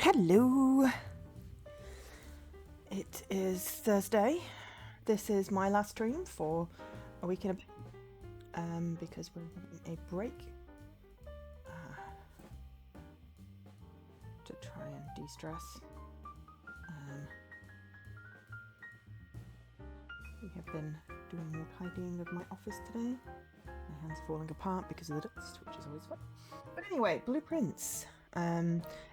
Hello! It is Thursday. This is my last stream for a week and a bit, because we're having a break to try and de-stress. We have been doing more tidying of my office today. My hands are falling apart because of the dust, which is always fun. But anyway, Blueprints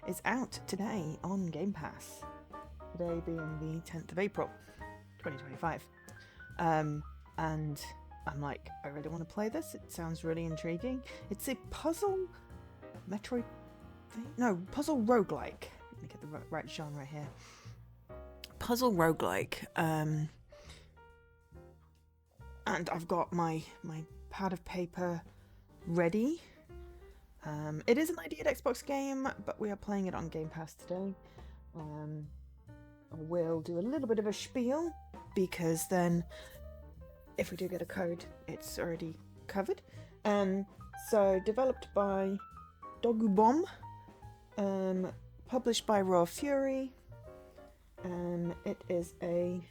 is out today on Game Pass. Today being the 10th of April, 2025. And I'm like, I really want to play this. It sounds really intriguing. It's a puzzle Metroid thing? No, puzzle roguelike. Let me get the right genre here. Puzzle roguelike. And I've got my pad of paper ready. It is an ID at Xbox game, but we are playing it on Game Pass today. I will do a little bit of a spiel, because then if we do get a code, it's already covered. So developed by Dogubomb, published by Raw Fury. It is a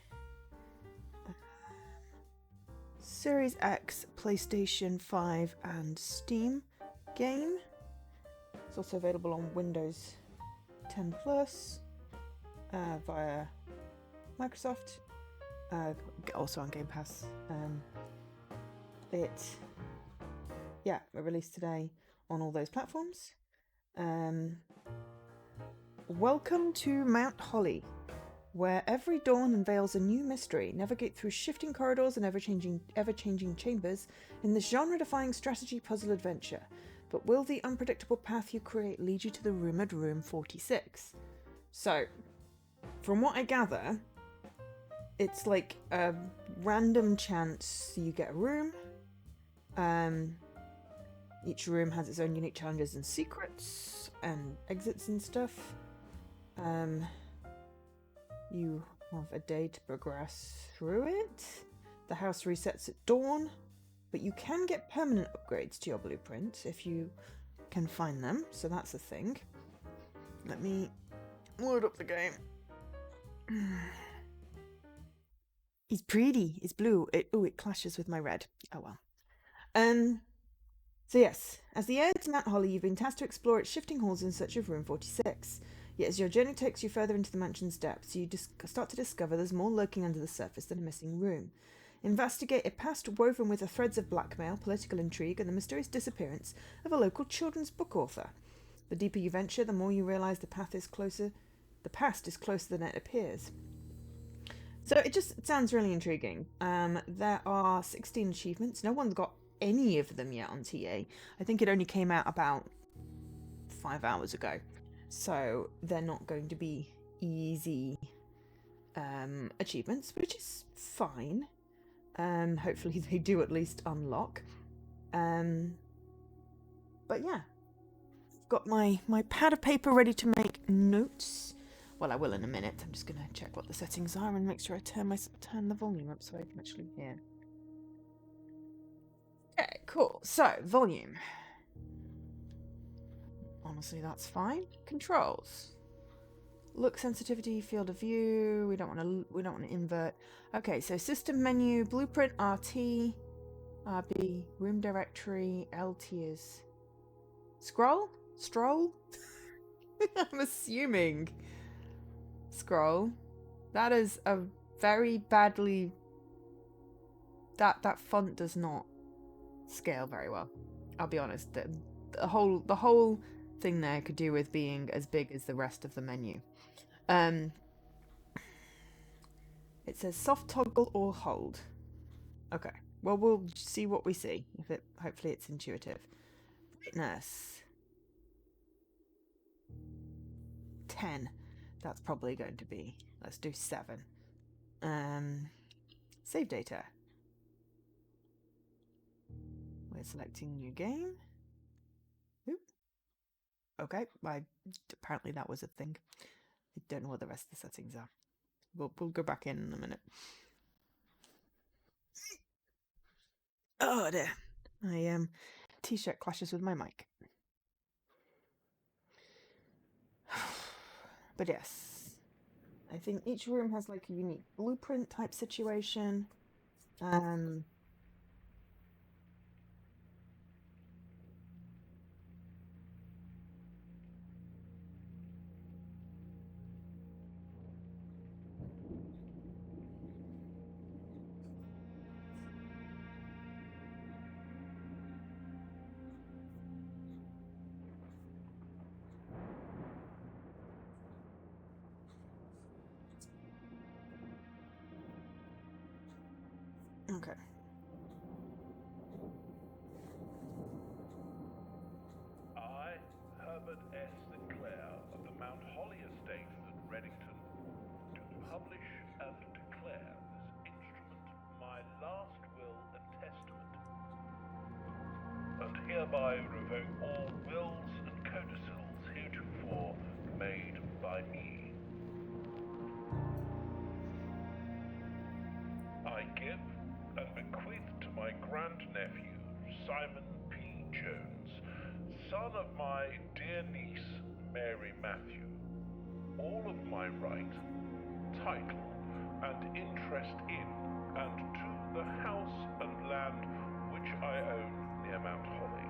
Series X, PlayStation 5 and Steam game. It's also available on Windows 10 Plus via Microsoft, also on Game Pass. It released today on all those platforms. Welcome to Mount Holly, where every dawn unveils a new mystery. Navigate through shifting corridors and ever-changing chambers in this genre-defying strategy puzzle adventure. But will the unpredictable path you create lead you to the rumoured Room 46? So, from what I gather, it's like a random chance you get a room. Each room has its own unique challenges and secrets and exits and stuff. You have a day to progress through it. The house resets at dawn, but you can get permanent upgrades to your blueprint if you can find them, so that's a thing. Let me load up the game. It's pretty. It's blue. It clashes with my red. Oh well. So yes, as the heir to Mount Holly, you've been tasked to explore its shifting halls in search of Room 46. Yet as your journey takes you further into the mansion's depths, you start to discover there's more lurking under the surface than a missing room. Investigate a past woven with the threads of blackmail, political intrigue, and the mysterious disappearance of a local children's book author. The deeper you venture, the more you realise the past is closer than it appears. So it just sounds really intriguing. There are 16 achievements. No one's got any of them yet on TA. I think it only came out about 5 hours ago. So they're not going to be easy achievements, which is fine. Hopefully they do at least unlock. But yeah, I've got my pad of paper ready to make notes. Well, I will in a minute. I'm just going to check what the settings are and make sure I turn the volume up so I can actually hear. Okay, cool. So, volume. Honestly, that's fine. Controls. Look, sensitivity, field of view. We don't want to invert. Okay, so system menu, blueprint, RT, RB, room directory, LT is scroll? Stroll? I'm assuming scroll. That is a very badly... That font does not scale very well. I'll be honest. The whole thing there could do with being as big as the rest of the menu. It says soft toggle or hold. Okay. Well, we'll see what we see. Hopefully it's intuitive. Brightness 10. That's probably going to be. Let's do 7. Save data. We're selecting new game. Oop. Okay. Apparently that was a thing. I don't know what the rest of the settings are. We'll go back in a minute. Oh dear. My t-shirt clashes with my mic. But yes, I think each room has like a unique blueprint type situation. Okay. I, Herbert S. Sinclair of the Mount Holly Estate at Reddington, do publish and declare this instrument my last will and testament, and hereby revoke all wills and codicils heretofore made by me. I give and bequeath to my grandnephew, Simon P. Jones, son of my dear niece, Mary Matthew, all of my right, title, and interest in and to the house and land which I own near Mount Holly.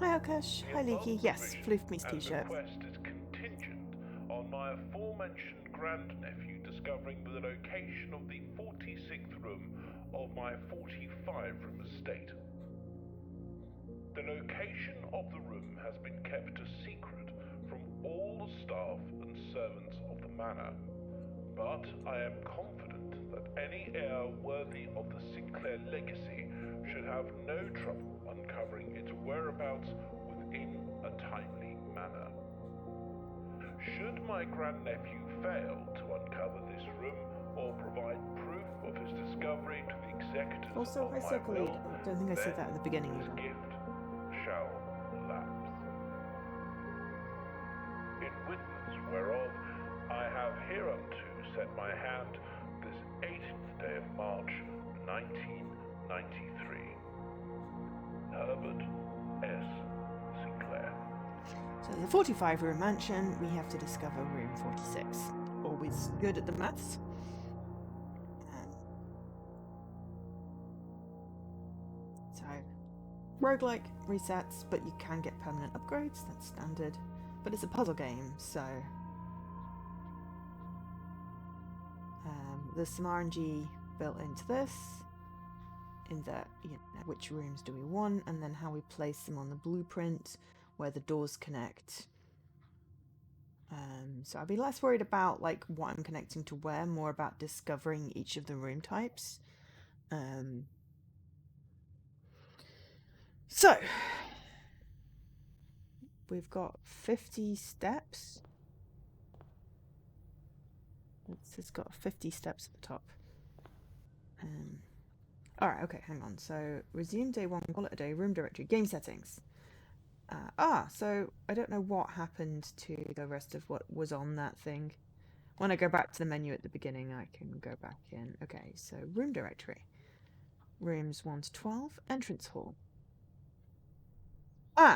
Hi, Alkesh. Hi, Leaky. Yes, Floofme's t-shirt. The request is contingent on my aforementioned grandnephew discovering the location of the 46th room of my 45-room estate. The location of the room has been kept a secret from all the staff and servants of the manor, but I am confident that any heir worthy of the Sinclair legacy should have no trouble uncovering its whereabouts within a timely manner. Should my grandnephew fail to uncover this room or provide proof of his discovery to the executors Also, of hi, my Circle will, Lead. I don't think I said that at the beginning this either. gift shall lapse. In witness whereof I have hereunto set my hand this 18th day of March, 1993. Herbert S. Sinclair. So in the 45-room mansion, we have to discover room 46. Always good at the maths. So, roguelike resets, but you can get permanent upgrades, that's standard. But it's a puzzle game, so there's some RNG built into this, in that, you know, which rooms do we want, and then how we place them on the blueprint, where the doors connect. So I'd be less worried about like what I'm connecting to where, more about discovering each of the room types. So we've got 50 steps. It's got 50 steps at the top. Alright, okay, hang on. So resume day 1, call it a day, room directory, game settings. So I don't know what happened to the rest of what was on that thing. When I go back to the menu at the beginning, I can go back in. Okay, so room directory. Rooms 1 to 12, entrance hall.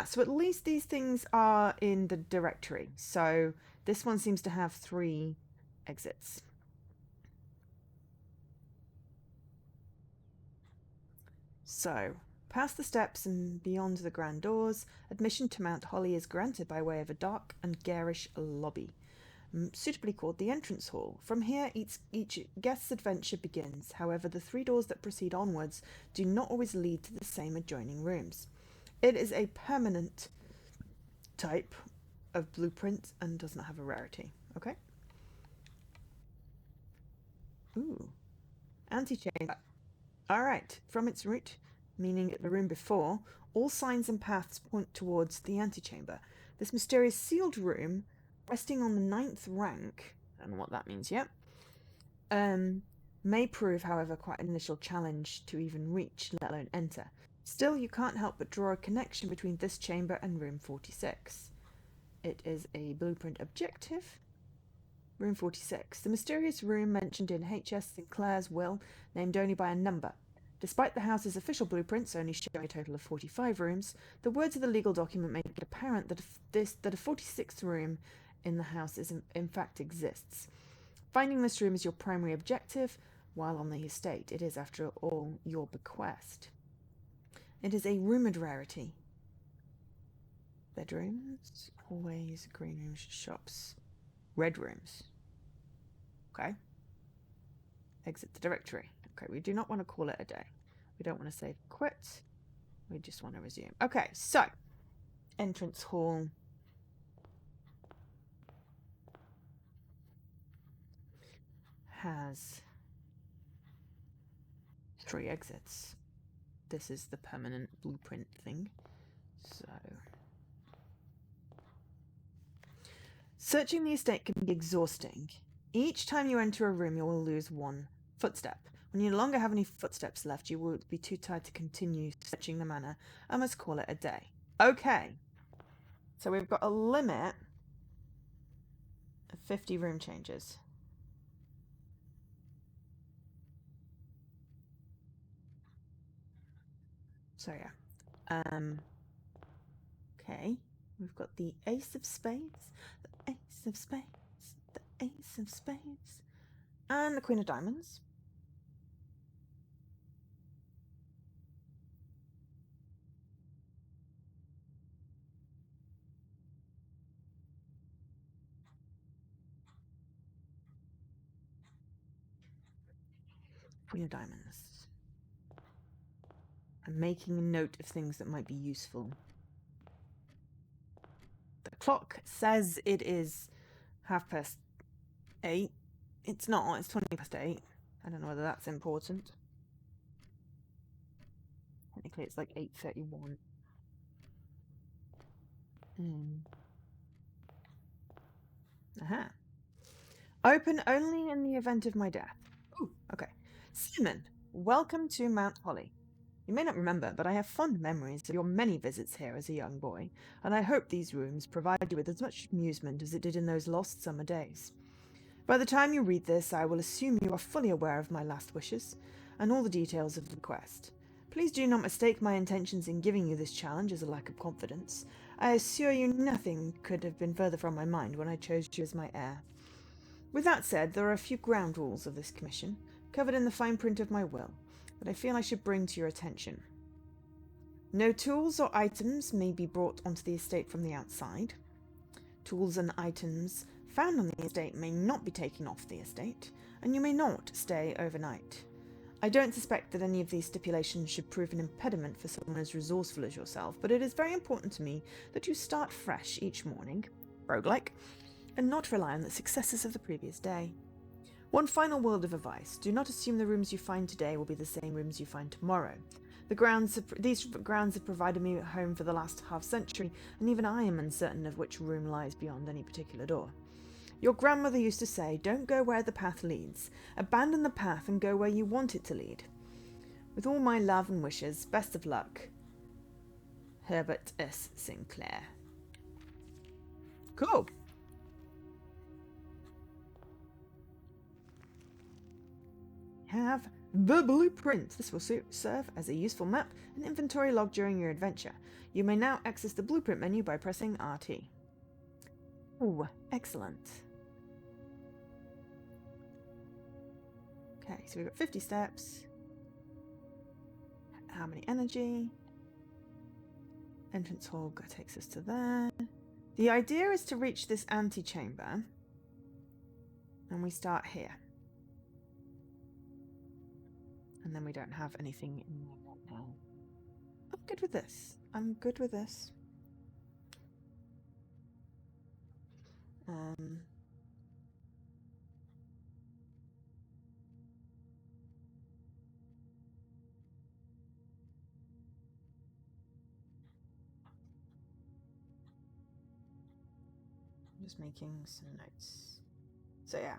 So at least these things are in the directory. So this one seems to have 3 exits. So, past the steps and beyond the grand doors, admission to Mount Holly is granted by way of a dark and garish lobby, suitably called the entrance hall. From here, each guest's adventure begins. However, the 3 doors that proceed onwards do not always lead to the same adjoining rooms. It is a permanent type of blueprint and does not have a rarity. Okay? Ooh. Antechamber. Alright, from its root, meaning the room before, all signs and paths point towards the antechamber. This mysterious sealed room, resting on the 9th rank, I don't know what that means yet, may prove, however, quite an initial challenge to even reach, let alone enter. Still, you can't help but draw a connection between this chamber and room 46. It is a blueprint objective. Room 46. The mysterious room mentioned in H.S. Sinclair's will, named only by a number. Despite the house's official blueprints only showing a total of 45 rooms, the words of the legal document make it apparent that a 46th room in the house in fact exists. Finding this room is your primary objective while on the estate. It is, after all, your bequest. It is a rumoured rarity. Bedrooms, hallways, green rooms, shops, red rooms. Okay. Exit the directory. Okay, we do not want to call it a day. We don't want to save quit. We just want to resume. Okay, so entrance hall. Has 3 exits. This is the permanent blueprint thing. So searching the estate can be exhausting. Each time you enter a room, you will lose 1 footstep. When you no longer have any footsteps left, you will be too tired to continue searching the manor and must call it a day. Okay. So we've got a limit of 50 room changes. So yeah. Okay. We've got the ace of spades, the ace of spades, the ace of spades, and the queen of diamonds. Queen of diamonds. I'm making a note of things that might be useful. The clock says it is 8:30. It's not, it's 8:20. I don't know whether that's important. Technically it's like 8:31. Aha. Open only in the event of my death. Ooh, okay. Simon, welcome to Mount Holly. You may not remember, but I have fond memories of your many visits here as a young boy, and I hope these rooms provide you with as much amusement as it did in those lost summer days. By the time you read this, I will assume you are fully aware of my last wishes, and all the details of the quest. Please do not mistake my intentions in giving you this challenge as a lack of confidence. I assure you nothing could have been further from my mind when I chose you as my heir. With that said, there are a few ground rules of this commission, covered in the fine print of my will, that I feel I should bring to your attention. No tools or items may be brought onto the estate from the outside. Tools and items found on the estate may not be taken off the estate, and you may not stay overnight. I don't suspect that any of these stipulations should prove an impediment for someone as resourceful as yourself, but it is very important to me that you start fresh each morning, roguelike, and not rely on the successes of the previous day. One final word of advice: do not assume the rooms you find today will be the same rooms you find tomorrow. These grounds have provided me a home for the last half-century, and even I am uncertain of which room lies beyond any particular door. Your grandmother used to say, don't go where the path leads. Abandon the path and go where you want it to lead. With all my love and wishes, best of luck. Herbert S. Sinclair. Cool. Have the blueprint. This will serve as a useful map and inventory log during your adventure. You may now access the blueprint menu by pressing RT. Ooh, excellent. Okay, so we've got 50 steps. How many energy? Entrance hall takes us to there. The idea is to reach this antechamber, and we start here. And then we don't have anything in there right now. I'm good with this. I'm good with this. I'm just making some notes. So yeah.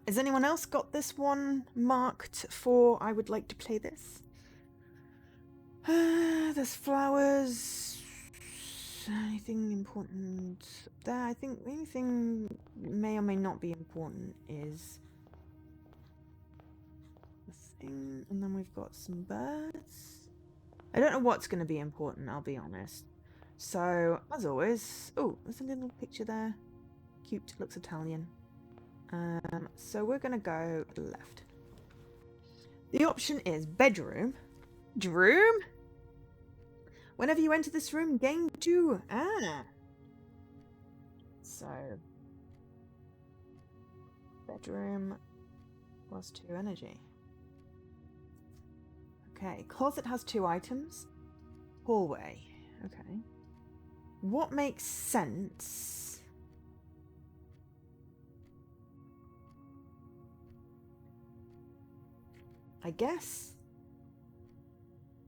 Has anyone else got this one marked for I would like to play this? There's flowers. Anything important there? I think anything may or may not be important is And then we've got some birds. I don't know what's going to be important, I'll be honest. So, as always... Oh, there's a little picture there. Cute, looks Italian. So we're going to go left. The option is bedroom. Room? Whenever you enter this room, gain 2. So... bedroom plus 2 energy. Okay, closet has 2 items. Hallway. Okay. What makes sense? I guess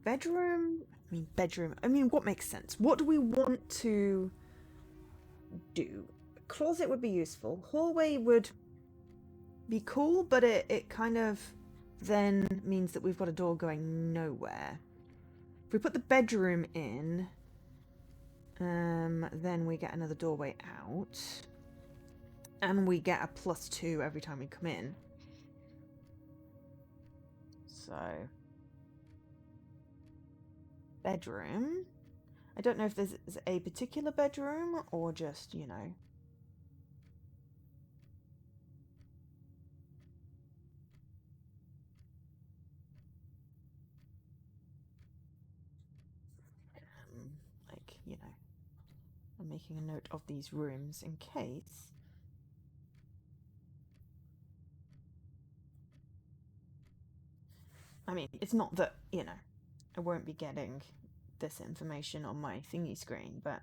bedroom. I mean, what makes sense? What do we want to do? Closet would be useful. Hallway would be cool, but it kind of then means that we've got a door going nowhere. If we put the bedroom in, then we get another doorway out. And we get a +2 every time we come in. So... bedroom. I don't know if there's a particular bedroom or just, you know... like, you know... I'm making a note of these rooms in case... I mean, it's not that, you know, I won't be getting this information on my thingy screen, but...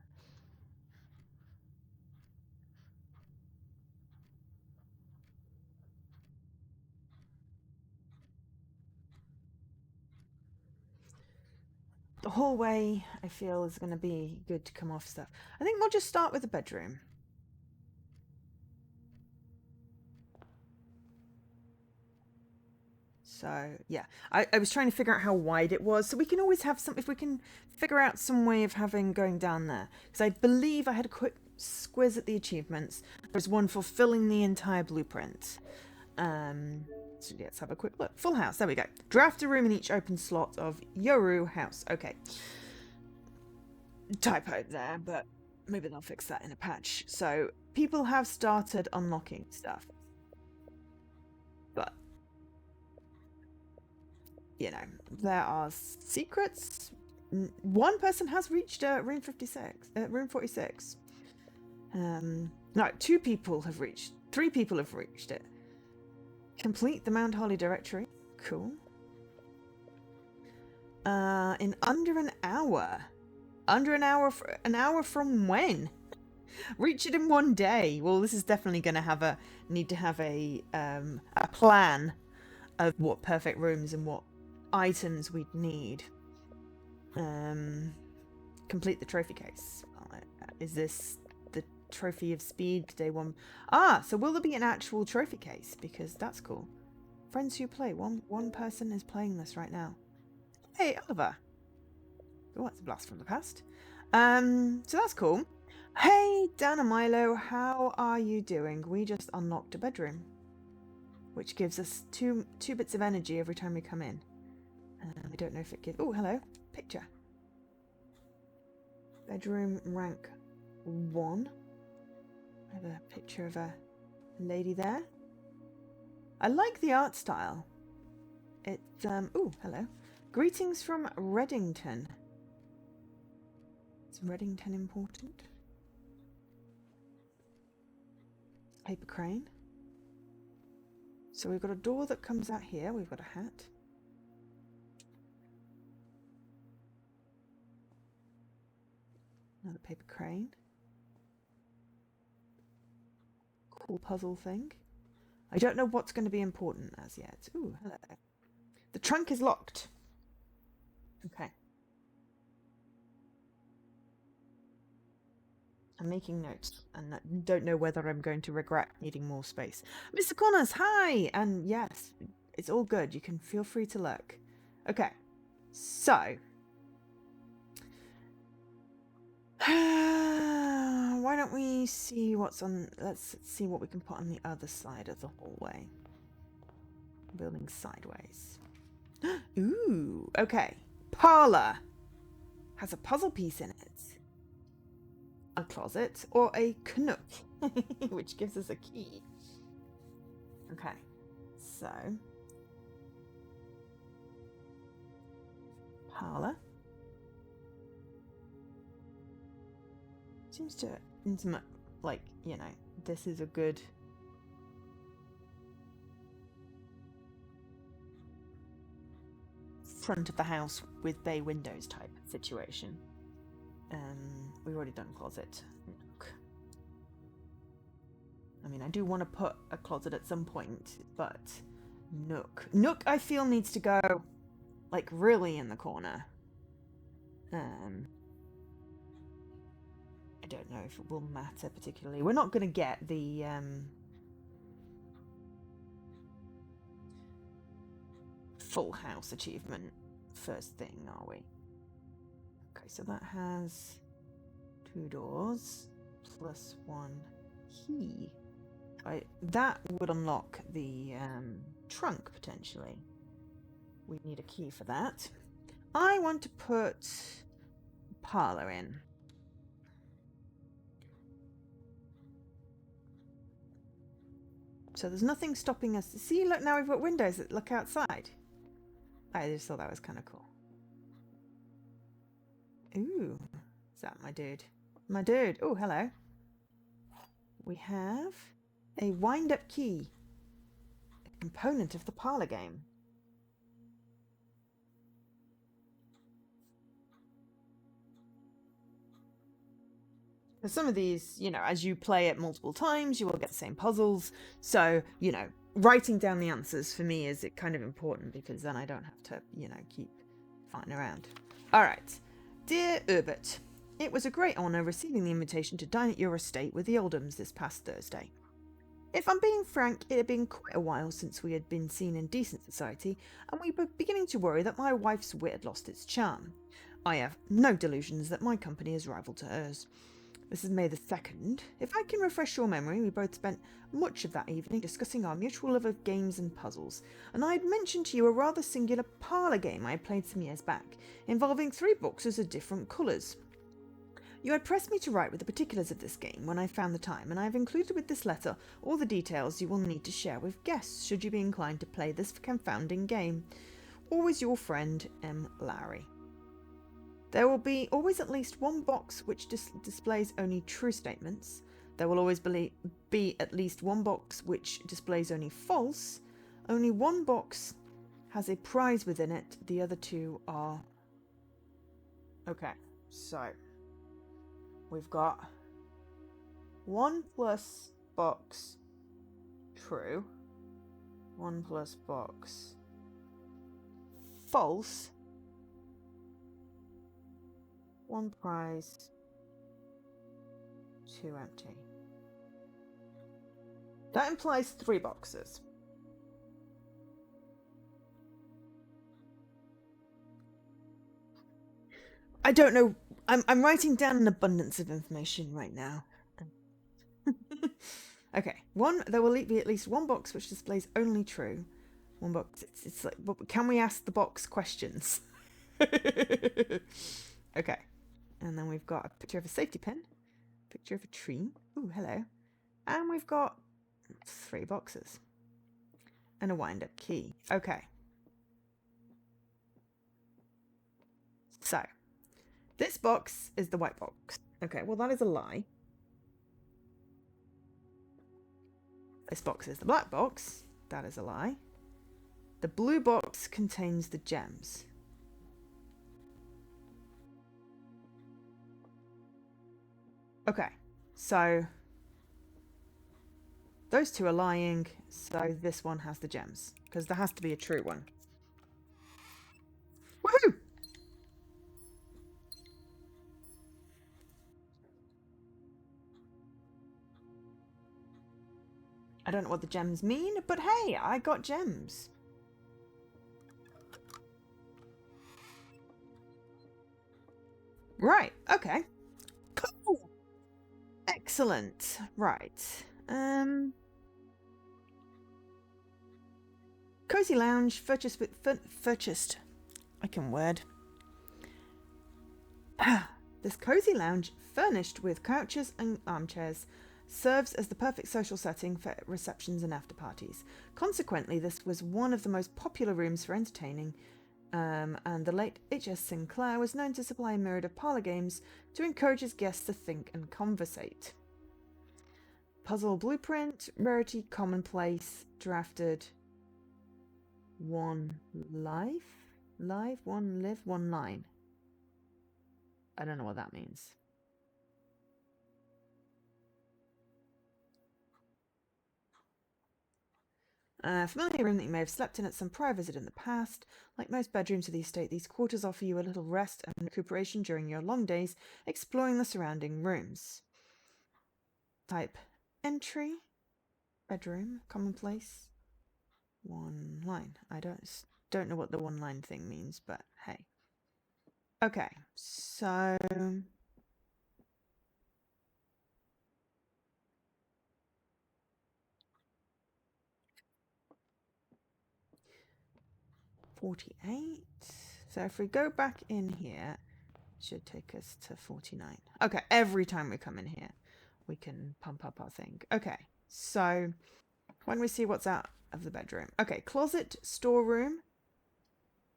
the hallway, I feel, is going to be good to come off stuff. I think we'll just start with the bedroom. So, yeah. I was trying to figure out how wide it was, so we can always have some... if we can figure out some way of going down there. Because I believe I had a quick squiz at the achievements. There's one for filling the entire blueprint. So let's have a quick look. Full house, there we go. Draft a room in each open slot of Yoru house. Okay. Typo there, but maybe they'll fix that in a patch. So, people have started unlocking stuff. But, you know, there are secrets. One person has reached room 46. No, 2 people have reached... 3 people have reached it. Complete the Mount Holly directory. Cool. In under an hour. Under an hour from when? Reach it in 1 day. Well, this is definitely going to need to have a plan of what perfect rooms and what items we'd need. Complete the trophy case. Is this the trophy of speed day 1? So will there be an actual trophy case? Because that's cool. Friends who play. One person is playing this right now. Hey, Oliver. Oh, that's a blast from the past. So that's cool. Hey, Dan and Milo, how are you doing? We just unlocked a bedroom, which gives us two bits of energy every time we come in. I don't know if it gives... Oh, hello. Picture. Bedroom rank 1. I have a picture of a lady there. I like the art style. It's, oh, hello. Greetings from Reddington. Is Reddington important? Paper crane. So we've got a door that comes out here. We've got a hat. Another paper crane. Cool puzzle thing. I don't know what's going to be important as yet. Ooh, hello. The trunk is locked. Okay. I'm making notes and don't know whether I'm going to regret needing more space. Mr. Connors, hi! And yes, it's all good. You can feel free to look. Okay. So... why don't we see what's on... Let's see what we can put on the other side of the hallway. Building sideways. Ooh, okay. Parlor has a puzzle piece in it, a closet, or a knook, which gives us a key. Okay, so parlor seems to intimate, like, you know, this is a good front of the house with bay windows type situation. We've already done closet. Nook. I mean, I do want to put a closet at some point, but nook. Nook, I feel, needs to go, like, really in the corner. I don't know if it will matter particularly. We're not going to get the full house achievement first thing, are we? Okay, so that has 2 doors plus 1 key. That would unlock the trunk potentially. We need a key for that. I want to put parlor in. So there's nothing stopping us. See, look, now we've got windows that look outside. I just thought that was kind of cool. Ooh, is that my dude? My dude. Oh, hello. We have a wind-up key, a component of the parlor game. Some of these, you know, as you play it multiple times, you will get the same puzzles. So, you know, writing down the answers for me is kind of important because then I don't have to, you know, keep fighting around. All right. Dear Herbert, it was a great honour receiving the invitation to dine at your estate with the Oldhams this past Thursday. If I'm being frank, it had been quite a while since we had been seen in decent society, and we were beginning to worry that my wife's wit had lost its charm. I have no delusions that my company is rival to hers. This is May the 2nd. If I can refresh your memory, we both spent much of that evening discussing our mutual love of games and puzzles, and I had mentioned to you a rather singular parlour game I had played some years back, involving 3 boxes of different colours. You had pressed me to write with the particulars of this game when I found the time, and I have included with this letter all the details you will need to share with guests should you be inclined to play this confounding game. Always your friend, M. Lowry. There will be always at least 1 box which displays only true statements. There will always be at least 1 box which displays only false. Only 1 box has a prize within it. The other 2 are... Okay, so we've got 1 plus box true, 1 plus box false, 1 prize, 2 empty. That implies 3 boxes. I don't know. I'm writing down an abundance of information right now. Okay, 1. There will be at least 1 box which displays only true. 1 box. It's like, but can we ask the box questions? Okay. And then we've got a picture of a safety pin, picture of a tree. Ooh, hello. And we've got 3 boxes and a wind-up key. Okay. So, this box is the white box. Okay, well, that is a lie. This box is the black box. That is a lie. The blue box contains the gems. Okay, so those 2 are lying, so this one has the gems, because there has to be a true one. Woohoo! I don't know what the gems mean, but hey, I got gems. Right, okay. Cool. Excellent. Right. Cozy lounge purchased. I can word. This cozy lounge, furnished with couches and armchairs, serves as the perfect social setting for receptions and after parties. Consequently, this was one of the most popular rooms for entertaining, and the late H.S. Sinclair was known to supply a myriad of parlour games to encourage his guests to think and conversate. Puzzle blueprint, rarity, commonplace, drafted. One live, one live, one line. I don't know what that means. A familiar room that you may have slept in at some prior visit in the past. Like most bedrooms of the estate, these quarters offer you a little rest and recuperation during your long days exploring the surrounding rooms. Type entry, bedroom, commonplace, one line. I don't know what the one line thing means, but hey. Okay, so 48. So if we go back in here, it should take us to 49. Okay, every time we come in here, we can pump up our thing. Okay, so when we see what's out of the bedroom. Okay, closet, storeroom,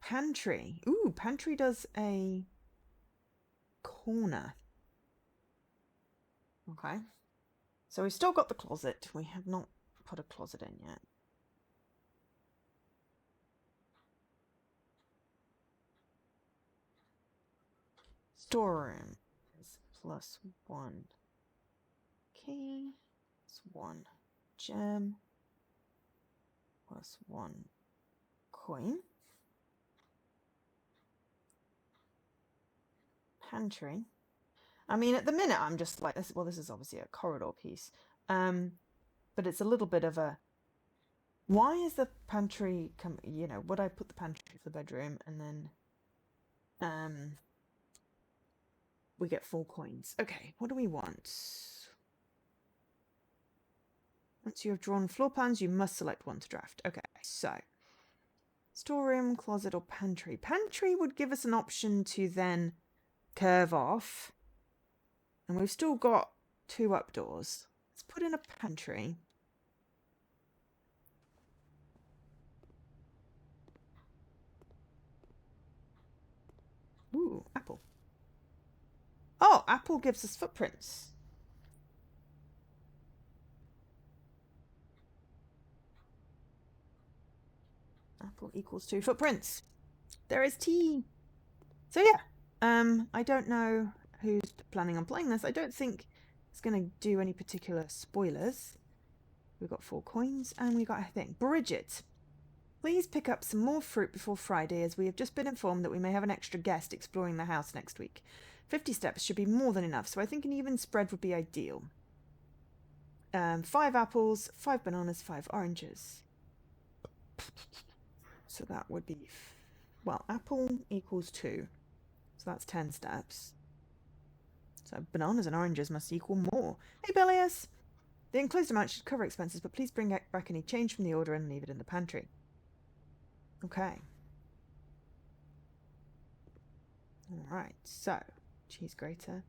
pantry. Ooh, pantry does a corner. Okay. So we've still got the closet. We have not put a closet in yet. Storeroom is +1 key, +1 gem, +1 coin. Pantry. I mean, at the minute, I'm just like, this is obviously a corridor piece. But it's a little bit of a, why is the pantry, would I put the pantry for the bedroom and then, we get 4 coins. Okay, what do we want? Once you have drawn floor plans, you must select one to draft. Okay, so storeroom, closet, or pantry. Pantry would give us an option to then curve off. And we've still got 2 up doors. Let's put in a pantry. Ooh, apple. Oh, apple gives us footprints. Apple equals 2 footprints. There is tea. So yeah, I don't know who's planning on playing this. I don't think it's going to do any particular spoilers. We've got 4 coins and we got a thing. Bridget, please pick up some more fruit before Friday, as we have just been informed that we may have an extra guest exploring the house next week. 50 steps should be more than enough, so I think an even spread would be ideal. 5 apples, 5 bananas, 5 oranges. So that would be, apple equals 2. So that's 10 steps. So bananas and oranges must equal more. Hey, Bellius! The enclosed amount should cover expenses, but please bring back any change from the order and leave it in the pantry. Okay. Alright, so cheese grater,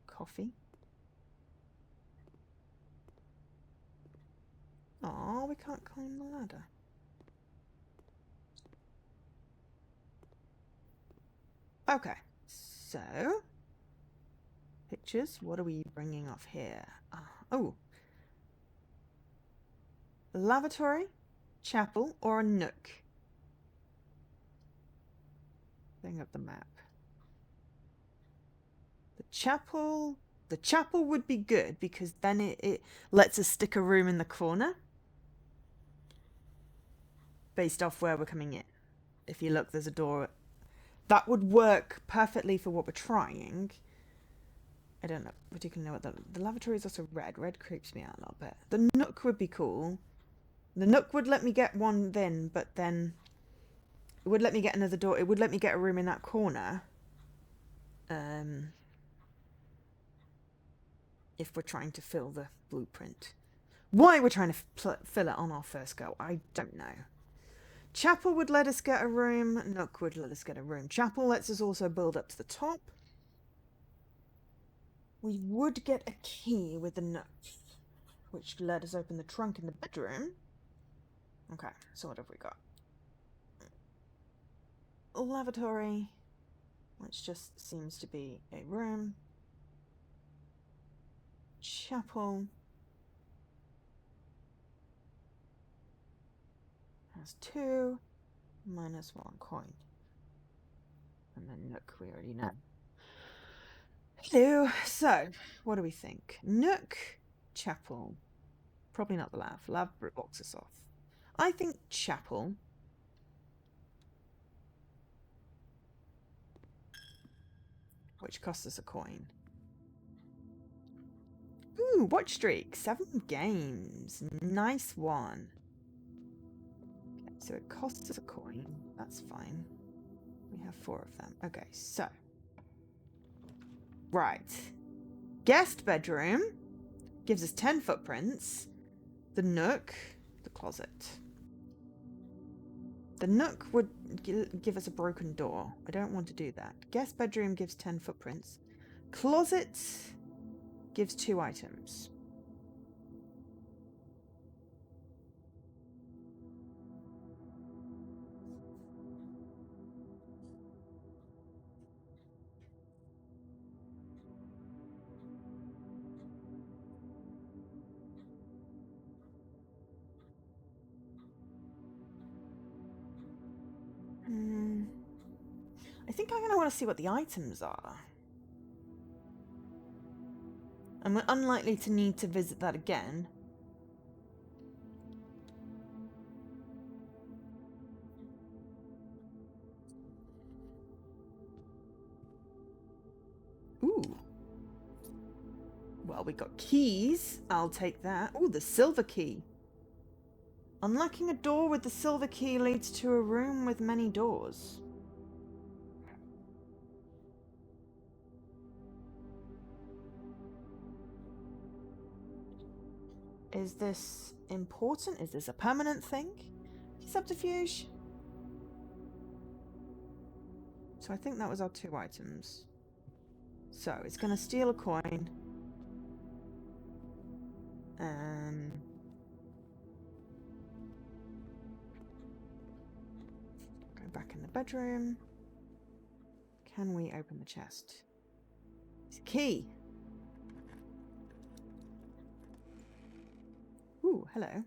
coffee. Oh, we can't climb the ladder. Okay, so pictures. What are we bringing off here? Oh, lavatory, chapel, or a nook? Bring up the map. The chapel would be good because then it lets us stick a room in the corner based off where we're coming in. If you look, there's a door. That would work perfectly for what we're trying. I don't know particularly know what the lavatory is also red. Red creeps me out a little bit. The nook would be cool. The nook would let me get one then, but then it would let me get another door. It would let me get a room in that corner. If we're trying to fill the blueprint. Why we're trying to fill it on our first go, I don't know. Chapel would let us get a room. Nook would let us get a room. Chapel lets us also build up to the top. We would get a key with the Nook, which let us open the trunk in the bedroom. Okay, so what have we got? Lavatory, which just seems to be a room. Chapel has 2, minus 1 coin. And then Nook, we already know. Hello. So, what do we think? Nook, Chapel. Probably not the Lav. Lav blocks us off. I think Chapel. Which costs us a coin. Ooh, watch streak. 7 games. Nice one. Okay, so it costs us a coin. That's fine. We have 4 of them. Okay, so. Right. Guest bedroom gives us 10 footprints. The Nook, the closet. The Nook would give us a broken door. I don't want to do that. Guest bedroom gives 10 footprints. Closet gives 2 items. I think I'm going to want to see what the items are. I'm unlikely to need to visit that again. Ooh. Well, we got keys. I'll take that. Ooh, the silver key. Unlocking a door with the silver key leads to a room with many doors. Is this important? Is this a permanent thing? Subterfuge? So I think that was our 2 items. So it's going to steal a coin. Go back in the bedroom. Can we open the chest? It's a key. Ooh, hello.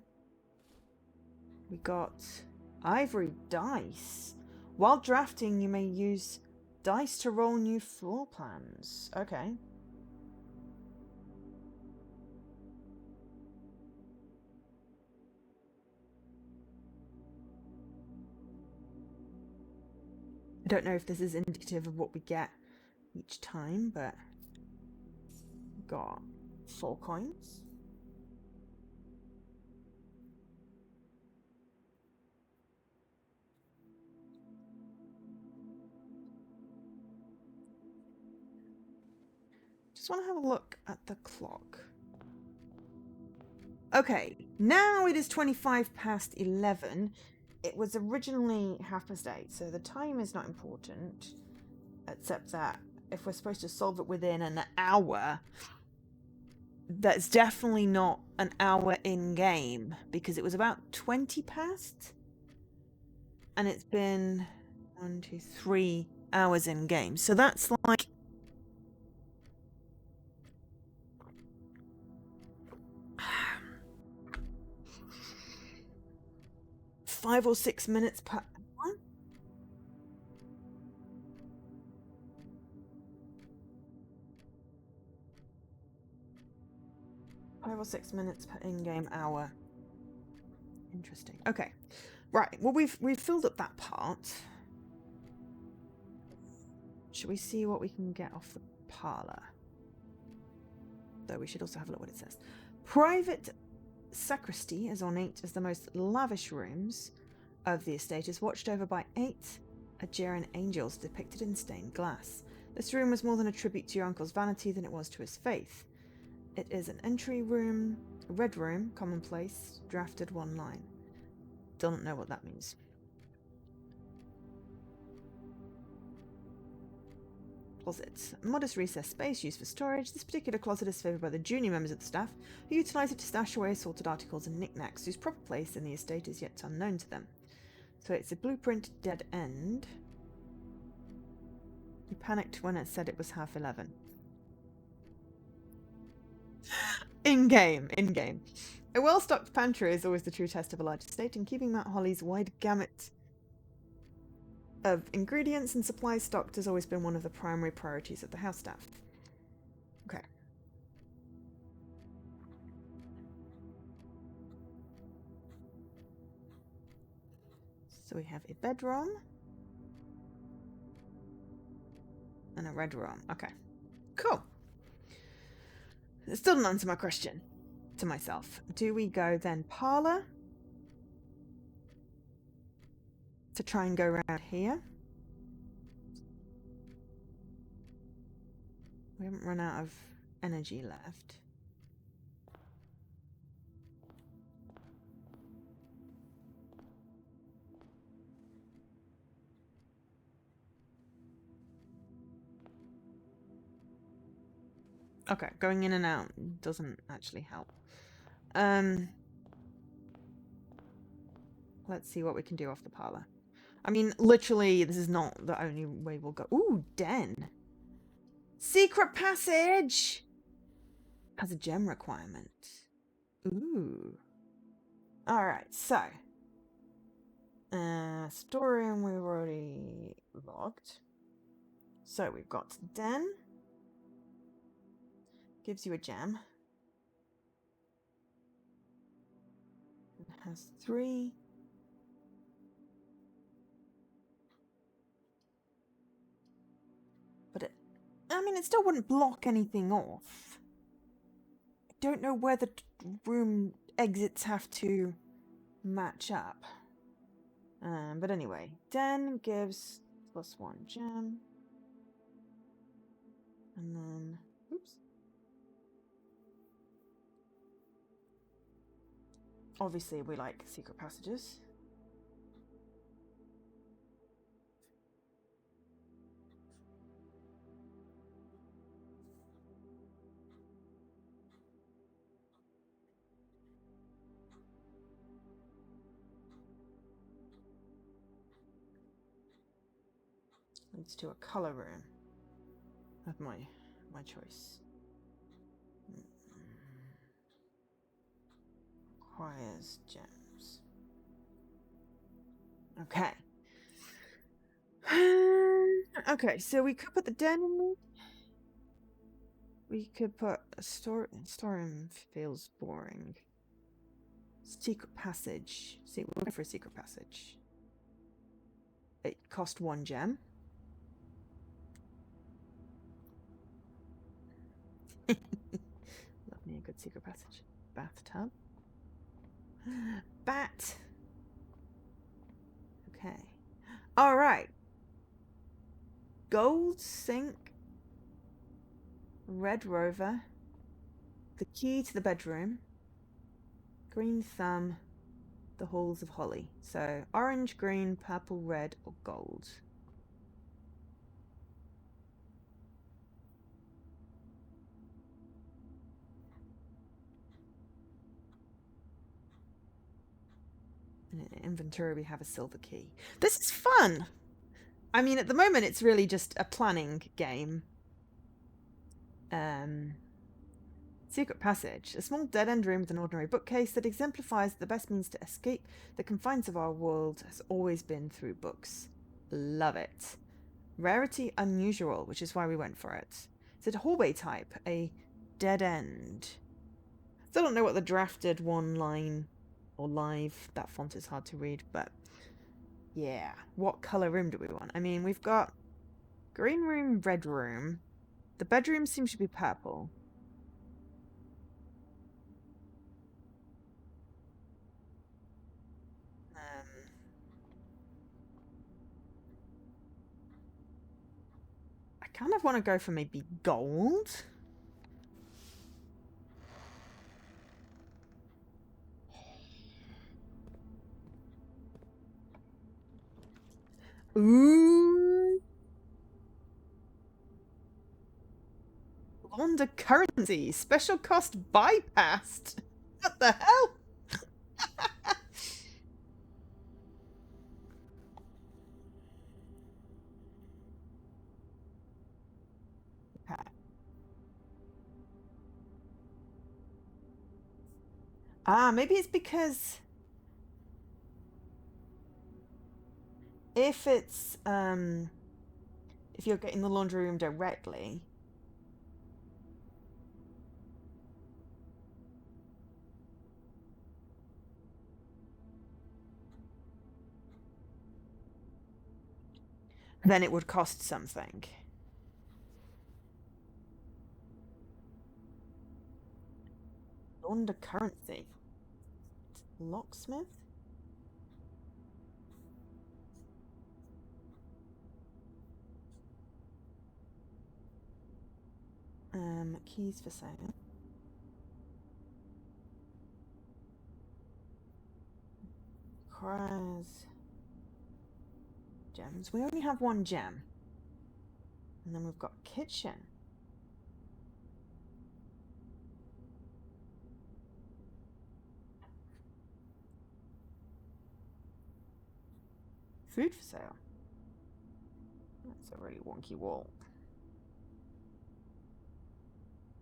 We got ivory dice. While drafting, you may use dice to roll new floor plans. Okay. I don't know if this is indicative of what we get each time, but we got 4 coins. Just want to have a look at the clock. Okay, now it is 25 past 11. It was originally 8:30, so the time is not important, except that if we're supposed to solve it within an hour, that's definitely not an hour in game, because it was about 20 past, and it's been 1, 2, 3 hours in game. So that's like 5 or 6 minutes per hour. 5 or 6 minutes per in-game hour. Interesting. Okay, right. Well, we've filled up that part. Should we see what we can get off the parlor? Though we should also have a look what it says. Private sacristy, as ornate as the most lavish rooms of the estate, is watched over by 8 Aegean angels depicted in stained glass. This room was more than a tribute to your uncle's vanity than it was to his faith. It is an entry room, a red room, commonplace, drafted one line. Don't know what that means. Closet. A modest recessed space used for storage. This particular closet is favoured by the junior members of the staff, who utilise it to stash away assorted articles and knickknacks, whose proper place in the estate is yet unknown to them. So it's a blueprint dead end. You panicked when it said it was 11:30. In-game. A well-stocked pantry is always the true test of a large estate, and keeping Mount Holly's wide gamut of ingredients and supplies stocked has always been one of the primary priorities of the house staff. Okay. So we have a bedroom and a red room. Okay. Cool. It still didn't answer my question to myself. Do we go then parlour to try and go around here? We haven't run out of energy left. Okay, going in and out doesn't actually help. Let's see what we can do off the parlour. I mean, literally, this is not the only way we'll go. Ooh, den. Secret passage! Has a gem requirement. Ooh. Alright, so. Storeroom we've already logged. So we've got den. Gives you a gem. It has 3. But it still wouldn't block anything off. I don't know where the room exits have to match up. But anyway, den gives +1 gem. And then, oops. Obviously, we like secret passages. Leads to a colour room of my choice. Requires gems. Okay. Okay, so we could put the den in there. We could put a storeroom feels boring. Secret passage. See, we're looking for a secret passage. It cost 1 gem. Love me a good secret passage. Bathtub. Bat. Okay. Alright. Gold sink. Red rover. The key to the bedroom. Green thumb. The halls of holly. So orange, green, purple, red, or gold. In inventory we have a silver key. This is fun! I mean, at the moment it's really just a planning game. Secret passage. A small dead-end room with an ordinary bookcase that exemplifies the best means to escape the confines of our world has always been through books. Love it. Rarity unusual, which is why we went for it. Is it a hallway type? A dead end? Still don't know what the drafted one line or live, that font is hard to read, but yeah. What colour room do we want? I mean, we've got green room, red room. The bedroom seems to be purple. I kind of want to go for maybe gold. Ooh. Launder currency. Special cost bypassed. What the hell? Okay. Maybe it's because if it's if you're getting the laundry room directly, then it would cost something. Launder currency. Locksmith? Keys for sale. Requires gems. We only have one gem. And then we've got kitchen. Food for sale. That's a really wonky wall.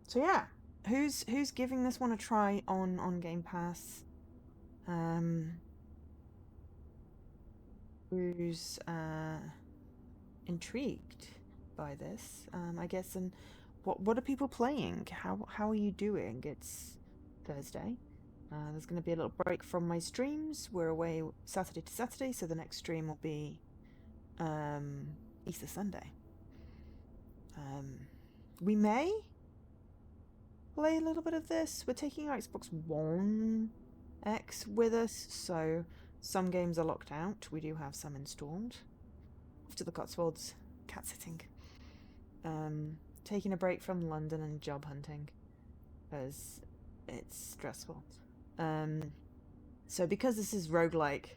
So yeah, who's giving this one a try on Game Pass? Who's intrigued by this? I guess. And what are people playing? How are you doing? It's Thursday. There's going to be a little break from my streams. We're away Saturday to Saturday, so the next stream will be Easter Sunday. We may play a little bit of this. We're taking our Xbox One X with us, so some games are locked out. We do have some installed. Off to the Cotswolds, cat sitting. Taking a break from London and job hunting, because it's stressful. So because this is roguelike,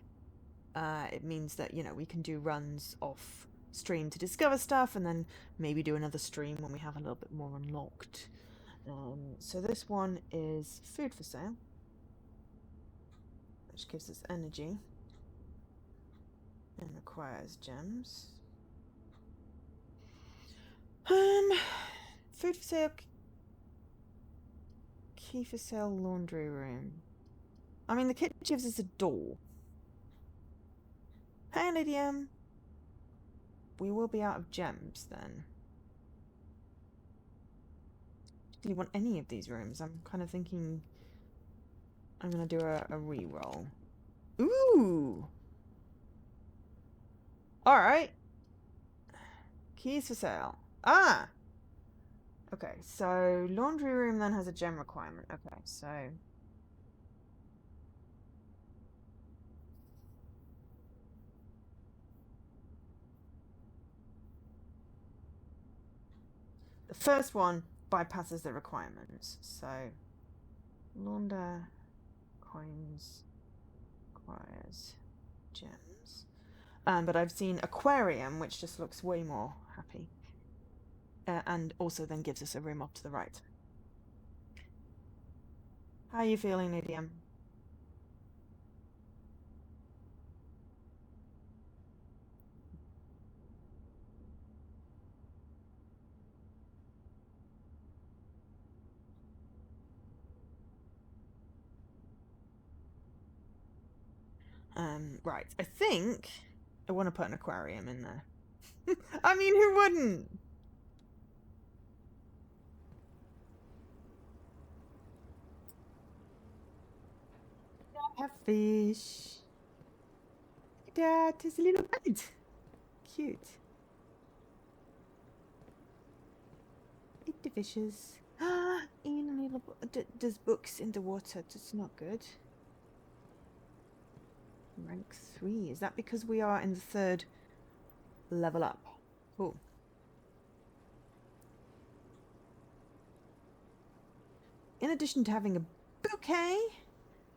it means that, you know, we can do runs off stream to discover stuff, and then maybe do another stream when we have a little bit more unlocked. So this one is food for sale, which gives us energy and requires gems. Food for sale, key for sale, laundry room. I mean, the kitchen gives us a door. Hey, Lydium. We will be out of gems then. Do you want any of these rooms? I'm kind of thinking I'm gonna do a re-roll. Ooh! Alright. Keys for sale. Ah! Okay, so laundry room then has a gem requirement. Okay, so the first one bypasses the requirements. So launder coins requires gems. But I've seen aquarium, which just looks way more happy. And also then gives us a room off to the right. How are you feeling, Lydium? Right. I think I want to put an aquarium in there. I mean, who wouldn't? I have fish. That is a little bed. Cute. Eat the fishes. In a little. There's books in the water. That's not good. Rank 3. Is that because we are in the 3rd level up? Cool. In addition to having a bouquet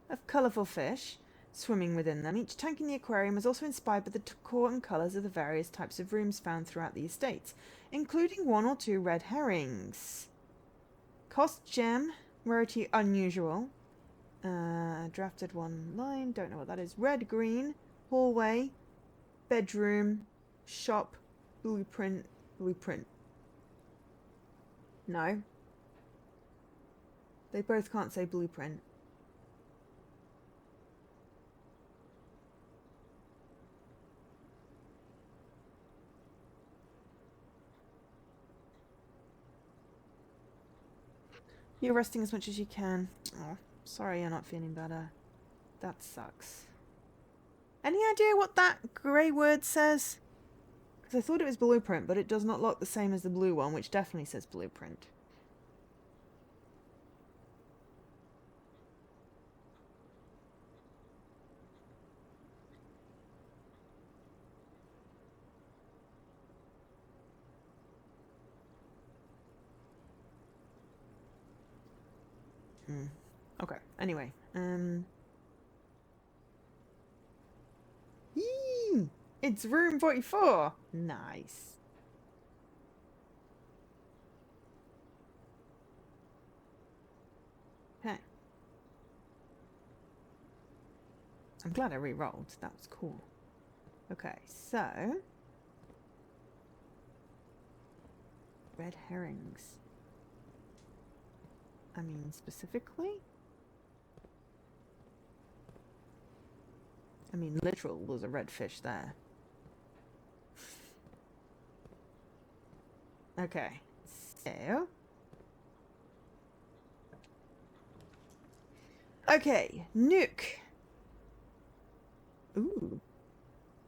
of colourful fish, swimming within them. Each tank in the aquarium is also inspired by the decor and colours of the various types of rooms found throughout the estate, including 1 or 2 red herrings. Cost gem, rarity unusual. Drafted 1 line, don't know what that is. Red, green, hallway, bedroom, shop, blueprint. No. They both can't say blueprint. You're resting as much as you can. Oh, sorry you're not feeling better. That sucks. Any idea what that grey word says? Because I thought it was blueprint, but it does not look the same as the blue one, which definitely says blueprint. Okay, anyway. Yee! It's room 44! Nice. Okay. I'm glad I re-rolled. That was cool. Okay, so... red herrings. I mean, specifically? I mean, literal, there's a red fish there. Okay, so... okay, nuke. Ooh.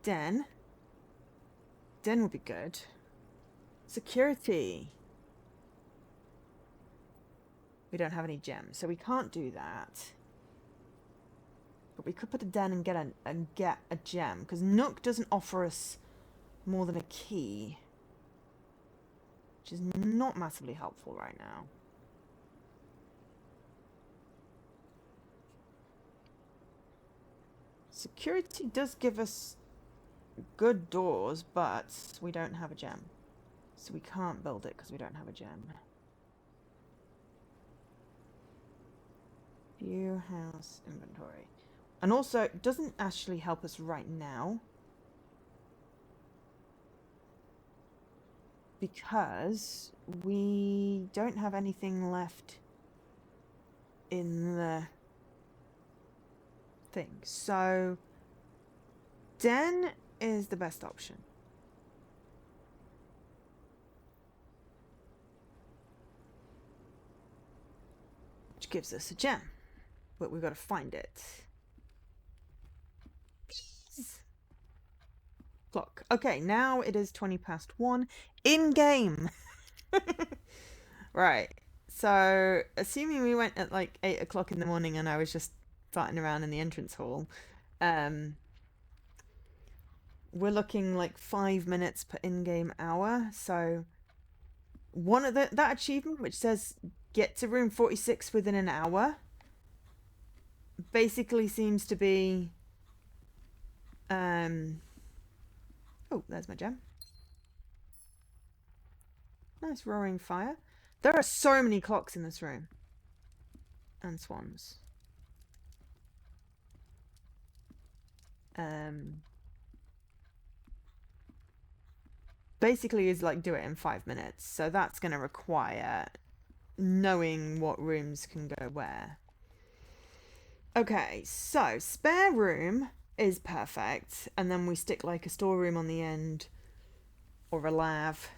Den. Den would be good. Security. We don't have any gems, so we can't do that. But we could put a den and get a gem, because Nook doesn't offer us more than a key, which is not massively helpful right now. Security does give us good doors, but we don't have a gem. So we can't build it because we don't have a gem. View house inventory. And also, it doesn't actually help us right now. Because we don't have anything left in the thing. So, den is the best option. Which gives us a gem. But we've got to find it. Please. Clock. Okay, now it is 1:20 in game. Right. So, assuming we went at like 8 o'clock in the morning and I was just farting around in the entrance hall, we're looking like 5 minutes per in-game hour. So, one of that achievement, which says get to room 46 within an hour, basically seems to be oh, there's my gem. Nice roaring fire. There are so many clocks in this room. And swans. Basically is like do it in 5 minutes. So that's going to require knowing what rooms can go where. Okay, so spare room is perfect. And then we stick like a storeroom on the end. Or a lav.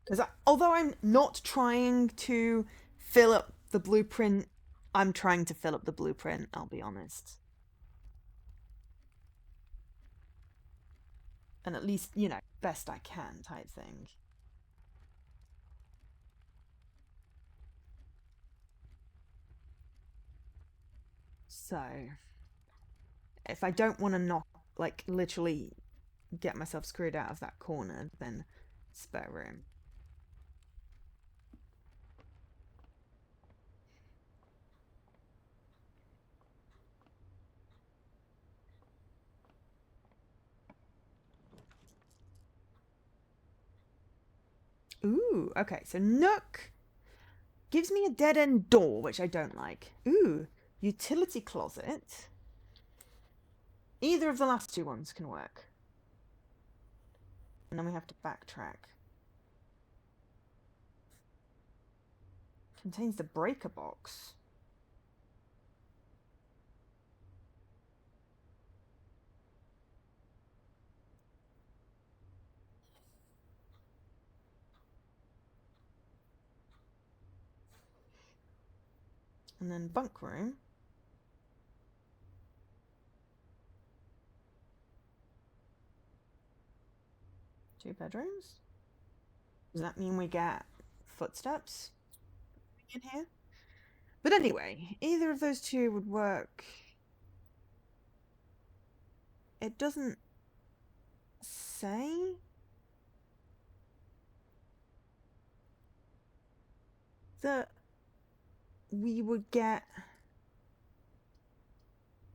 Because although I'm not trying to fill up the blueprint, I'm trying to fill up the blueprint, I'll be honest. And at least, you know, best I can type thing. So, if I don't want to knock, like, literally get myself screwed out of that corner, then spare room. Ooh, okay. So Nook gives me a dead end door, which I don't like. Ooh, utility closet. Either of the last two ones can work. And then we have to backtrack. Contains the breaker box. And then bunk room. Two bedrooms. Does that mean we get footsteps in here? But anyway, either of those two would work. It doesn't say that we would get,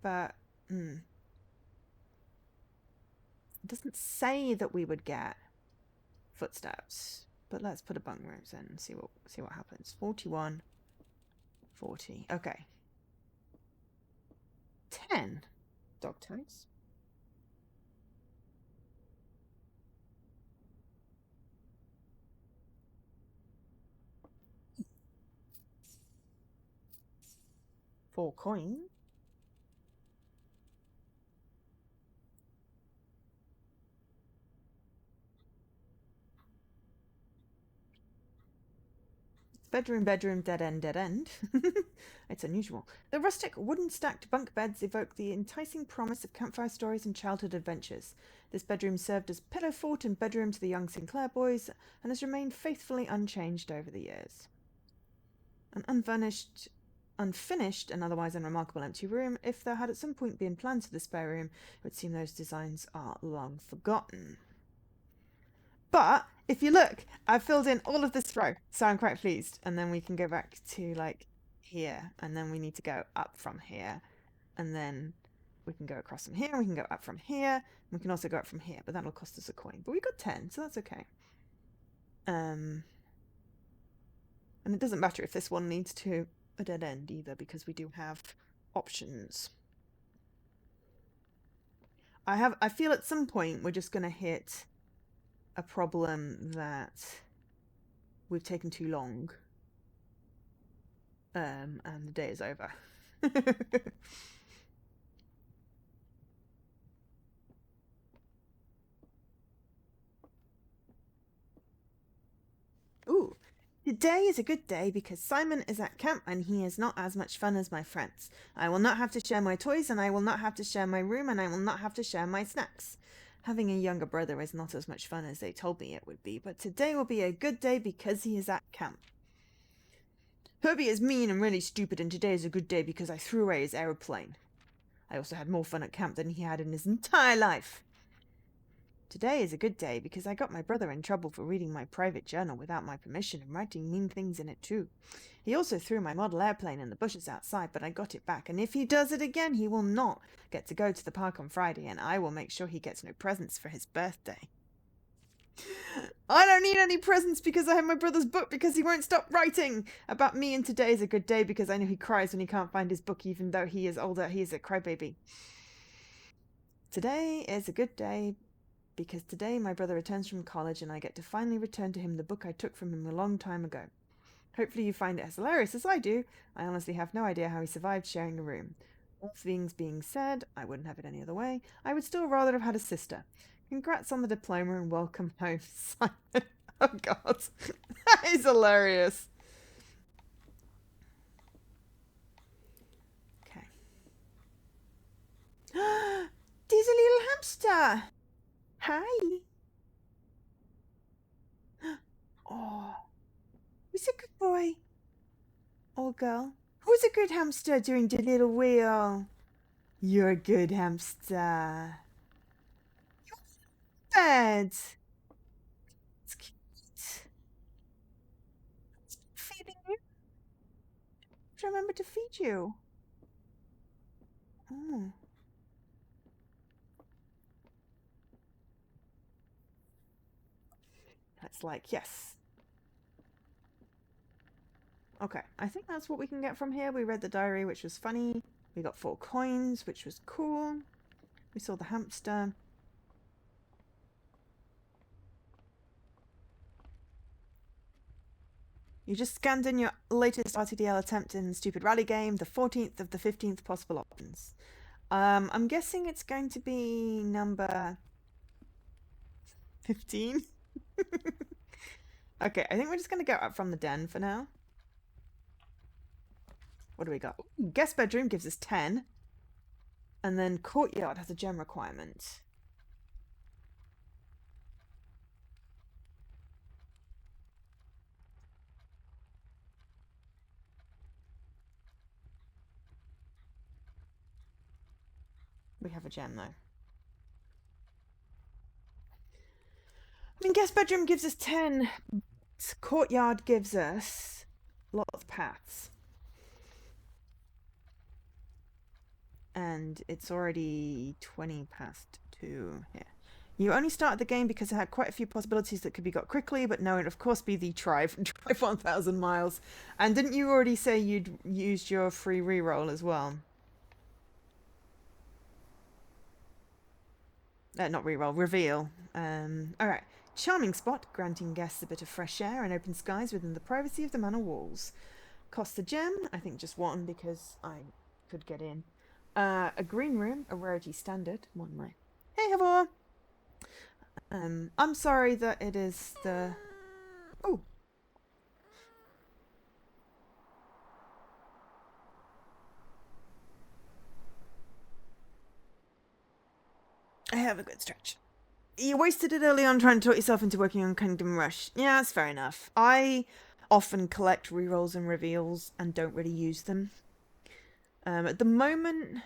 but it doesn't say that we would get footsteps. But let's put a bunk rooms in and see what happens. 41, 40. Okay. 10 dog tags. Four coin. Bedroom, bedroom, dead end, dead end. It's unusual. The rustic wooden stacked bunk beds evoke the enticing promise of campfire stories and childhood adventures. This bedroom served as pillow fort and bedroom to the young Sinclair boys and has remained faithfully unchanged over the years. An unfinished and otherwise unremarkable empty room. If there had at some point been plans for the spare room, it would seem those designs are long forgotten. But if you look, I've filled in all of this row, so I'm quite pleased. And then we can go back to like here, and then we need to go up from here, and then we can go across from here, and we can go up from here, and we can also go up from here, but that'll cost us a coin. But we got 10, so that's okay. And it doesn't matter if this one leads to a dead end either, because we do have options. I feel at some point we're just gonna hit a problem that we've taken too long. And the day is over. Ooh. Today is a good day because Simon is at camp and he is not as much fun as my friends. I will not have to share my toys and I will not have to share my room and I will not have to share my snacks. Having a younger brother is not as much fun as they told me it would be, but today will be a good day because he is at camp. Herbie is mean and really stupid, and today is a good day because I threw away his aeroplane. I also had more fun at camp than he had in his entire life. Today is a good day because I got my brother in trouble for reading my private journal without my permission and writing mean things in it too. He also threw my model airplane in the bushes outside, but I got it back, and if he does it again, he will not get to go to the park on Friday, and I will make sure he gets no presents for his birthday. I don't need any presents because I have my brother's book because he won't stop writing about me, and today is a good day because I know he cries when he can't find his book even though he is older. He is a crybaby. Today is a good day because today my brother returns from college and I get to finally return to him the book I took from him a long time ago. Hopefully you find it as hilarious as I do. I honestly have no idea how he survived sharing a room. All things being said, I wouldn't have it any other way. I would still rather have had a sister. Congrats on the diploma and welcome home, Simon. Oh god. That is hilarious. Okay. There's a little hamster. Hi. Oh, who's a good boy? Or girl? Who's a good hamster doing the little wheel? You're a good hamster. Bed. It's cute. Feeding you? Remember to feed you. Oh. That's like, yes. Okay, I think that's what we can get from here. We read the diary, which was funny. We got 4 coins, which was cool. We saw the hamster. You just scanned in your latest RTDL attempt in Stupid Rally game, the 14th of the 15th possible options. I'm guessing it's going to be number 15. Okay, I think we're just going to go up from the den for now. What do we got? Ooh, guest bedroom gives us 10. And then courtyard has a gem requirement. We have a gem though. I mean, guest bedroom gives us 10. Courtyard gives us lots of paths. And it's already 20 past 2 here. You only started the game because it had quite a few possibilities that could be got quickly, but no, it'd of course be the drive 1,000 miles. And didn't you already say you'd used your free reroll as well? Not reroll, reveal. Alright. Charming spot, granting guests a bit of fresh air and open skies within the privacy of the manor walls. Cost a gem, I think just 1 because I could get in. A green room, a rarity standard. One more. Hey, Havor! I'm sorry that it is the... Oh! I have a good stretch. You wasted it early on trying to talk yourself into working on Kingdom Rush. Yeah, that's fair enough. I often collect rerolls and reveals and don't really use them. At the moment,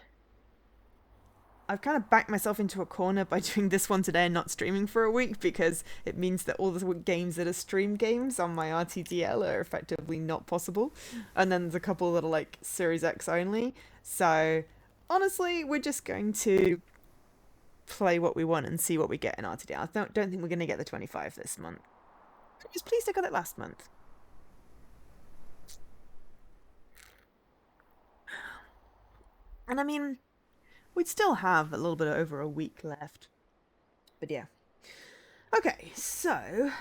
I've kind of backed myself into a corner by doing this one today and not streaming for a week because it means that all the games that are stream games on my RTDL are effectively not possible. And then there's a couple that are like Series X only. So honestly, we're just going to play what we want and see what we get in RTDL. I don't think we're going to get the 25 this month. I was pleased I got it last month. And I mean, we'd still have a little bit over a week left. But yeah. Okay, so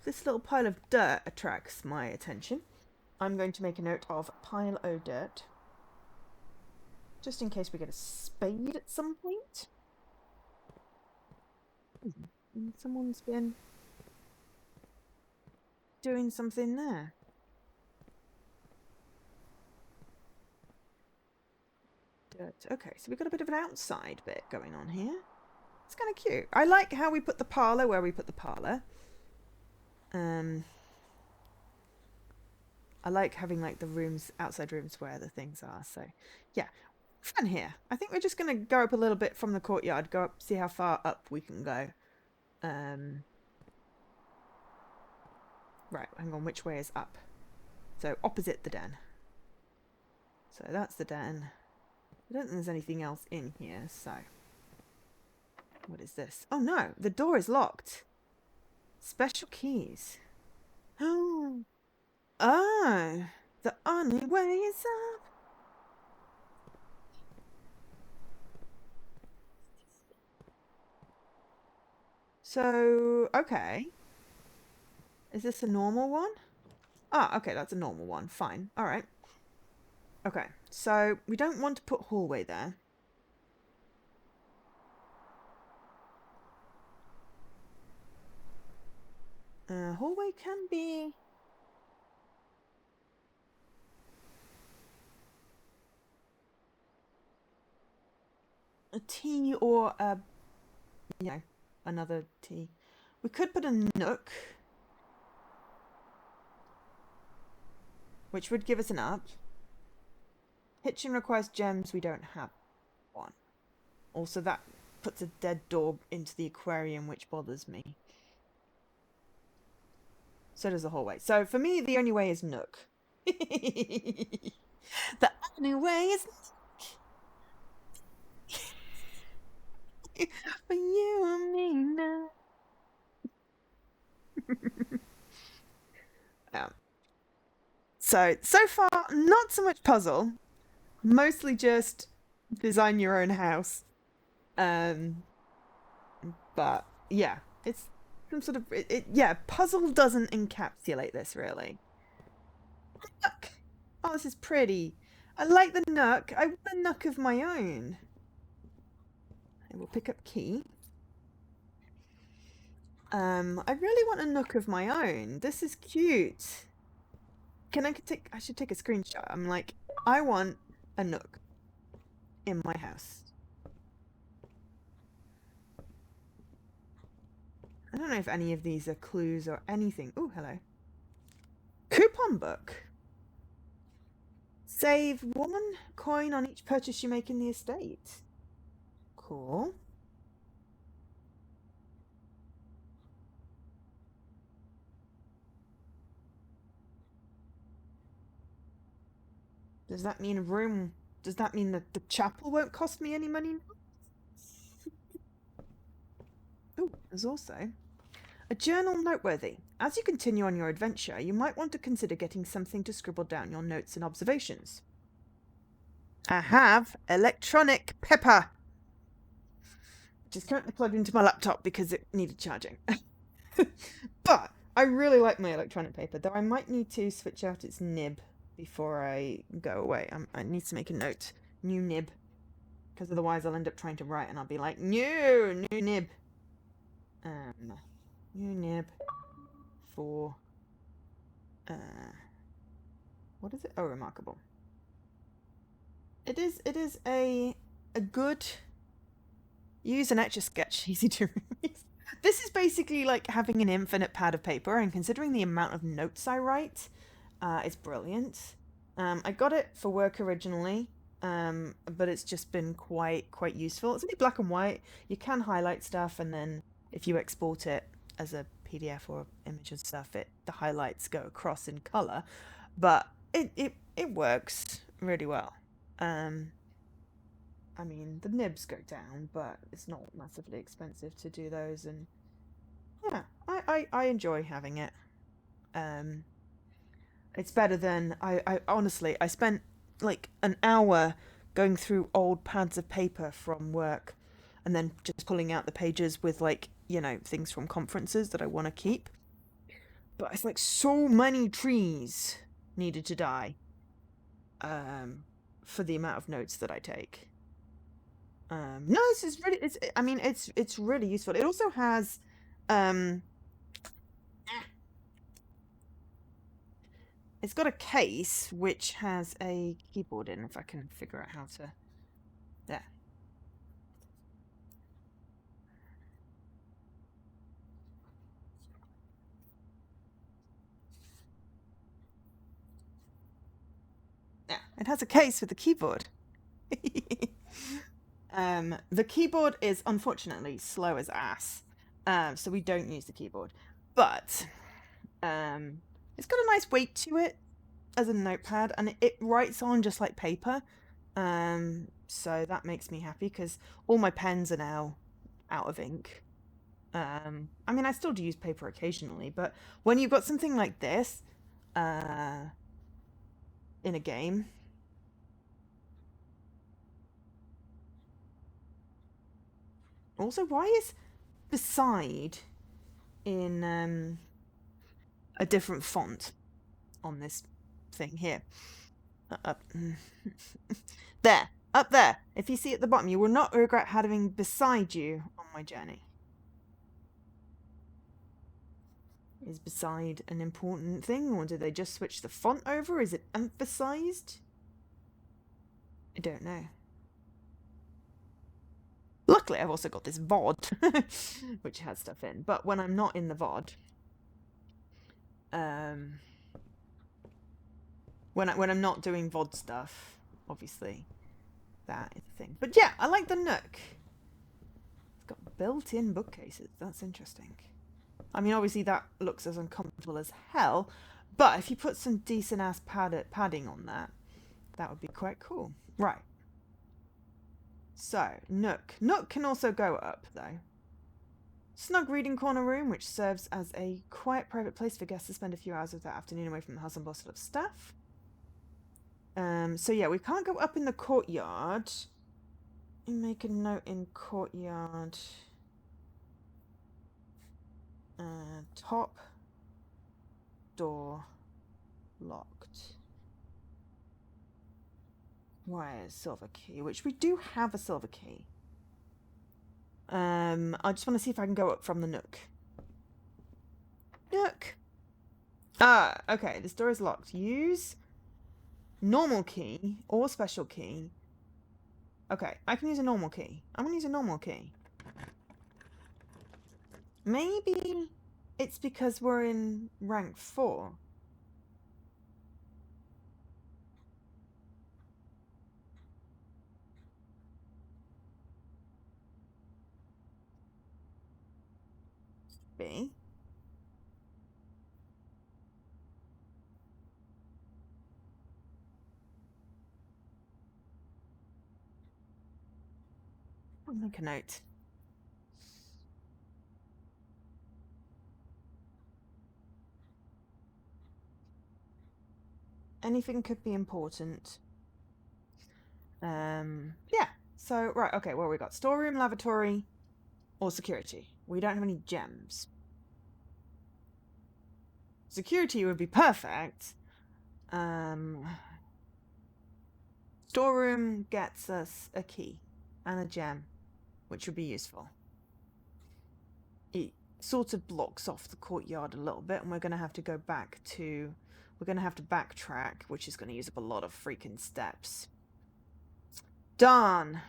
this little pile of dirt attracts my attention. I'm going to make a note of pile o' dirt. Just in case we get a spade at some point. Someone's been doing something there. Dirt. Okay, so we've got a bit of an outside bit going on here. It's kind of cute. I like how we put the parlour where we put the parlour. I like having like the rooms, outside rooms where the things are. So yeah, fun here. I think we're just going to go up a little bit from the courtyard, go up, see how far up we can go. Right, hang on, which way is up? So opposite the den. So that's the den. I don't think there's anything else in here, so... What is this? Oh no, the door is locked. Special keys. Oh, the only way is up. So, okay. Is this a normal one? Ah, okay, that's a normal one. Fine. All right. Okay, so we don't want to put hallway there. Hallway can be... a T or a... you know, another T. We could put a nook, which would give us an up. Kitchen requires gems, we don't have one. Also, that puts a dead door into the aquarium, which bothers me. So does the hallway. So for me, the only way is nook. The only way is nook. For you and me now. So far, not so much puzzle, mostly just design your own house. Um, but yeah, it's some sort of yeah. Puzzle doesn't encapsulate this really. Nook. Oh, this is pretty. I like the nook. I want a nook of my own. I will pick up key. I really want a nook of my own. This is cute. I should take a screenshot. I'm like, I want a nook in my house. I don't know if any of these are clues or anything. Oh, hello. Coupon book. Save 1 coin on each purchase you make in the estate. Cool. Does that mean does that mean that the chapel won't cost me any money? Oh, there's also a journal noteworthy. As you continue on your adventure, you might want to consider getting something to scribble down your notes and observations. I have electronic pepper, which is currently plugged into my laptop because it needed charging. But I really like my electronic paper, though I might need to switch out its nib before I go away. I need to make a note. New nib. Because otherwise I'll end up trying to write and I'll be like, new nib. New nib for, what is it? Oh, remarkable. It is a good use an Etch-a-Sketch, easy to read. This is basically like having an infinite pad of paper, and considering the amount of notes I write, it's brilliant. I got it for work originally, but it's just been quite useful. It's only black and white. You can highlight stuff, and then if you export it as a PDF or image and stuff, the highlights go across in color. But it works really well. I mean, the nibs go down, but it's not massively expensive to do those, and yeah, I enjoy having it. It's better than I honestly I spent like an hour going through old pads of paper from work, and then just pulling out the pages with like things from conferences that I want to keep. But it's like so many trees needed to die, for the amount of notes that I take. No, this is really. I mean, it's really useful. It also has, um, it's got a case which has a keyboard in. If I can figure out how to, there. Yeah, it has a case with a keyboard. The keyboard is unfortunately slow as ass, so we don't use the keyboard. But it's got a nice weight to it as a notepad, and it writes on just like paper. So that makes me happy because all my pens are now out of ink. I mean, I still do use paper occasionally, but when you've got something like this, in a game. Also, why is beside in a different font on this thing here? Up there, up there. If you see at the bottom, you will not regret having beside you on my journey. Is beside an important thing, or did they just switch the font over? Is it emphasized? I don't know. Luckily, I've also got this VOD, which has stuff in. But when I'm not in the VOD, when I'm not doing VOD stuff, obviously, that is the thing. But yeah, I like the Nook. It's got built-in bookcases. That's interesting. I mean, obviously that looks as uncomfortable as hell, but if you put some decent-ass padding on that, that would be quite cool. Right. So, Nook. Nook can also go up, though. Snug reading corner room, which serves as a quiet private place for guests to spend a few hours of their afternoon away from the hustle and bustle of staff. So yeah, we can't go up in the courtyard. Make a note in courtyard. Top door locked. Wires, silver key, which we do have a silver key. I just want to see if I can go up from the nook. Nook. Ah, okay. This door is locked. Use normal key or special key. Okay, I can use a normal key. I'm gonna use a normal key. Maybe it's because we're in rank 4. B. I'll make a note. Anything could be important. Yeah. So, right, okay, well, we got storeroom, lavatory, or security. We don't have any gems. Security would be perfect. Storeroom gets us a key and a gem, which would be useful. It sort of blocks off the courtyard a little bit, and we're going to have to go back to... We're going to have to backtrack, which is going to use up a lot of freaking steps. Darn.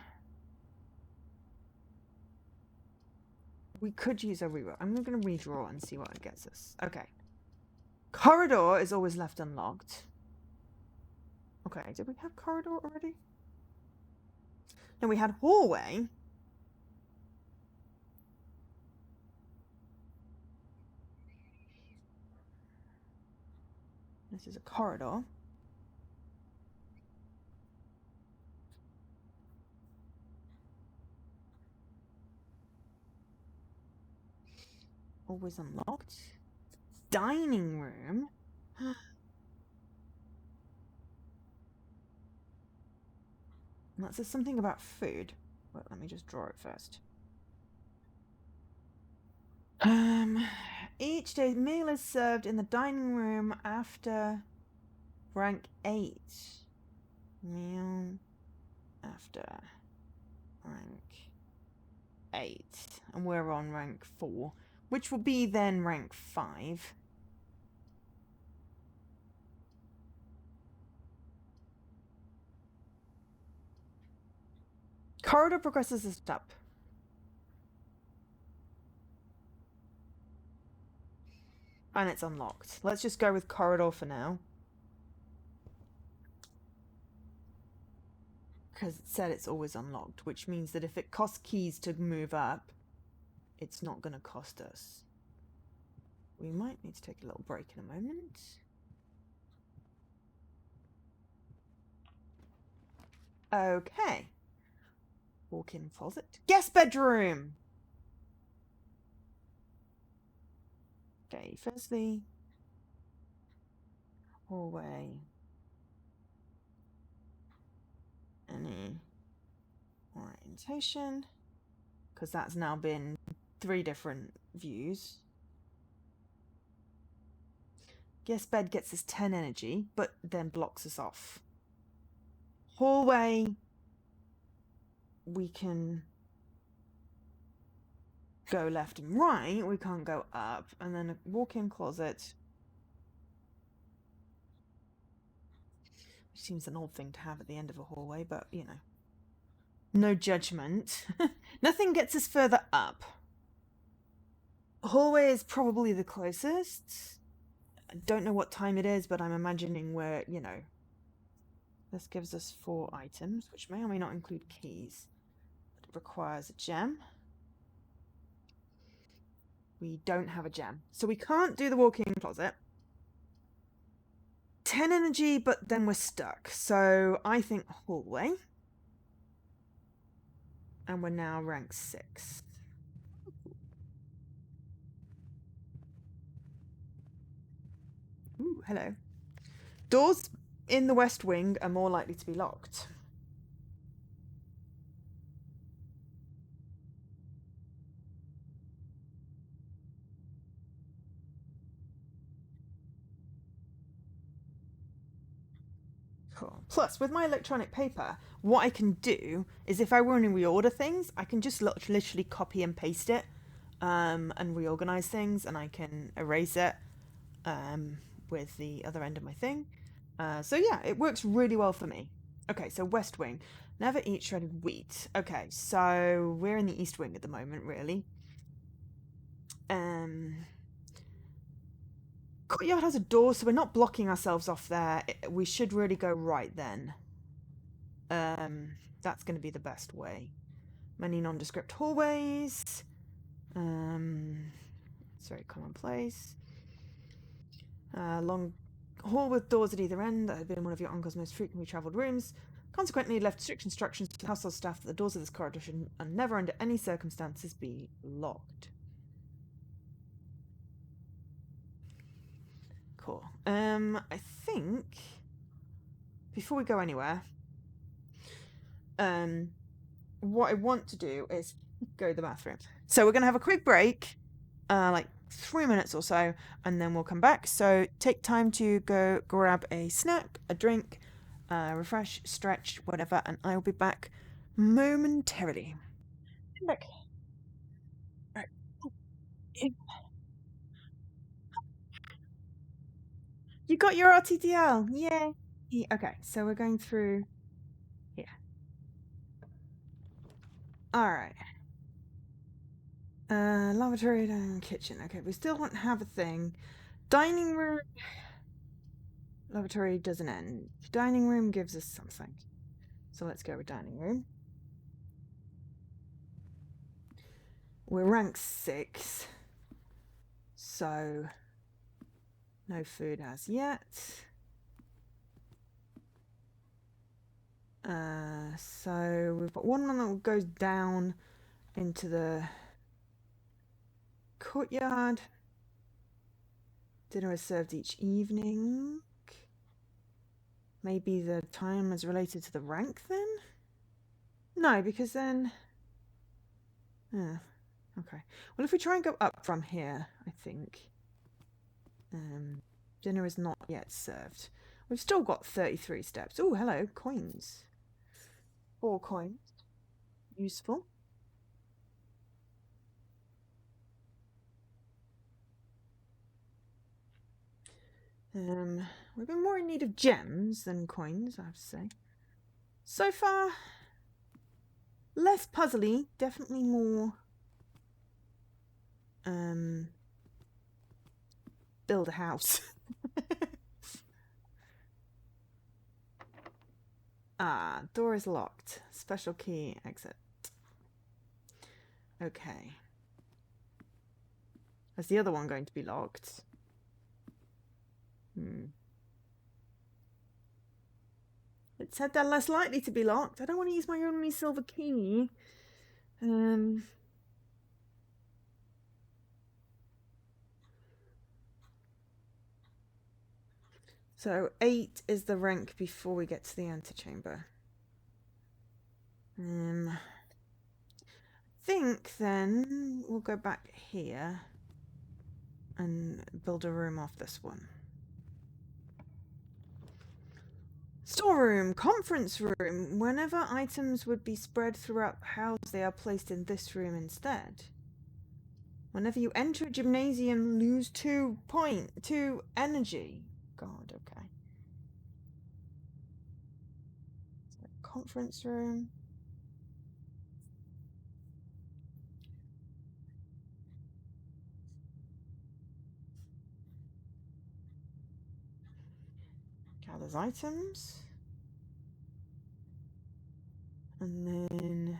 We could use a reroll. I'm going to redraw and see what it gets us. Okay. Corridor is always left unlocked. Okay, did we have corridor already? No, we had hallway. This is a corridor. Always unlocked. Dining room. That says something about food. Well, let me just draw it first. Each day's meal is served in the dining room after rank 8. Meal after rank 8. And we're on rank 4, which will be then rank 5. Corridor progresses a step. And it's unlocked. Let's just go with corridor for now. Because it said it's always unlocked, which means that if it costs keys to move up, it's not going to cost us. We might need to take a little break in a moment. Okay. Walk-in closet. Guest bedroom! Okay, firstly, hallway. Any orientation, because that's now been 3 different views. Guest bed gets us 10 energy, but then blocks us off. Hallway, we can go left and right, we can't go up. And then a walk-in closet, which seems an odd thing to have at the end of a hallway, but you know, no judgment. Nothing gets us further up. Hallway is probably the closest. I don't know what time it is, but I'm imagining we're, you know, this gives us 4 items, which may or may not include keys. But it requires a gem. We don't have a gem, so we can't do the walk-in closet. 10 energy, but then we're stuck. So I think hallway. And we're now rank 6. Ooh, hello. Doors in the west wing are more likely to be locked. Cool. Plus, with my electronic paper, what I can do is if I want to reorder things, I can just literally copy and paste it and reorganize things, and I can erase it with the other end of my thing. So yeah, it works really well for me. Okay, so West Wing. Never eat shredded wheat. Okay, so we're in the East Wing at the moment, really. Courtyard has a door, so we're not blocking ourselves off there. We should really go right then. That's going to be the best way. Many nondescript hallways. It's very commonplace. Long hall with doors at either end that had been one of your uncle's most frequently travelled rooms. Consequently, he left strict instructions to the household staff that the doors of this corridor should never, under any circumstances, be locked. Cool. I think before we go anywhere, what I want to do is go to the bathroom. So we're going to have a quick break, like 3 minutes or so, and then we'll come back. So take time to go grab a snack, a drink, refresh, stretch, whatever, and I'll be back momentarily. Back. Right. You got your RTDL. Yay. Okay, so we're going through here. All right. Lavatory and kitchen. Okay, we still don't have a thing. Dining room. Lavatory doesn't end. Dining room gives us something. So let's go with dining room. We're rank 6. So no food as yet. So we've got one that goes down into the courtyard. Dinner is served each evening. Maybe the time is related to the rank then? No, because then... okay. Well, if we try and go up from here, I think... dinner is not yet served. We've still got 33 steps. Oh, hello, coins. 4 coins. Useful. We've been more in need of gems than coins, I have to say. So far, less puzzly, definitely more build a house. Door is locked. Special key, exit. Okay. Is the other one going to be locked? It said they're less likely to be locked. I don't want to use my only silver key. So 8 is the rank before we get to the antechamber. I think then we'll go back here and build a room off this one. Storeroom, conference room. Whenever items would be spread throughout the house, they are placed in this room instead. Whenever you enter a gymnasium, lose 2 energy. God, okay. So, conference room. Gathers items. And then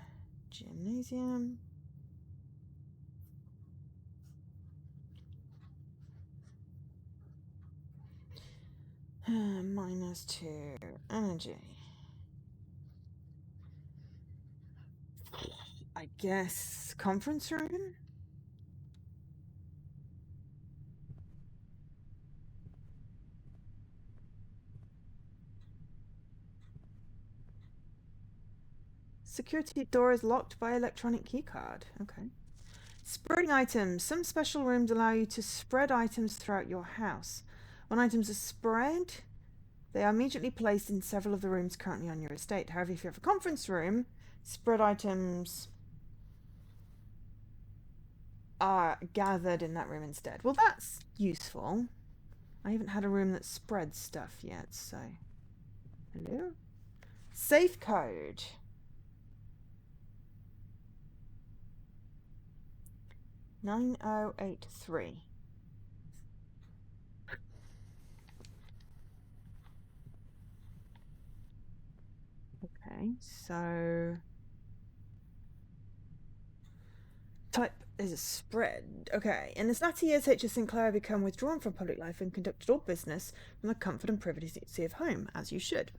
gymnasium. -2 energy. I guess conference room? security door is locked by electronic keycard. Okay. Spreading items. Some special rooms allow you to spread items throughout your house. When items are spread, they are immediately placed in several of the rooms currently on your estate. However, if you have a conference room, spread items are gathered in that room instead. Well, that's useful. I haven't had a room that spreads stuff yet, so... Hello? Safe code. 9083. Okay, so... Type is a spread. Okay. In his latter years, H.S. Sinclair had become withdrawn from public life and conducted all business from the comfort and privacy of home, as you should.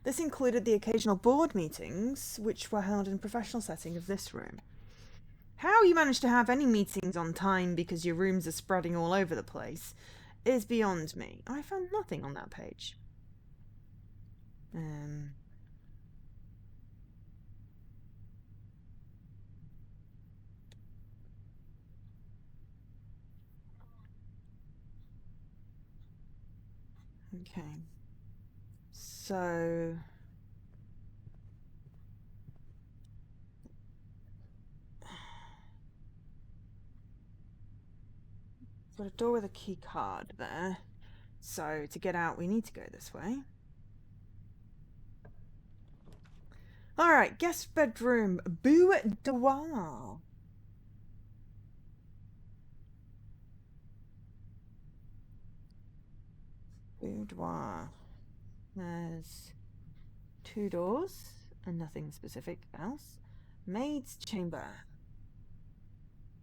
This included the occasional board meetings, which were held in a professional setting of this room. How you managed to have any meetings on time because your rooms are spreading all over the place is beyond me. I found nothing on that page. Okay. So... got a door with a key card there. So to get out, we need to go this way. Alright, guest bedroom. Boudoir. Boudoir. There's 2 doors and nothing specific else. Maid's chamber.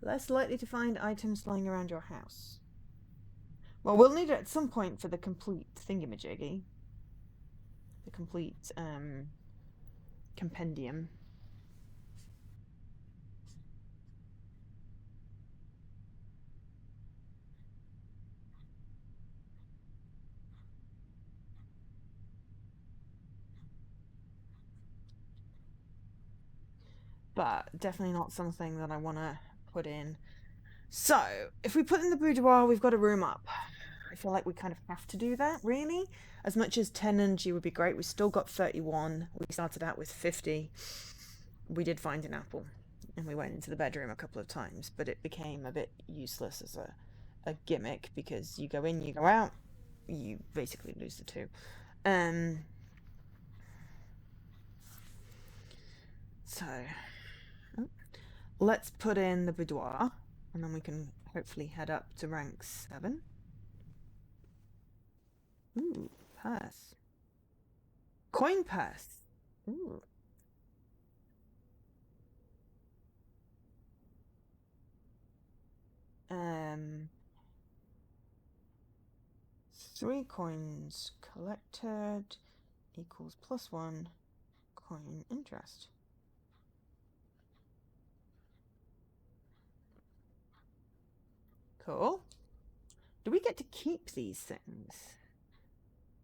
Less likely to find items lying around your house. Well, we'll need it at some point for the complete thingamajiggy. The complete, compendium. But definitely not something that I want to put in. So, if we put in the boudoir, we've got a room up. I feel like we kind of have to do that, really. As much as 10 energy would be great, we still got 31. We started out with 50. We did find an apple, and we went into the bedroom a couple of times, but it became a bit useless as a gimmick, because you go in, you go out, you basically lose the 2. So, let's put in the boudoir, and then we can hopefully head up to rank 7. Ooh, purse. Coin purse. Ooh. Three coins collected equals +1 coin interest. Cool. Do we get to keep these things?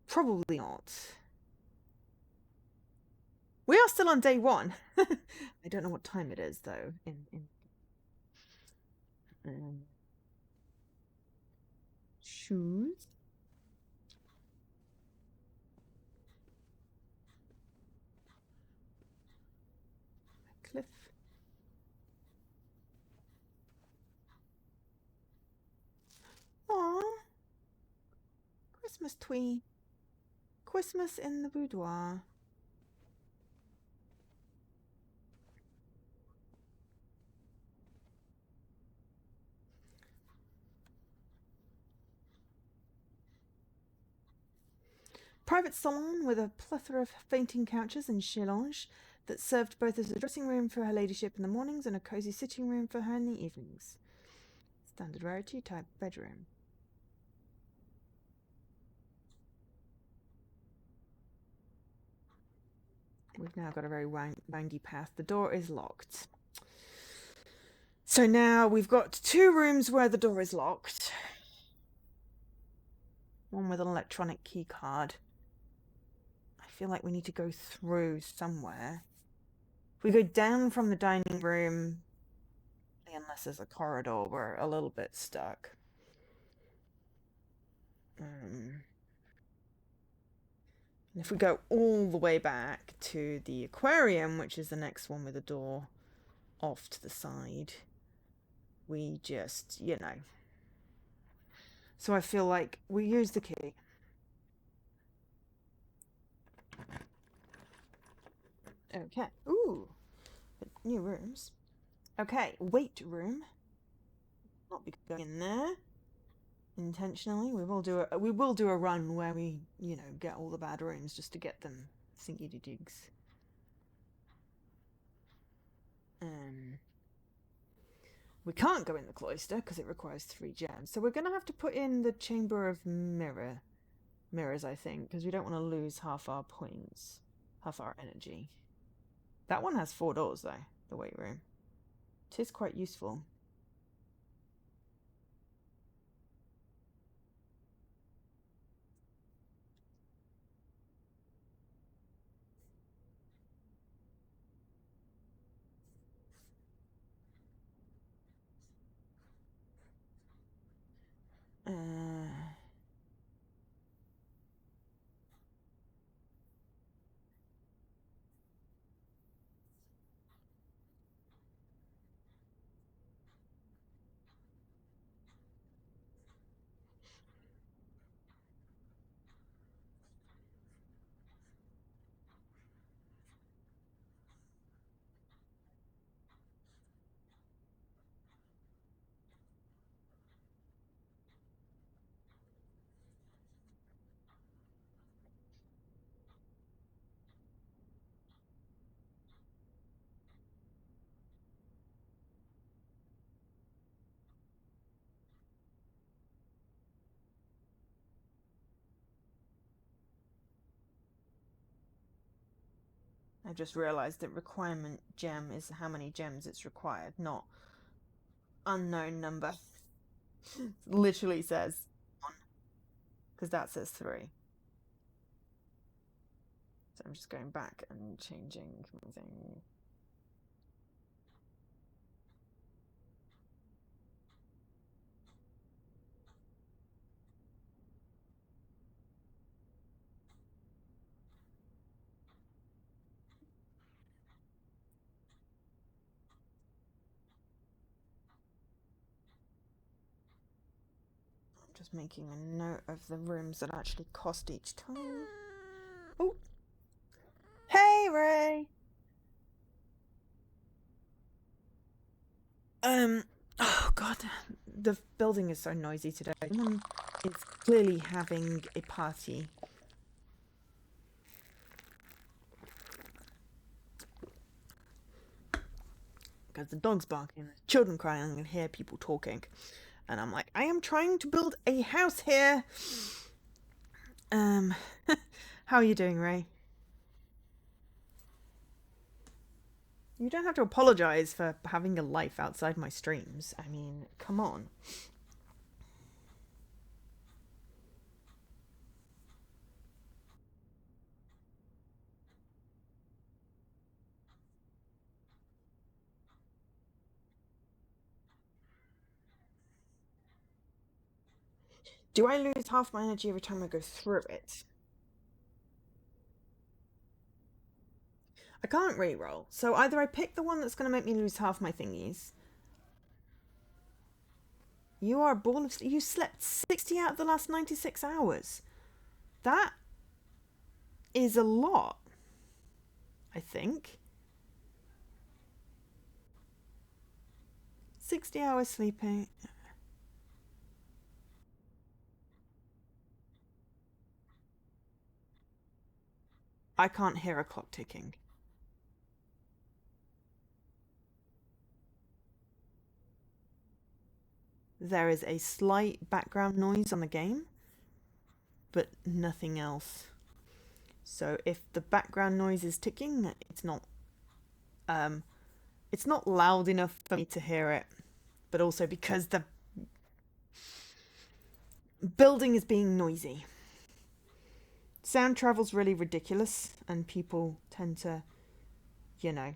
Probably not. We are still on day 1. I don't know what time it is, though. Shoes. Cliff. Aww. Christmas twee. Christmas in the boudoir. Private salon with a plethora of fainting couches and chaises that served both as a dressing room for her ladyship in the mornings and a cosy sitting room for her in the evenings. Standard rarity type bedroom. We've now got a very wangy path. The door is locked. So now we've got 2 rooms where the door is locked. One with an electronic key card. I feel like we need to go through somewhere. we go down from the dining room, unless there's a corridor, we're a little bit stuck. If we go all the way back to the aquarium, which is the next one with a door off to the side, we just, So I feel like we use the key. Okay. Ooh, new rooms. Okay, weight room. Not be going in there intentionally. We will do a run where we, get all the bad rooms just to get them thingy digs. We can't go in the cloister because it requires 3 gems. So we're going to have to put in the chamber of mirrors, I think, because we don't want to lose half our points, half our energy. That one has 4 doors, though, the weight room. It is quite useful. I just realised that requirement gem is how many gems it's required, not unknown number. Literally says 1, because that says 3. So I'm just going back and changing something. Just making a note of the rooms that actually cost each time. Oh, hey Ray. Oh god, the building is so noisy today. Someone is clearly having a party. Because the dog's barking, the children crying, and hear people talking. And I'm like, I am trying to build a house here. How are you doing, Ray? You don't have to apologize for having a life outside my streams. I mean, come on. Do I lose half my energy every time I go through it? I can't re-roll. So either I pick the one that's going to make me lose half my thingies. You are a ball of... You slept 60 out of the last 96 hours. That is a lot, I think. 60 hours sleeping. I can't hear a clock ticking. There is a slight background noise on the game, but nothing else. So if the background noise is ticking, it's not loud enough for me to hear it, but also because the building is being noisy. Sound travel's really ridiculous, and people tend to, you know,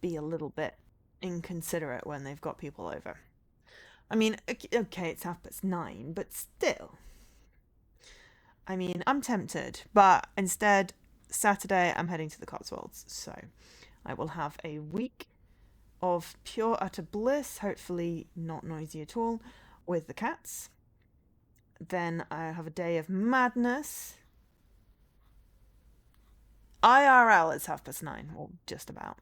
be a little bit inconsiderate when they've got people over. I mean, okay, it's 9:30, but still. I mean, I'm tempted, but instead, Saturday I'm heading to the Cotswolds, so I will have a week of pure utter bliss, hopefully not noisy at all, with the cats. Then I have a day of madness. IRL is 9:30, or just about.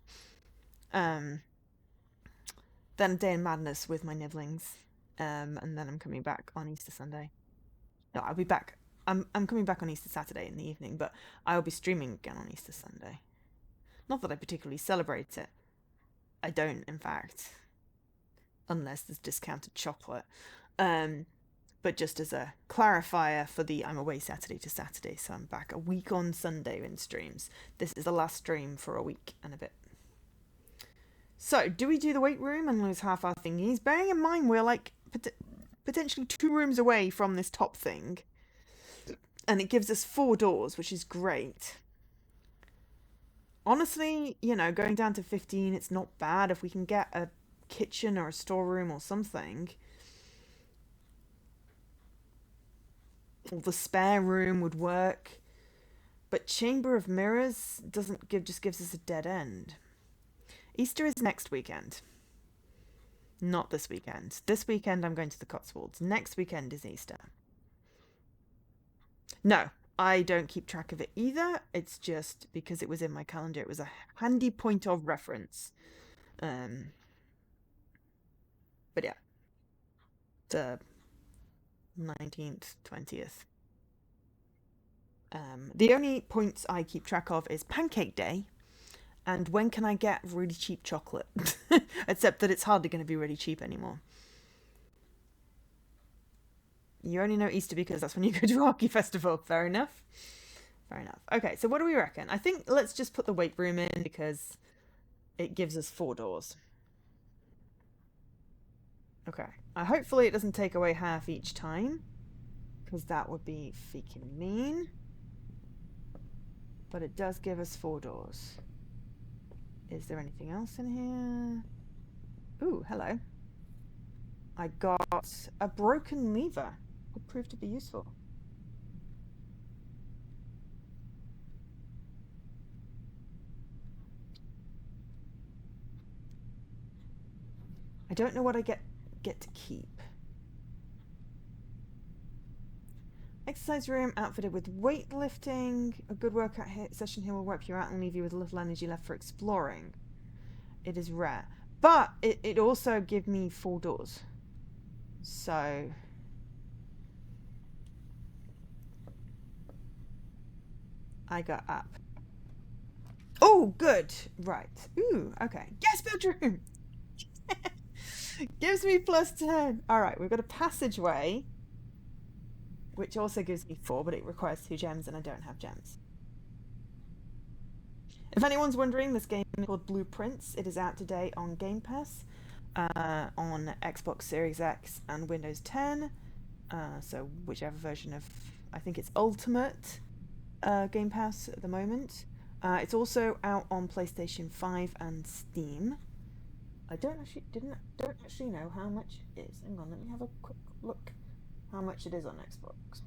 Then a day of madness with my nibblings, and then I'm coming back on Easter Sunday. No, I'll be back. I'm coming back on Easter Saturday in the evening, but I will be streaming again on Easter Sunday. Not that I particularly celebrate it. I don't, in fact, unless there's discounted chocolate. But just as a clarifier for the I'm away Saturday to Saturday, so I'm back a week on Sunday in streams. This is the last stream for a week and a bit. So, do we do the weight room and lose half our thingies? Bearing in mind we're like potentially 2 rooms away from this top thing. And it gives us 4 doors, which is great. Honestly, you know, going down to 15, it's not bad if we can get a kitchen or a storeroom or something. Or the spare room would work. But Chamber of Mirrors just gives us a dead end. Easter is next weekend. Not this weekend. This weekend I'm going to the Cotswolds. Next weekend is Easter. No, I don't keep track of it either. It's just because it was in my calendar. It was a handy point of reference. But yeah. The 19th, 20th. The only points I keep track of is Pancake Day and when can I get really cheap chocolate. Except that it's hardly going to be really cheap anymore. You only know Easter because that's when you go to Hockey Festival. Fair enough. Fair enough. Okay, so what do we reckon? I think let's just put the weight room in because it gives us 4 doors. Okay. Hopefully it doesn't take away half each time because that would be freaking mean. But it does give us 4 doors. Is there anything else in here? Ooh, hello. I got a broken lever. Would prove to be useful. I don't know what I get to keep. Exercise room outfitted with weightlifting. A good workout session here will wipe you out and leave you with a little energy left for exploring. It is rare. But it also gives me 4 doors. So I got up. Oh, good. Right. Ooh, okay. Guest bedroom. Gives me +10. All right, we've got a passageway, which also gives me 4, but it requires 2 gems, and I don't have gems. If anyone's wondering, this game is called Blueprints. It is out today on Game Pass, on Xbox Series X and Windows 10. So whichever version of, I think it's Ultimate Game Pass at the moment. It's also out on PlayStation 5 and Steam. I don't actually know how much it is. Hang on, let me have a quick look how much it is on Xbox.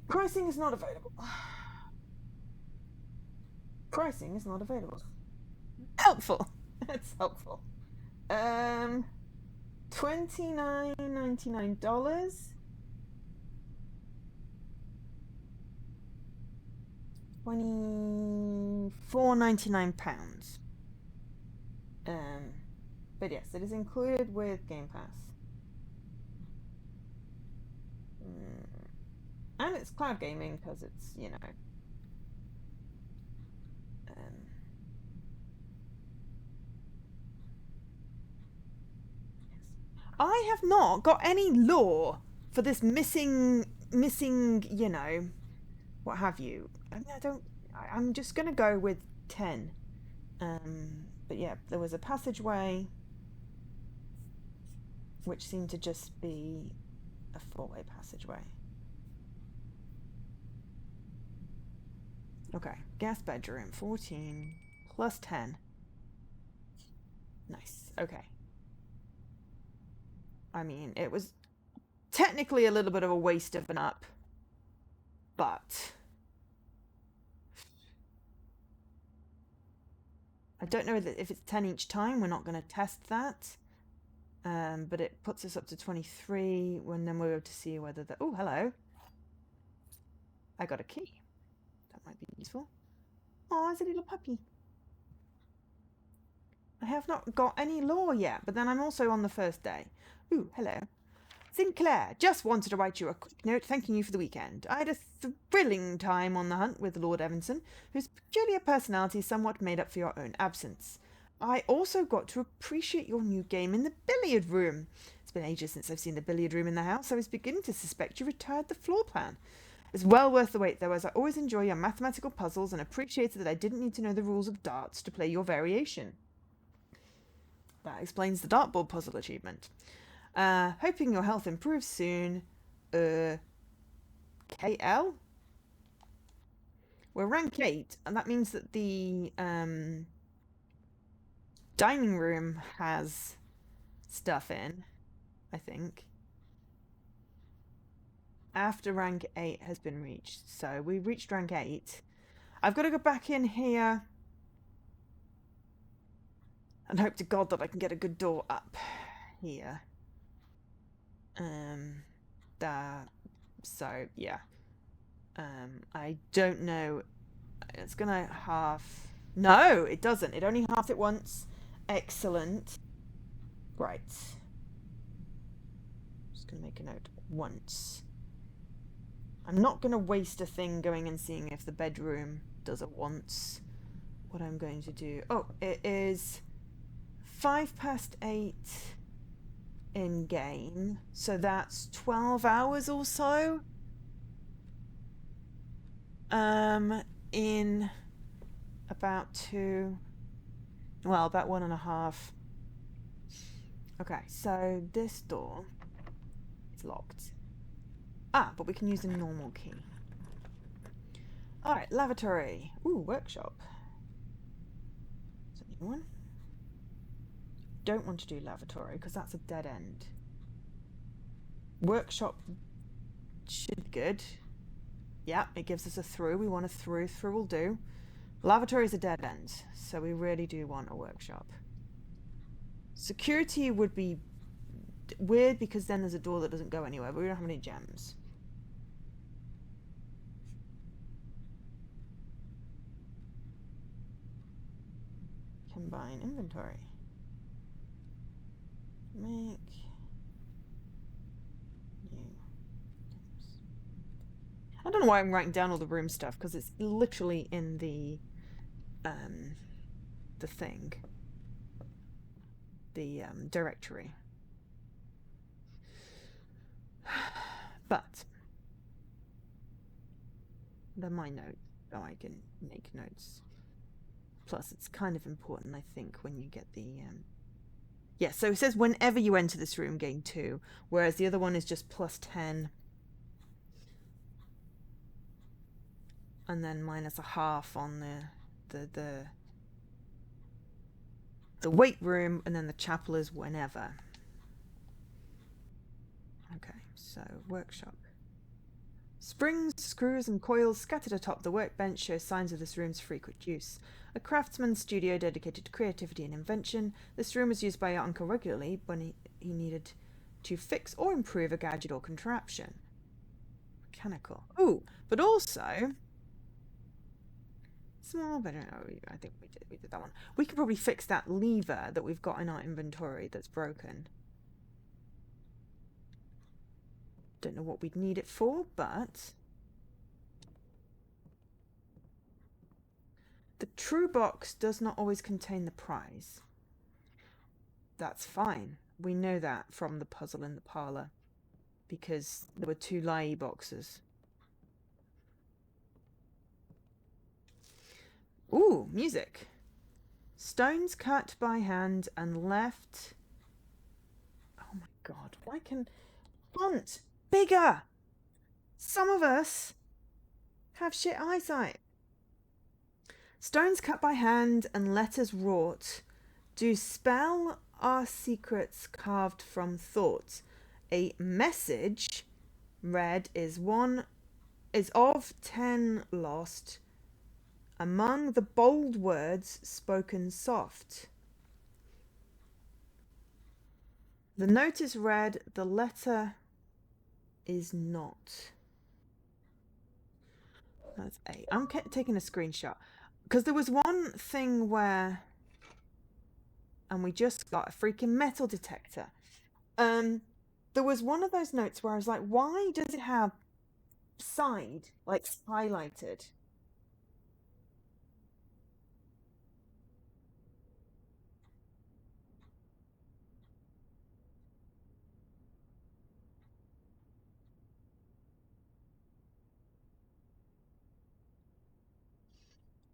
Pricing is not available. Pricing is not available. Helpful. That's helpful. $29.99. £24.99. But yes, it is included with Game Pass. And it's cloud gaming because it's, you know. I have not got any lore for this missing, you know, what have you. I'm just going to go with 10. But yeah, there was a passageway, which seemed to just be a 4-way passageway. Okay, guest bedroom, 14 plus 10. Nice. Okay. I mean, it was technically a little bit of a waste of an up, but I don't know that if it's 10 each time. We're not going to test that. But it puts us up to 23, when then we'll be able to see whether the... Oh, hello. I got a key. That might be useful. Oh, it's a little puppy. I have not got any lore yet, but then I'm also on the first day. Ooh, hello. Sinclair, just wanted to write you a quick note thanking you for the weekend. I had a thrilling time on the hunt with Lord Evanson, whose peculiar personality somewhat made up for your own absence. I also got to appreciate your new game in the billiard room. It's been ages since I've seen the billiard room in the house. I was beginning to suspect you retired the floor plan. It's well worth the wait, though, as I always enjoy your mathematical puzzles and appreciated that I didn't need to know the rules of darts to play your variation. That explains the dartboard puzzle achievement. Hoping your health improves soon. KL? We're rank 8, and that means that the dining room has stuff in, I think. After rank 8 has been reached. So we reached rank 8. I've got to go back in here and hope to God that I can get a good door up here. So yeah. I don't know. It's gonna half. No, it doesn't. It only halved it once. Excellent. Right. Just gonna make a note. Once. I'm not gonna waste a thing going and seeing if the bedroom does it once. What I'm going to do. Oh, it is 8:05 in game. So that's 12 hours or so. In about about 1.5. Okay, so this door is locked. But we can use the normal key. Alright, lavatory. Ooh, workshop. Is that a new one? Don't want to do lavatory because that's a dead end. Workshop should be good. Yeah, it gives us a through. We want a through. Through will do. Lavatory is a dead end, so we really do want a workshop. Security would be weird because then there's a door that doesn't go anywhere, but we don't have any gems. Combine inventory. Make new. I don't know why I'm writing down all the room stuff because it's literally in the thing, the directory. But they're my notes, so I can make notes. Plus, it's kind of important, I think, when you get the yeah. So it says whenever you enter this room, gain 2, whereas the other one is just plus 10. And then minus a half on the weight room, and then the chapel is whenever. Okay, so workshop. Springs, screws, and coils scattered atop the workbench show signs of this room's frequent use. A craftsman's studio dedicated to creativity and invention, this room was used by your uncle regularly when he needed to fix or improve a gadget or contraption. Mechanical. Ooh, but also... small, but I think we did that one. We could probably fix that lever that we've got in our inventory that's broken. Don't know what we'd need it for, but the true box does not always contain the prize. That's fine. We know that from the puzzle in the parlour, because there were 2 lie boxes. Ooh, music. Stones cut by hand and left. Oh my god, why can font bigger? Some of us have shit eyesight. Stones cut by hand and letters wrought do spell our secrets carved from thought. A message read is of 10 lost among the bold words spoken soft. The notice read, the letter is not. That's A. I'm taking a screenshot because there was one thing where, and we just got a freaking metal detector. There was one of those notes where I was like, why does it have side like highlighted?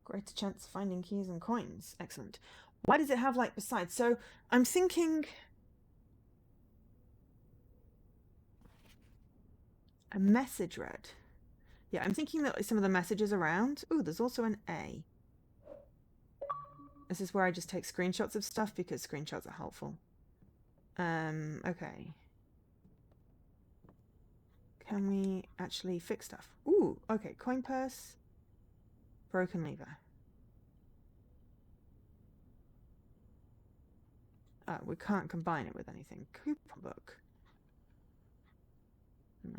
Greater chance of finding keys and coins. Excellent. Why does it have like beside? So I'm thinking a message read. Yeah, I'm thinking that some of the messages around. Ooh, there's also an A. This is where I just take screenshots of stuff because screenshots are helpful. Okay. Can we actually fix stuff? Ooh, okay. Coin purse. Broken lever. We can't combine it with anything. Coupon book. No.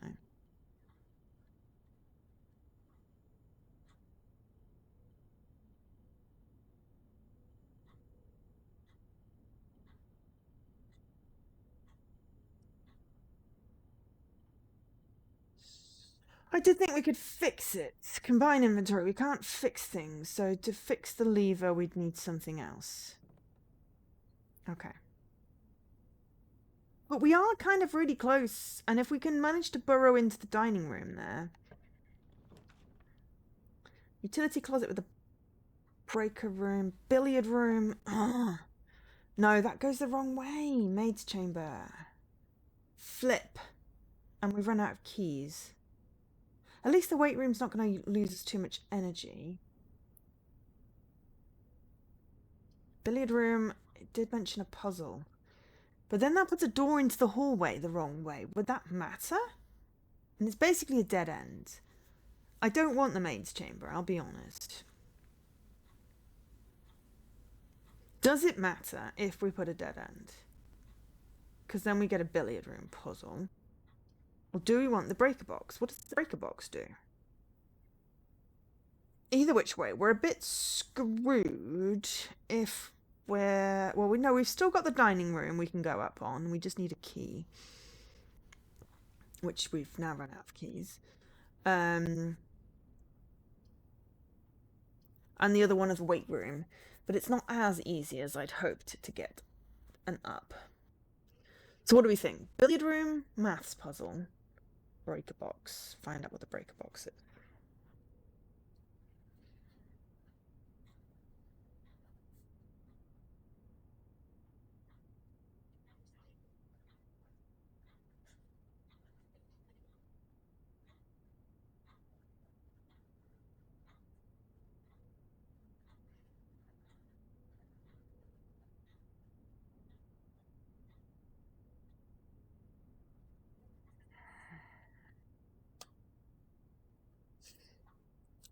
I did think we could fix it. Combine inventory. We can't fix things, so to fix the lever, we'd need something else. Okay. But we are kind of really close, and if we can manage to burrow into the dining room there. Utility closet with a breaker room, billiard room. No, that goes the wrong way. Maid's chamber. Flip. And we've run out of keys. At least the weight room's not going to lose us too much energy. Billiard room, it did mention a puzzle. But then that puts a door into the hallway the wrong way. Would that matter? And it's basically a dead end. I don't want the maid's chamber, I'll be honest. Does it matter if we put a dead end? Because then we get a billiard room puzzle. Or do we want the breaker box? What does the breaker box do? Either which way, we're a bit screwed if we're... Well, we know we've still got the dining room we can go up on. We just need a key. Which we've now run out of keys. And the other one is the weight room. But it's not as easy as I'd hoped to get an up. So what do we think? Billiard room, maths puzzle, breaker box. Find out what the breaker box is.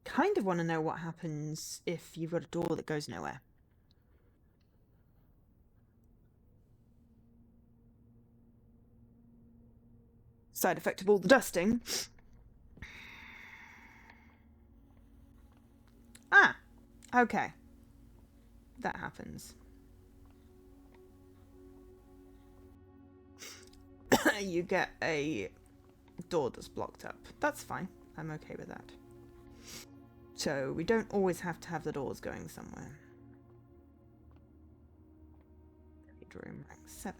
Kind of want to know what happens if you've got a door that goes nowhere. Side effect of all the dusting. Ah, okay. That happens. You get a door that's blocked up. That's fine. I'm okay with that. So we don't always have to have the doors going somewhere. Room rank 7.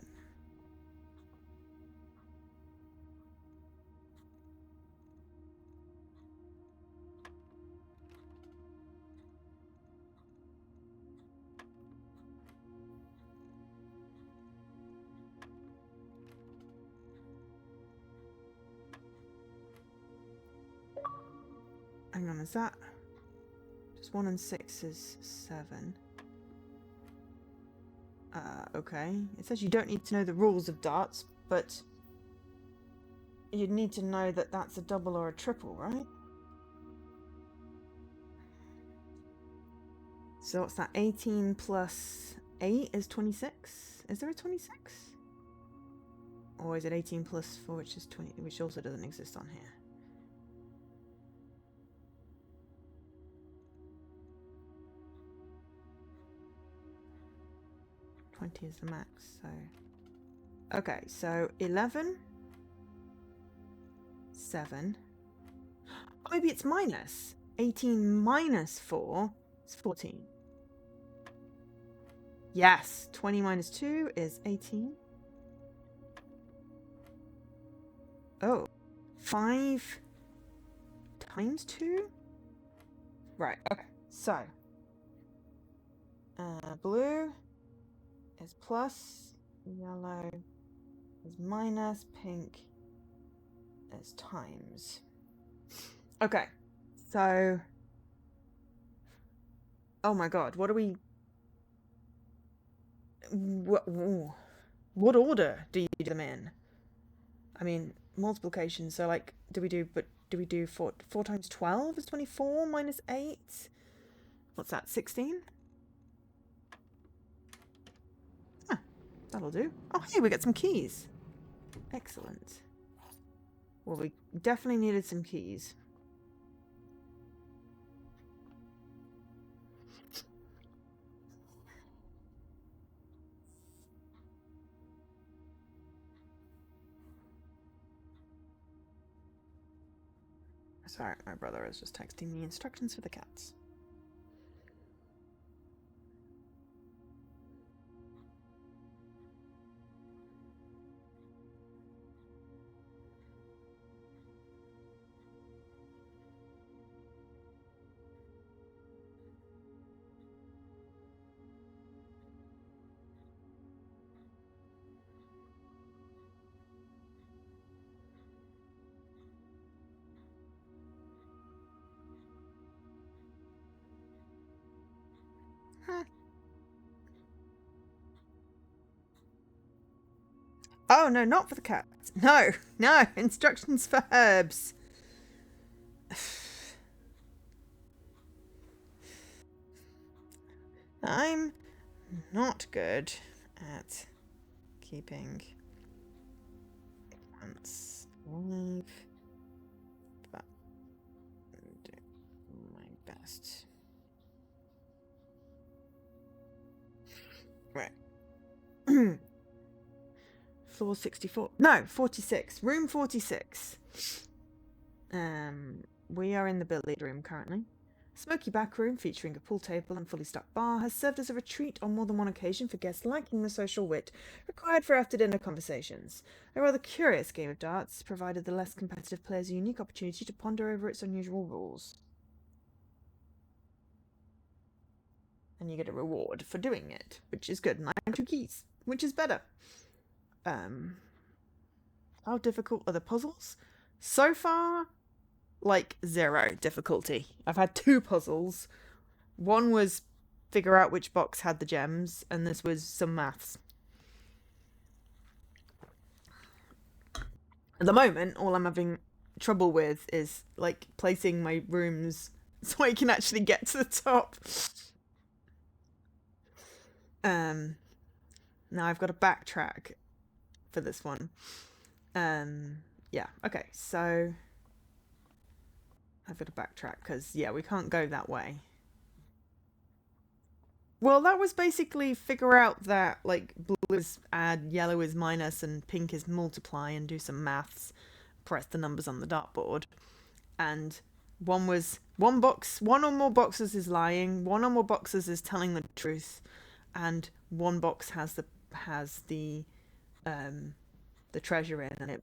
Hang on, is that... Just plus 1 and 6 is 7. Okay. It says you don't need to know the rules of darts, but you'd need to know that that's a double or a triple, right? So what's that? 18 plus 8 is 26? Is there a 26? Or is it 18 plus 4, which is 20, which also doesn't exist on here? Is the max, so okay, so 11, 7. Oh, maybe it's minus 18 minus 4 is 14. Yes, 20 minus 2 is 18. Oh, 5 times 2? Right, okay, so blue is plus, yellow is minus, pink is times. Okay, so... Oh my god, what do we... What order do you do them in? I mean, multiplication, so like, do we do 4 times 12 is 24 minus 8? What's that, 16? Ah, that'll do. Oh, hey, we got some keys. Excellent. Well, we definitely needed some keys. Sorry, my brother is just texting me instructions for the cats. Huh. Oh, no, not for the cats. No, no, instructions for herbs. I'm not good at keeping plants alive, but I'll do my best. Right. Floor 64. No, 46. Room 46. We are in the billiard room currently. A smoky back room featuring a pool table and fully stocked bar has served as a retreat on more than one occasion for guests lacking the social wit required for after-dinner conversations. A rather curious game of darts provided the less competitive players a unique opportunity to ponder over its unusual rules. And you get a reward for doing it, which is good. And I have 2 keys, which is better. How difficult are the puzzles? So far, like 0 difficulty. I've had 2 puzzles. One was figure out which box had the gems, and this was some maths. At the moment, all I'm having trouble with is like placing my rooms so I can actually get to the top. Now I've got to backtrack for this one. Yeah, okay, so I've got to backtrack because, yeah, we can't go that way. Well, that was basically figure out that, like, blue is add, yellow is minus, and pink is multiply, and do some maths, press the numbers on the dartboard. And one was, one or more boxes is lying, one or more boxes is telling the truth, and one box has the treasure in, and it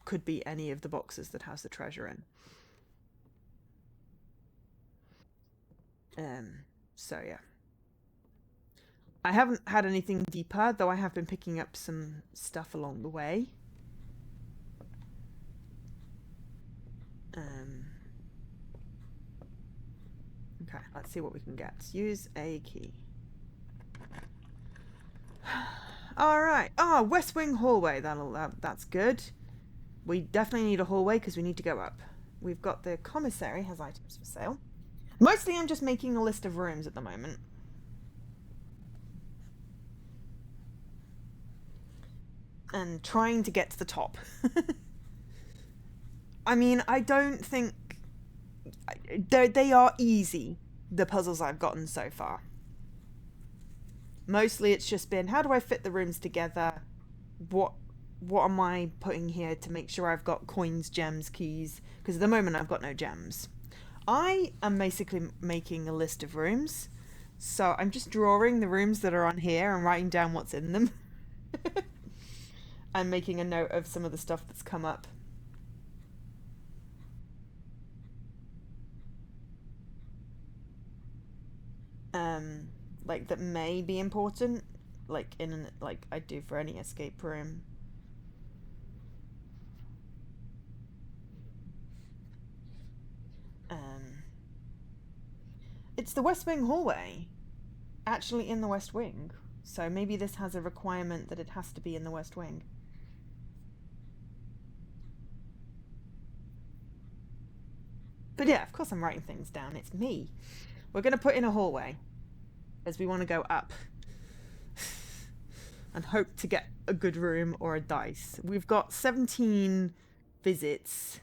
could be any of the boxes that has the treasure in. So yeah. I haven't had anything deeper, though I have been picking up some stuff along the way. Okay, let's see what we can get. Use a key. All right. Oh, West Wing hallway. That's good. We definitely need a hallway because we need to go up. We've got the commissary has items for sale. Mostly I'm just making a list of rooms at the moment. And trying to get to the top. I mean, I don't think... They are easy, the puzzles I've gotten so far. Mostly it's just been, how do I fit the rooms together? What am I putting here to make sure I've got coins, gems, keys? Because at the moment I've got no gems. I am basically making a list of rooms. So I'm just drawing the rooms that are on here and writing down what's in them. And making a note of some of the stuff that's come up. Like that may be important, like like I do for any escape room. It's the West Wing hallway, actually in the West Wing. So maybe this has a requirement that it has to be in the West Wing. But yeah, of course I'm writing things down. It's me. We're going to put in a hallway as we want to go up and hope to get a good room or a dice. We've got 17 visits.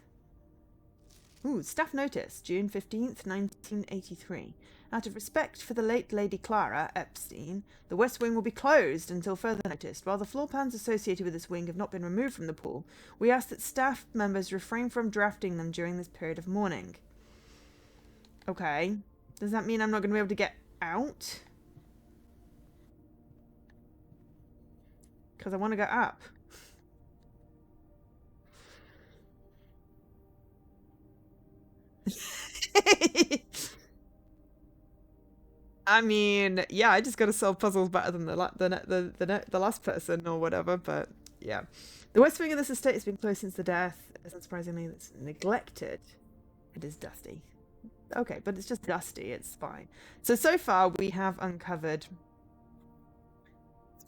Ooh, staff notice, June 15th, 1983. Out of respect for the late Lady Clara Epstein, the West Wing will be closed until further notice. While the floor plans associated with this wing have not been removed from the pool, we ask that staff members refrain from drafting them during this period of mourning. Okay. Does that mean I'm not going to be able to get out? Because I want to go up. I mean, yeah, I just got to solve puzzles better than the last person or whatever. But yeah, the West Wing of this estate has been closed since the death. It's unsurprisingly, it's neglected. It is dusty. Okay, but it's just dusty. It's fine. So far we have uncovered.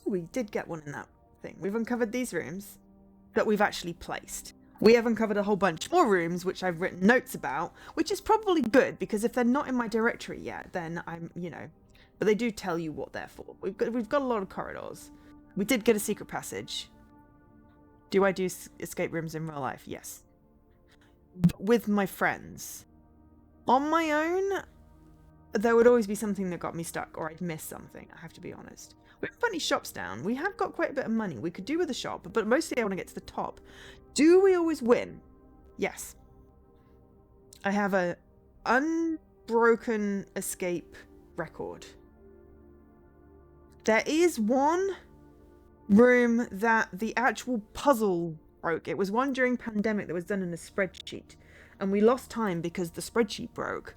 We did get one in that thing. We've uncovered these rooms that we've actually placed. We have uncovered a whole bunch more rooms, which I've written notes about, which is probably good, because if they're not in my directory yet, then I'm, but they do tell you what they're for. We've got a lot of corridors. We did get a secret passage. Do I do escape rooms in real life? Yes. With my friends. On my own, there would always be something that got me stuck, or I'd miss something, I have to be honest. We haven't put any shops down. We have got quite a bit of money. We could do with a shop, but mostly I want to get to the top. Do we always win? Yes. I have a unbroken escape record. There is one room that the actual puzzle broke. It was one during pandemic that was done in a spreadsheet. And we lost time because the spreadsheet broke.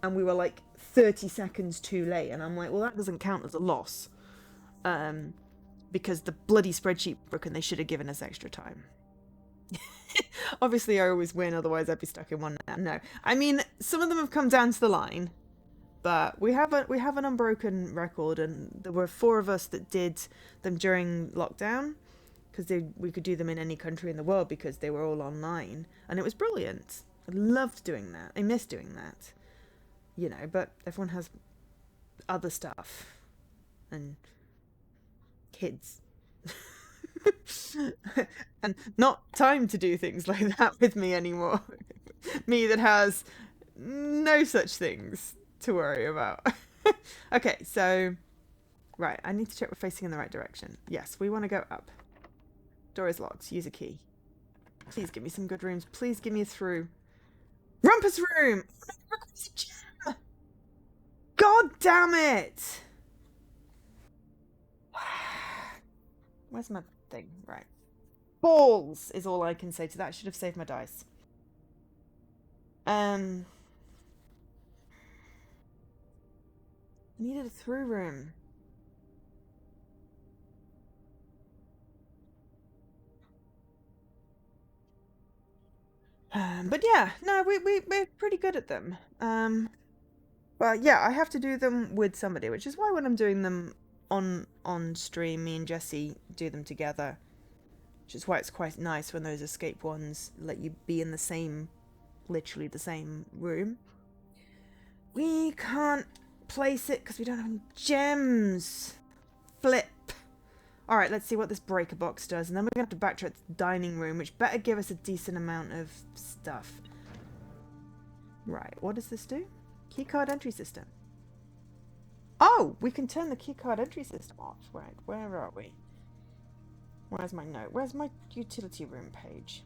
And we were like 30 seconds too late. And I'm like, well, that doesn't count as a loss. Because the bloody spreadsheet broke and they should have given us extra time. Obviously, I always win, otherwise I'd be stuck in one now. No, I mean, some of them have come down to the line, but we have an unbroken record, and there were 4 of us that did them during lockdown, because we could do them in any country in the world because they were all online, and it was brilliant. I loved doing that. I miss doing that, but everyone has other stuff and kids. And not time to do things like that with me anymore. Me that has no such things to worry about. Okay, so right, I need to check we're facing in the right direction. Yes, we want to go up. Door is locked. Use a key. Please give me some good rooms. Please give me a through. Rumpus room! God damn it! Where's my thing? Right. Balls is all I can say to that. I should have saved my dice. I needed a through room. But yeah, no, we're pretty good at them. Well, yeah, I have to do them with somebody, which is why when I'm doing them on stream, me and Jesse do them together. Which is why it's quite nice when those escape ones let you be in the same, literally the same room. We can't place it because we don't have any gems. Flip. Alright, let's see what this breaker box does. And then we're going to have to backtrack to the dining room, which better give us a decent amount of stuff. Right, what does this do? Keycard entry system. Oh, we can turn the keycard entry system off. Right, where are we? Where's my note? Where's my utility room page?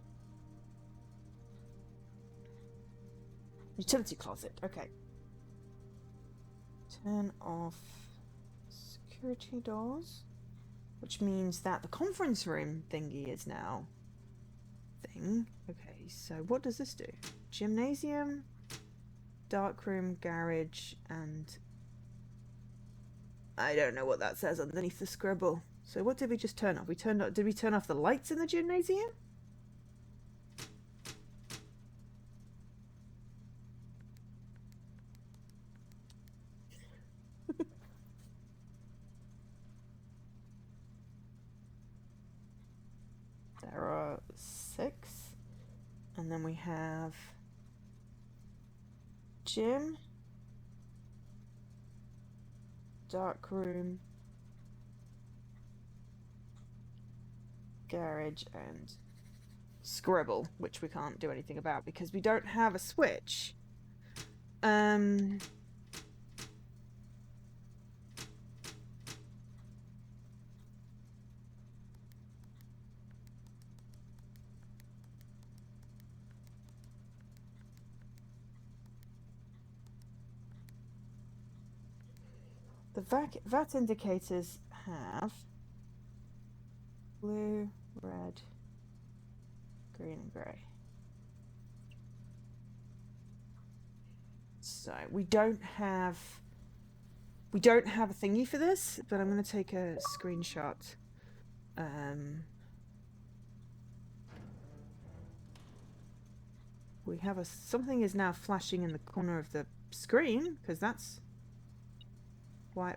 Utility closet, okay. Turn off security doors, which means that the conference room thingy is now thing. Okay, so what does this do? Gymnasium, dark room, garage, and I don't know what that says underneath the scribble. So what did we just turn off? Did we turn off the lights in the gymnasium? There are 6. And then we have gym, dark room, garage, and scribble, which we can't do anything about because we don't have a switch. The VAT indicators have blue, red, green, and grey. So we don't have a thingy for this, but I'm going to take a screenshot. We have something is now flashing in the corner of the screen because that's why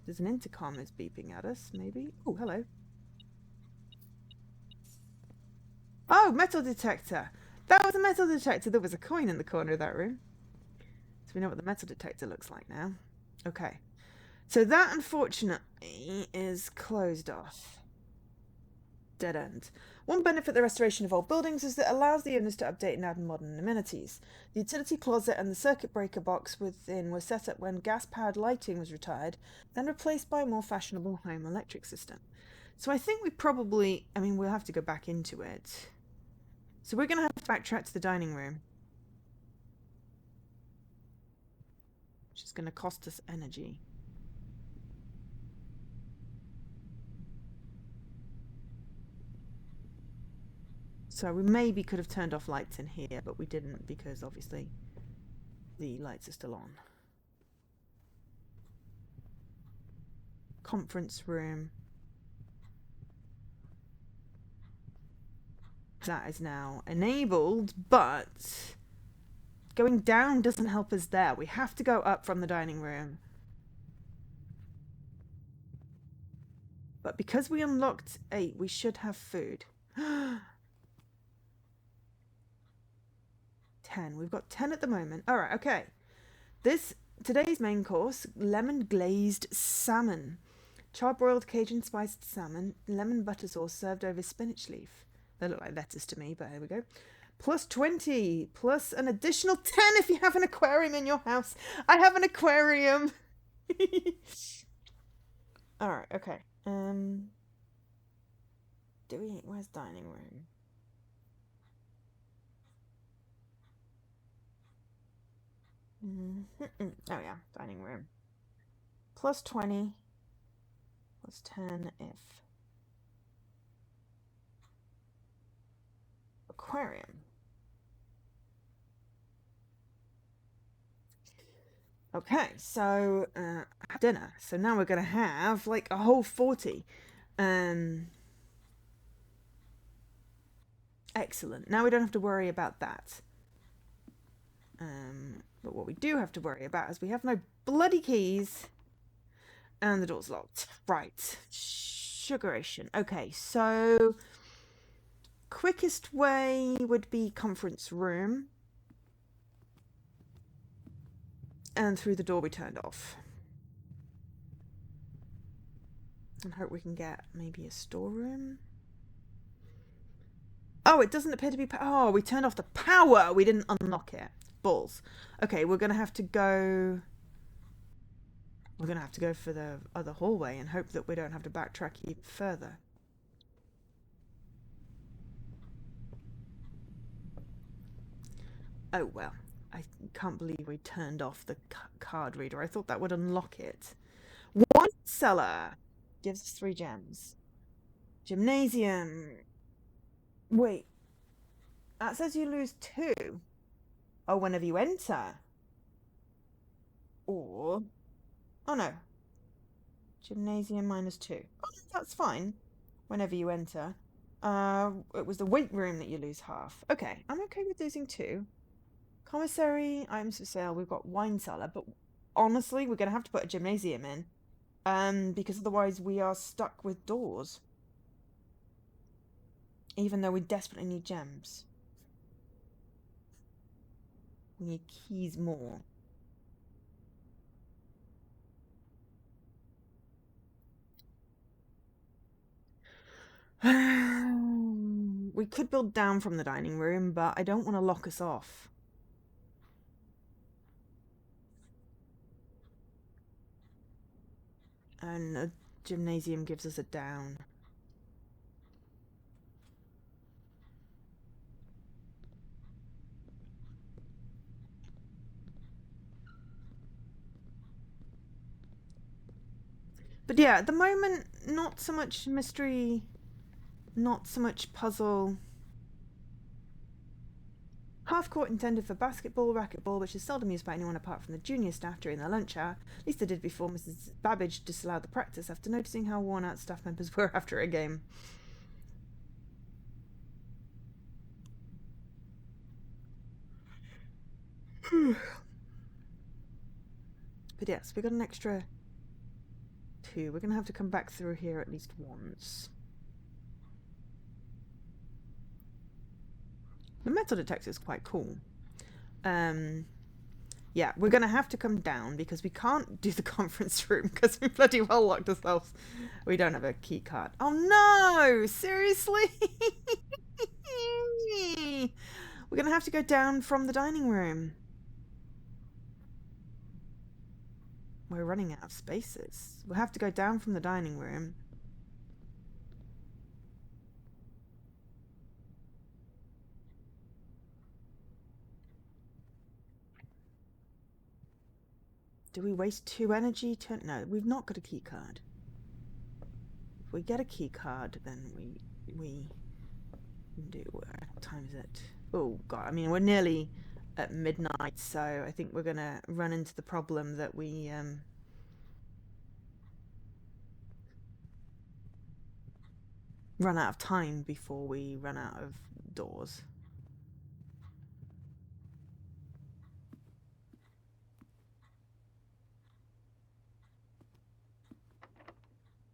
there's an intercom is beeping at us, maybe. Oh, hello. Oh, metal detector. That was a metal detector. There was a coin in the corner of that room. So we know what the metal detector looks like now. Okay. So that, unfortunately, is closed off. Dead end. One benefit of the restoration of old buildings is that it allows the owners to update and add modern amenities. The utility closet and the circuit breaker box within were set up when gas-powered lighting was retired, then replaced by a more fashionable home electric system. So I think we probably... I mean, we'll have to go back into it. So we're going to have to backtrack to the dining room, which is going to cost us energy. So we maybe could have turned off lights in here, but we didn't because obviously the lights are still on. Conference room. That is now enabled, but going down doesn't help us there. We have to go up from the dining room. But because we unlocked 8, we should have food. 10. We've got 10 at the moment. All right, okay. Today's main course, lemon glazed salmon. Charbroiled Cajun spiced salmon, lemon butter sauce served over spinach leaf. They look like lettuce to me, but here we go. Plus 20, plus an additional 10 if you have an aquarium in your house. I have an aquarium. All right, okay. Where's dining room? Oh yeah, dining room. Plus 20, plus 10 if. Aquarium. Okay, so dinner. So now we're gonna have like a whole 40. Excellent. Now we don't have to worry about that. But what we do have to worry about is we have no bloody keys and the door's locked. Right. Sugaration. Okay, so quickest way would be conference room. And through the door we turned off. And hope we can get maybe a storeroom. Oh, it doesn't appear to be... Oh, we turned off the power! We didn't unlock it. Balls. Okay, we're going to have to go... We're going to have to go for the other hallway and hope that we don't have to backtrack even further. Oh, well. I can't believe we turned off the card reader. I thought that would unlock it. Wine cellar gives us 3 gems. Gymnasium. Wait. That says you lose 2. Oh, whenever you enter. Or... Oh, no. Gymnasium -2. Oh, that's fine. Whenever you enter. It was the weight room that you lose half. Okay, I'm okay with losing 2. Commissary, items for sale. We've got wine cellar, but honestly, we're going to have to put a gymnasium in. Because otherwise we are stuck with doors. Even though we desperately need gems. We need keys more. We could build down from the dining room, but I don't want to lock us off. And a gymnasium gives us a down. But yeah, at the moment, not so much mystery, not so much puzzle. Half court intended for basketball, racquetball, which is seldom used by anyone apart from the junior staff during their lunch hour. At least they did before Mrs. Babbage disallowed the practice after noticing how worn out staff members were after a game. But yes, we got an extra 2. We're going to have to come back through here at least once. The metal detector is quite cool. Yeah, we're going to have to come down because we can't do the conference room because we bloody well locked ourselves. We don't have a key card. Oh no! Seriously? We're going to have to go down from the dining room. We're running out of spaces. We'll have to go down from the dining room. Do we waste 2 energy to... No, we've not got a key card. If we get a key card, then we do... What time is it? Oh, God. I mean, we're nearly at midnight, so I think we're going to run into the problem that we... run out of time before we run out of doors.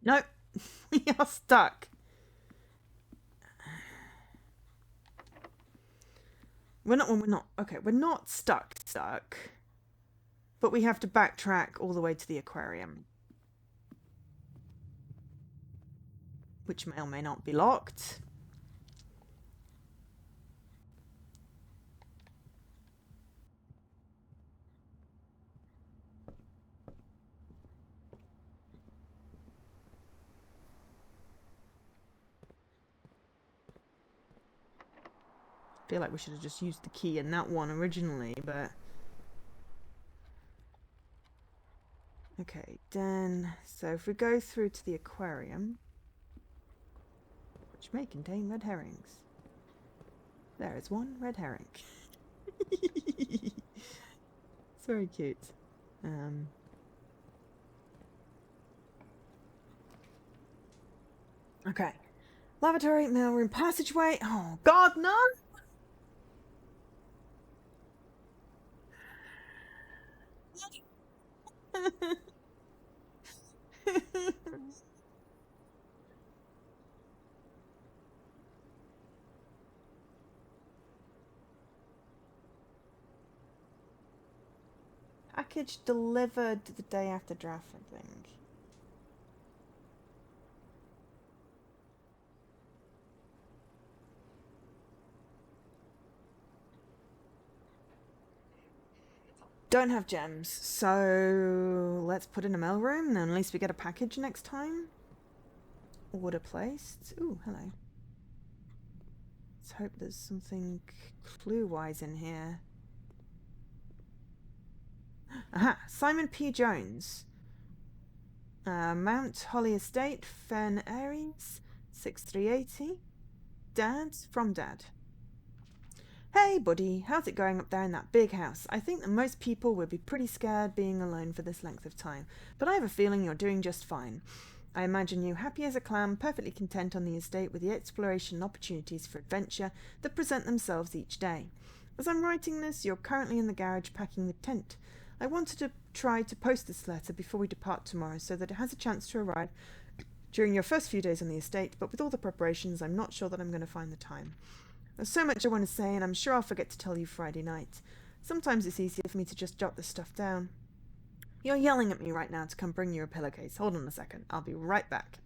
Nope. We are stuck. We're not, okay, we're not stuck, but we have to backtrack all the way to the aquarium. Which may or may not be locked. I feel like we should have just used the key in that one originally, but... Okay, then... So if we go through to the aquarium, which may contain red herrings. There is one red herring. It's very cute. Okay. Lavatory, mailroom, passageway. Oh, God, no! package delivered the day after draft, I think. Don't have gems, so let's put in a mailroom, and at least we get a package next time. Order placed. Ooh, hello. Let's hope there's something clue-wise in here. Aha! Simon P. Jones. Mount Holly Estate, Fen Aries, 6380. Dad, from Dad. Hey, buddy, how's it going up there in that big house? I think that most people would be pretty scared being alone for this length of time, but I have a feeling you're doing just fine. I imagine you happy as a clam, perfectly content on the estate with the exploration and opportunities for adventure that present themselves each day. As I'm writing this, you're currently in the garage packing the tent. I wanted to try to post this letter before we depart tomorrow so that it has a chance to arrive during your first few days on the estate, but with all the preparations, I'm not sure that I'm going to find the time. There's so much I want to say, and I'm sure I'll forget to tell you Friday night. Sometimes it's easier for me to just jot this stuff down. You're yelling at me right now to come bring you a pillowcase. Hold on a second. I'll be right back.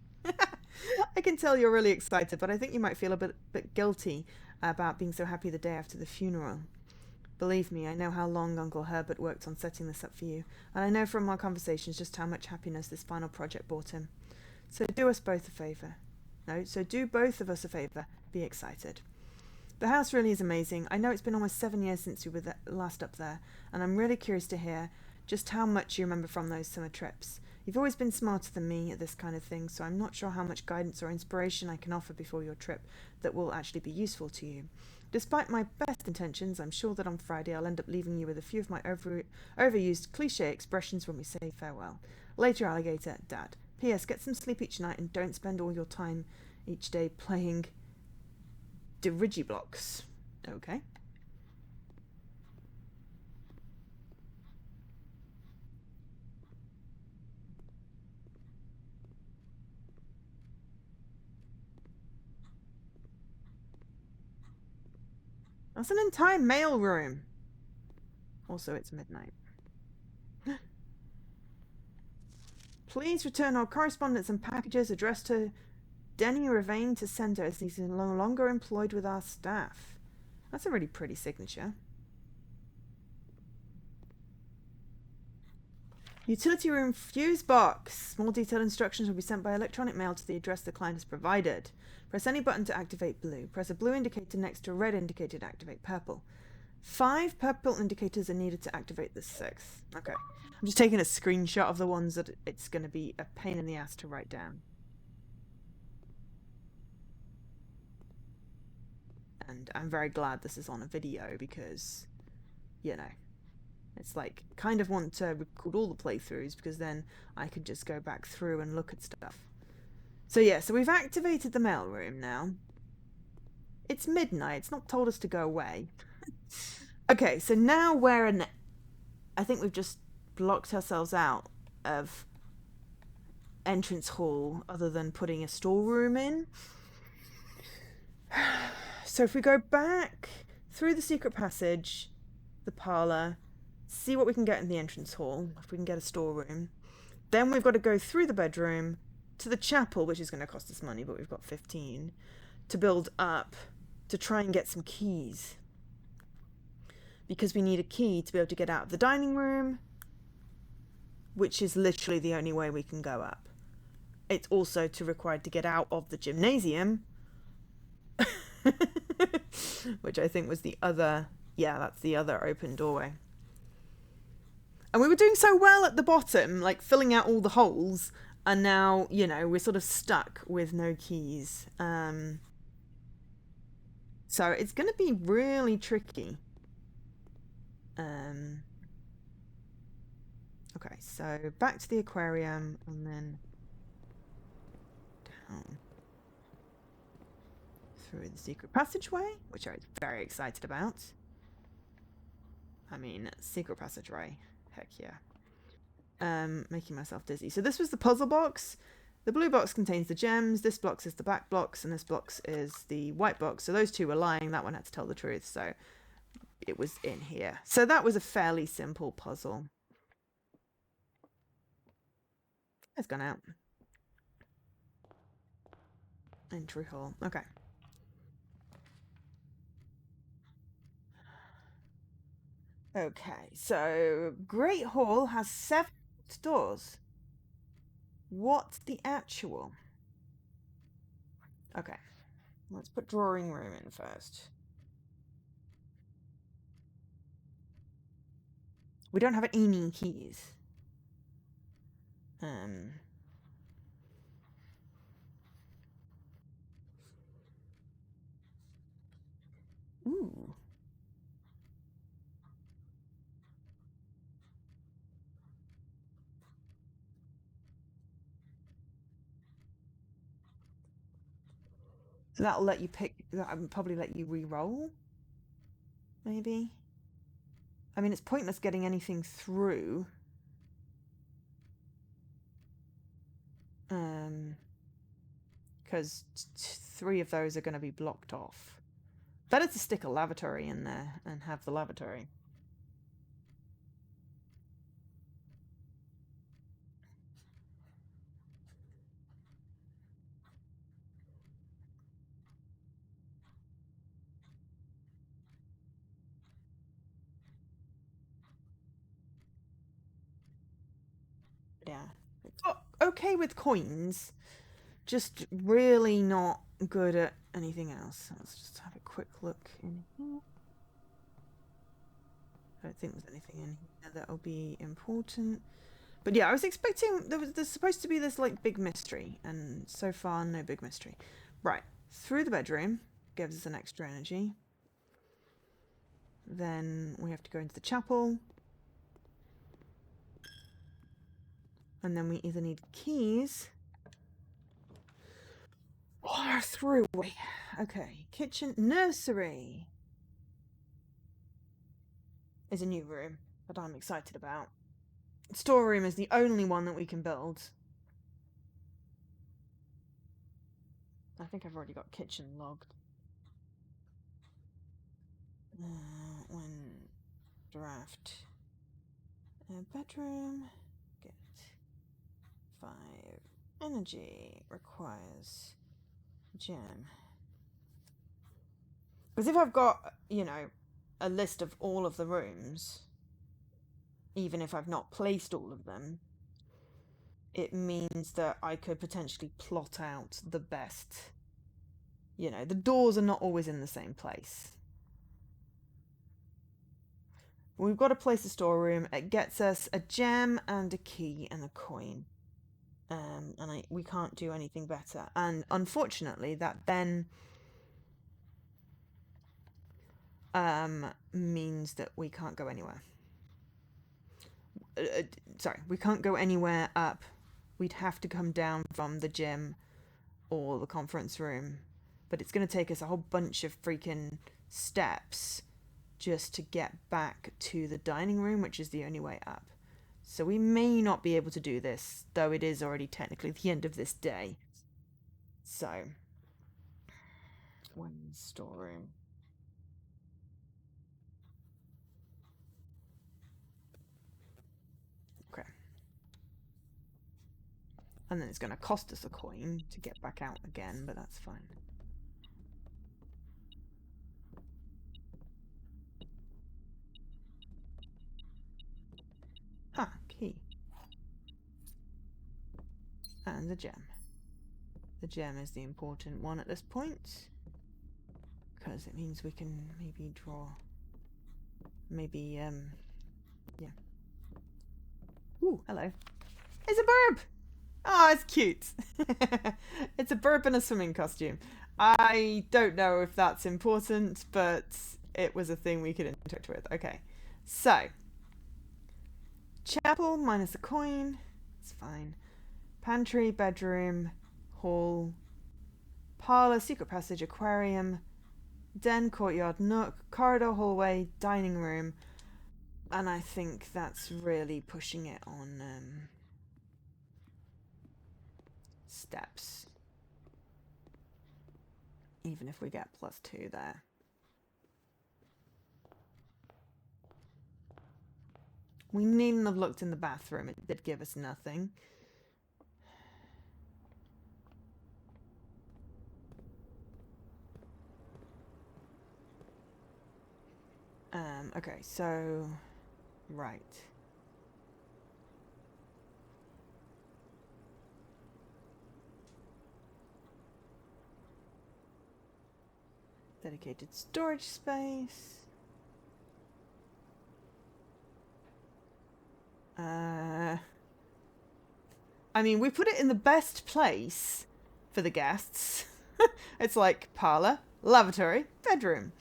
I can tell you're really excited, but I think you might feel a bit guilty about being so happy the day after the funeral. Believe me, I know how long Uncle Herbert worked on setting this up for you, and I know from our conversations just how much happiness this final project brought him. So do us both a favour. No, so do both of us a favour. Be excited. The house really is amazing. I know it's been almost 7 years since we were last up there, and I'm really curious to hear just how much you remember from those summer trips. You've always been smarter than me at this kind of thing, so I'm not sure how much guidance or inspiration I can offer before your trip that will actually be useful to you. Despite my best intentions, I'm sure that on Friday I'll end up leaving you with a few of my overused cliché expressions when we say farewell. Later, alligator, Dad. P.S. Get some sleep each night and don't spend all your time each day playing Dirigiblocks. Okay. That's an entire mail room. Also, it's midnight. Please return our correspondence and packages addressed to Denny Ravain to Center, as he's no longer employed with our staff. That's a really pretty signature. Utility room fuse box. More detailed instructions will be sent by electronic mail to the address the client has provided. Press any button to activate blue. Press a blue indicator next to a red indicator to activate purple. 5 purple indicators are needed to activate the 6th. Okay. I'm just taking a screenshot of the ones that it's going to be a pain in the ass to write down. And I'm very glad this is on a video because, you know, it's like, kind of want to record all the playthroughs because then I could just go back through and look at stuff. So yeah, so we've activated the mailroom now. It's midnight. It's not told us to go away. Okay, so now we're in... I think we've just blocked ourselves out of entrance hall other than putting a storeroom in. So if we go back through the secret passage, the parlour, see what we can get in the entrance hall, if we can get a storeroom. Then we've got to go through the bedroom to the chapel, which is going to cost us money, but we've got 15, to build up, to try and get some keys. Because we need a key to be able to get out of the dining room, which is literally the only way we can go up. It's also required to get out of the gymnasium, which I think was the other... Yeah, that's the other open doorway. And we were doing so well at the bottom, like filling out all the holes, and now, you know, we're sort of stuck with no keys. So it's going to be really tricky. Okay, so back to the aquarium and then down through the secret passageway, which I was very excited about. I mean, secret passageway, heck yeah. Making myself dizzy. So this was the puzzle box. The blue box contains the gems, this box is the back box, and this box is the white box. So those two were lying, that one had to tell the truth, so it was in here. So that was a fairly simple puzzle. It's gone out. Entry hall. Okay. Okay, so Great Hall has 7 doors. What's the actual? Okay, let's put drawing room in first. We don't have any keys. Ooh. So that'll let you pick. That'll probably let you re-roll. Maybe. I mean, it's pointless getting anything through. Because 3 of those are going to be blocked off. Better to stick a lavatory in there and have the lavatory. Yeah. Oh, okay with coins, just really not good at anything else. Let's just have a quick look in here. I don't think there's anything in here that'll be important. But yeah, I was expecting there's supposed to be this like big mystery, and so far no big mystery. Right, through the bedroom gives us an extra energy. Then we have to go into the chapel. And then we either need keys or a throughway. Okay, kitchen, nursery is a new room that I'm excited about. Storeroom is the only one that we can build. I think I've already got kitchen logged. When draft bedroom, get 5 energy, requires gem. Because if I've got, you know, a list of all of the rooms, even if I've not placed all of them, it means that I could potentially plot out the best. You know, the doors are not always in the same place. We've got to place a storeroom. It gets us a gem and a key and a coin. We can't do anything better. And unfortunately, that then means that we can't go anywhere. Sorry, we can't go anywhere up. We'd have to come down from the gym or the conference room. But it's going to take us a whole bunch of freaking steps just to get back to the dining room, which is the only way up. So we may not be able to do this, though it is already technically the end of this day. So, one storeroom. Okay. And then it's going to cost us a coin to get back out again, but that's fine. Ah, key. And the gem. The gem is the important one at this point, because it means we can maybe draw. Maybe, yeah. Ooh, hello. It's a burb! Oh, it's cute. It's a burp in a swimming costume. I don't know if that's important, but it was a thing we could interact with. Okay, so chapel minus a coin. It's fine. Pantry, bedroom, hall, parlor, secret passage, aquarium, den, courtyard, nook, corridor, hallway, dining room, and I think that's really pushing it on steps. Even if we get +2 there. We needn't have looked in the bathroom. It did give us nothing. Okay, so... Right. Dedicated storage space. I mean, we put it in the best place for the guests. It's like parlor, lavatory, bedroom.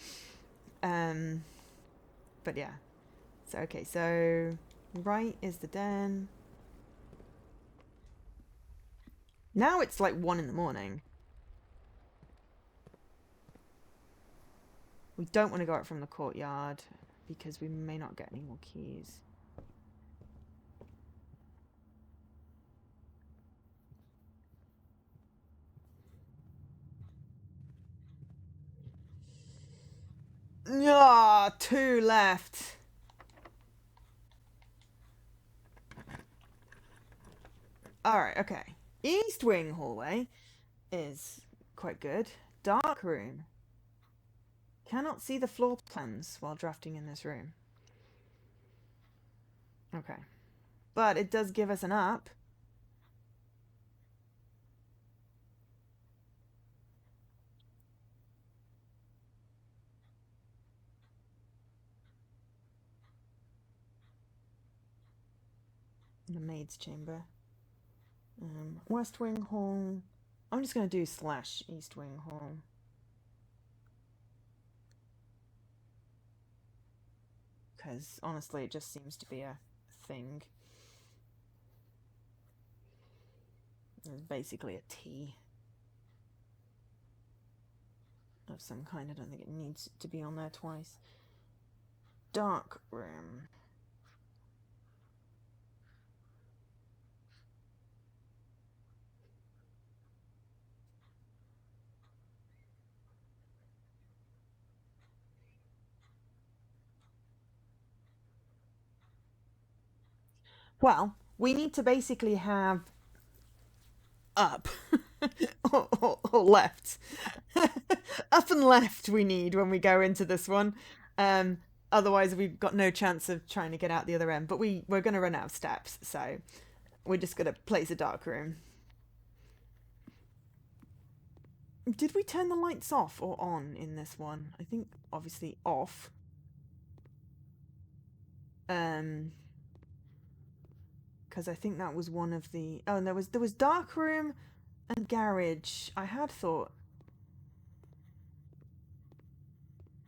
But yeah. So, okay, so right is the den. Now it's like 1 in the morning. We don't want to go out from the courtyard because we may not get any more keys. Ah, 2 left. Alright, okay. East wing hallway is quite good. Dark room. Cannot see the floor plans while drafting in this room. Okay. But it does give us an up. The maid's chamber. West wing hall. I'm just going to do / east wing hall. Because honestly, it just seems to be a thing. It's basically a T of some kind. I don't think it needs to be on there twice. Dark room. Well, we need to basically have up or left. Up and left we need when we go into this one. Otherwise, we've got no chance of trying to get out the other end. But we're going to run out of steps, so we're just going to place a dark room. Did we turn the lights off or on in this one? I think obviously off. Because I think that was one of the. Oh, and there was dark room and garage. I had thought.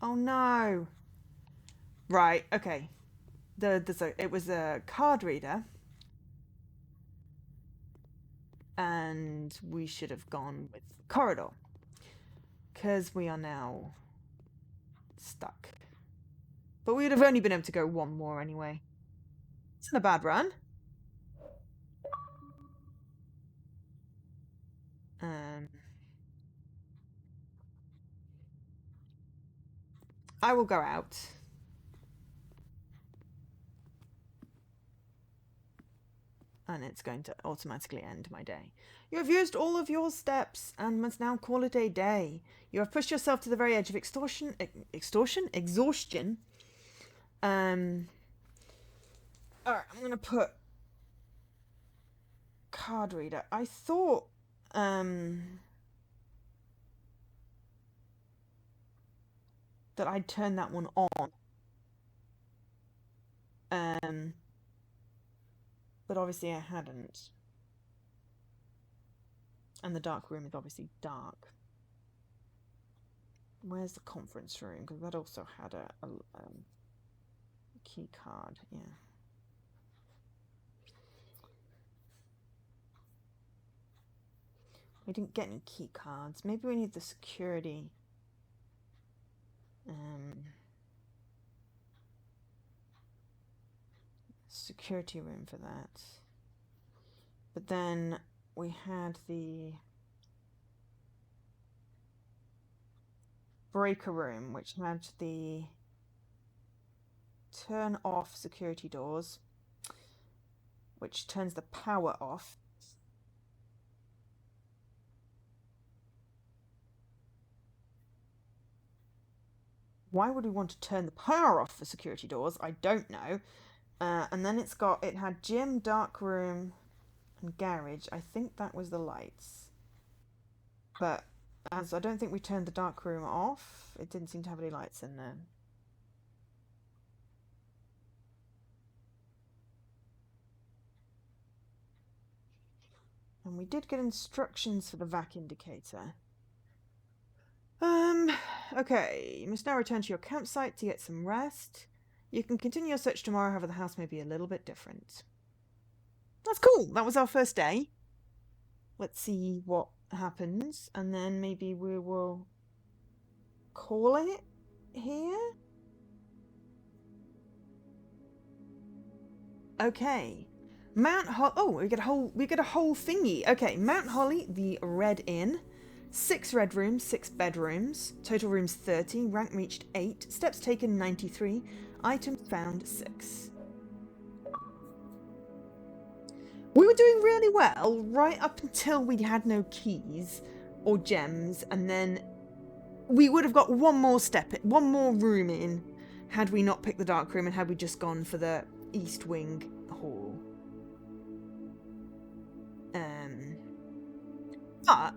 Oh no. Right. Okay. It was a card reader, and we should have gone with corridor because we are now stuck. But we would have only been able to go 1 more anyway. It's not a bad run. I will go out. And it's going to automatically end my day. You have used all of your steps and must now call it a day. You have pushed yourself to the very edge of exhaustion. Alright, I'm gonna put card reader. I thought that I'd turn that one on. But obviously I hadn't. And the dark room is obviously dark. Where's the conference room? Because that also had a key card. Yeah. We didn't get any key cards. Maybe we need the security. Security room for that. But then we had the breaker room, which had the turn off security doors, which turns the power off. Why would we want to turn the power off for security doors? I don't know. And then it had gym, dark room, and garage. I think that was the lights. But as I don't think we turned the dark room off, it didn't seem to have any lights in there. And we did get instructions for the vac indicator. Okay. You must now return to your campsite to get some rest. You can continue your search tomorrow, however the house may be a little bit different. That's cool. That was our first day. Let's see what happens, and then maybe we will call it here. Okay. Mount Holly. Oh, we get a whole thingy. Okay, Mount Holly, the Red Inn. 6 red rooms, 6 bedrooms. Total rooms 30. Rank reached 8. Steps taken 93. Items found 6. We were doing really well right up until we had no keys or gems, and then we would have got one more room in had we not picked the dark room and had we just gone for the East Wing hall. But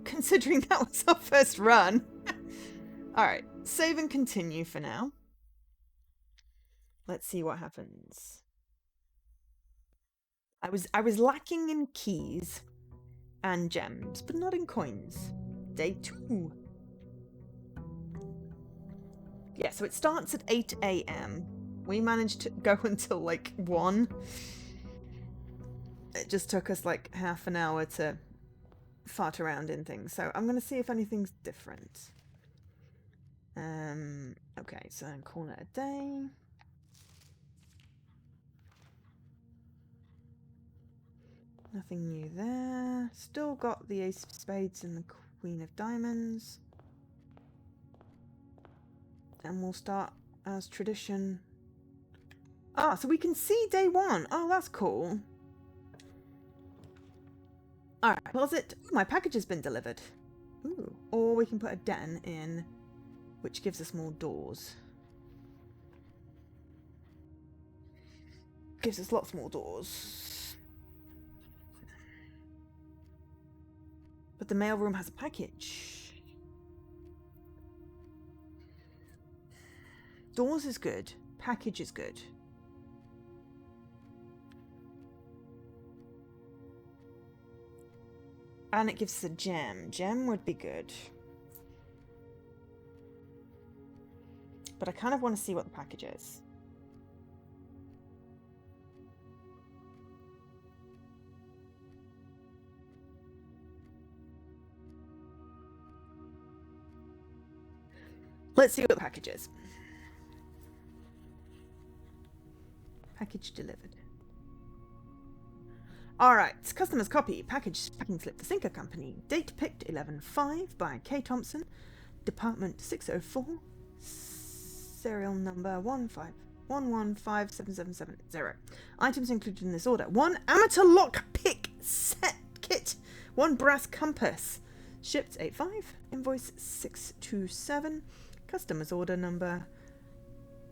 considering that was our first run, all right, save and continue for now. Let's see what happens. I was lacking in keys and gems, but not in coins. Day 2. Yeah, so it starts at 8 a.m. We managed to go until like 1. It just took us like half an hour to fart around in things. So I'm going to see if anything's different. Okay, so I'm calling it a day. Nothing new there. Still got the Ace of Spades and the Queen of Diamonds. And we'll start as tradition. Ah, so we can see day 1. Oh, that's cool. Alright, closet. Ooh, my package has been delivered. Ooh. Or we can put a den in, which gives us more doors. Gives us lots more doors. But the mailroom has a package. Doors is good. Package is good. And it gives us a gem. Gem would be good. But I kind of want to see what the package is. Let's see what the package is. Package delivered. Alright, customer's copy. Package packing slip for Sinker Company. Date picked 11/5 by K. Thompson. Department 604. Serial number 151157770. Items included in this order: 1 amateur lock pick set kit, 1 brass compass. Shipped 85. Invoice 627. Customer's order number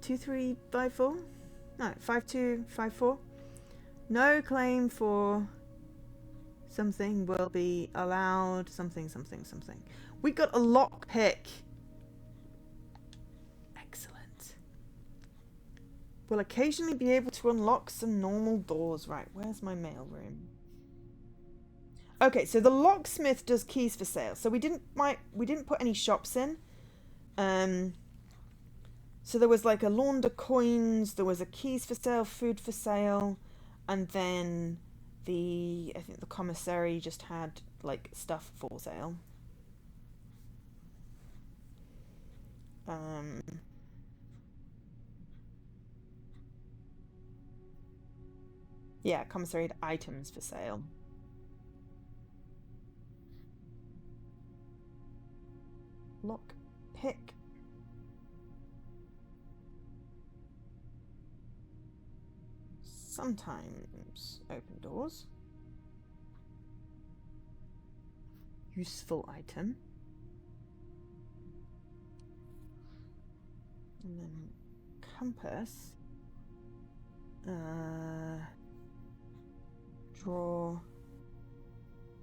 2354. No, 5254. No claim for something will be allowed. Something. We got a lock pick. Excellent. We'll occasionally be able to unlock some normal doors. Right, where's my mailroom? Okay, so the locksmith does keys for sale. So we didn't put any shops in. So there was like a launder coins, there was a keys for sale, food for sale, and then I think the commissary just had like stuff for sale. Yeah, commissary had items for sale. Lock pick. Sometimes open doors. Useful item. And then compass. Draw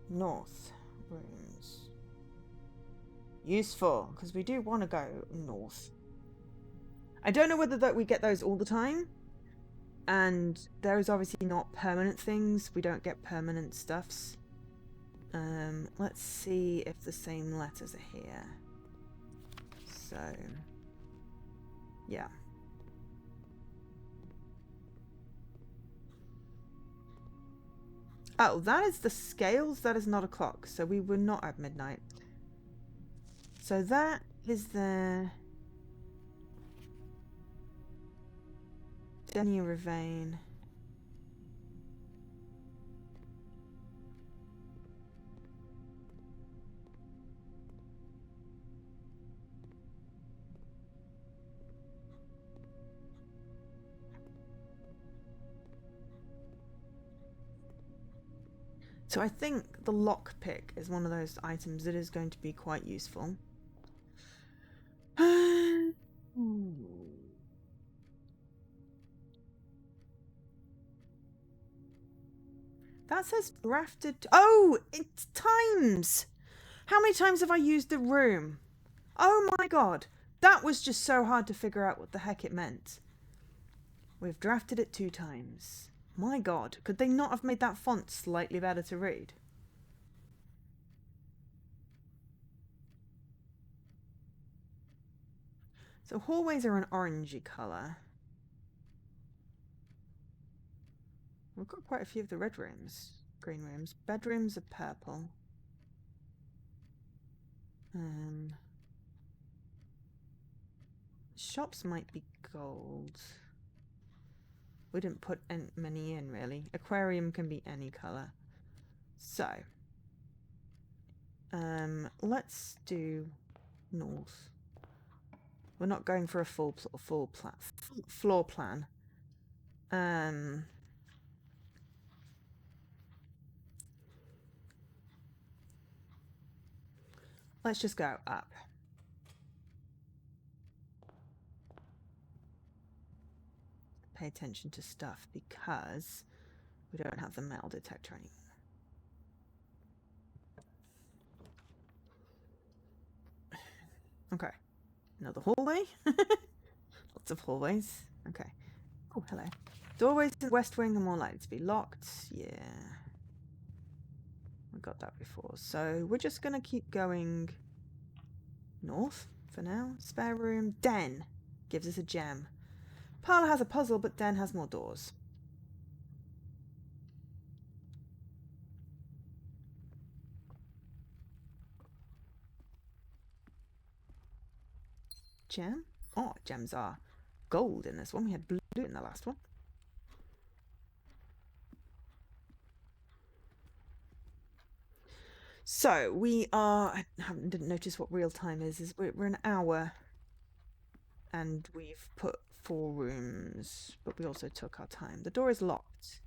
north rooms. Useful, because we do want to go north. I don't know whether that we get those all the time. And there's obviously not permanent things. We don't get permanent stuffs. Let's see if the same letters are here. So, yeah. Oh, that is the scales. That is not a clock. So we were not at midnight. So that is the Denier Ravine. So I think the lockpick is one of those items that is going to be quite useful. That says drafted. Oh, it's times. How many times have I used the room? Oh my god. That was just so hard to figure out what the heck it meant. We've drafted it 2 times. My god. Could they not have made that font slightly better to read? So hallways are an orangey colour. We've got quite a few of the red rooms. Green rooms. Bedrooms are purple. Shops might be gold. We didn't put many in, really. Aquarium can be any colour. So, let's do north. We're not going for a full floor plan. Let's just go up. Pay attention to stuff because we don't have the metal detector anymore. Okay. Another hallway. Lots of hallways. Okay. Oh, hello. Doorways to the west wing are more likely to be locked. Yeah. We got that before. So we're just going to keep going north for now. Spare room. Den gives us a gem. Parlour has a puzzle, but Den has more doors. Gem? Oh, gems are gold in this one. We had blue in the last one. So we are. I didn't notice what real time is. We're an hour, and we've put 4 rooms, but we also took our time. The door is locked.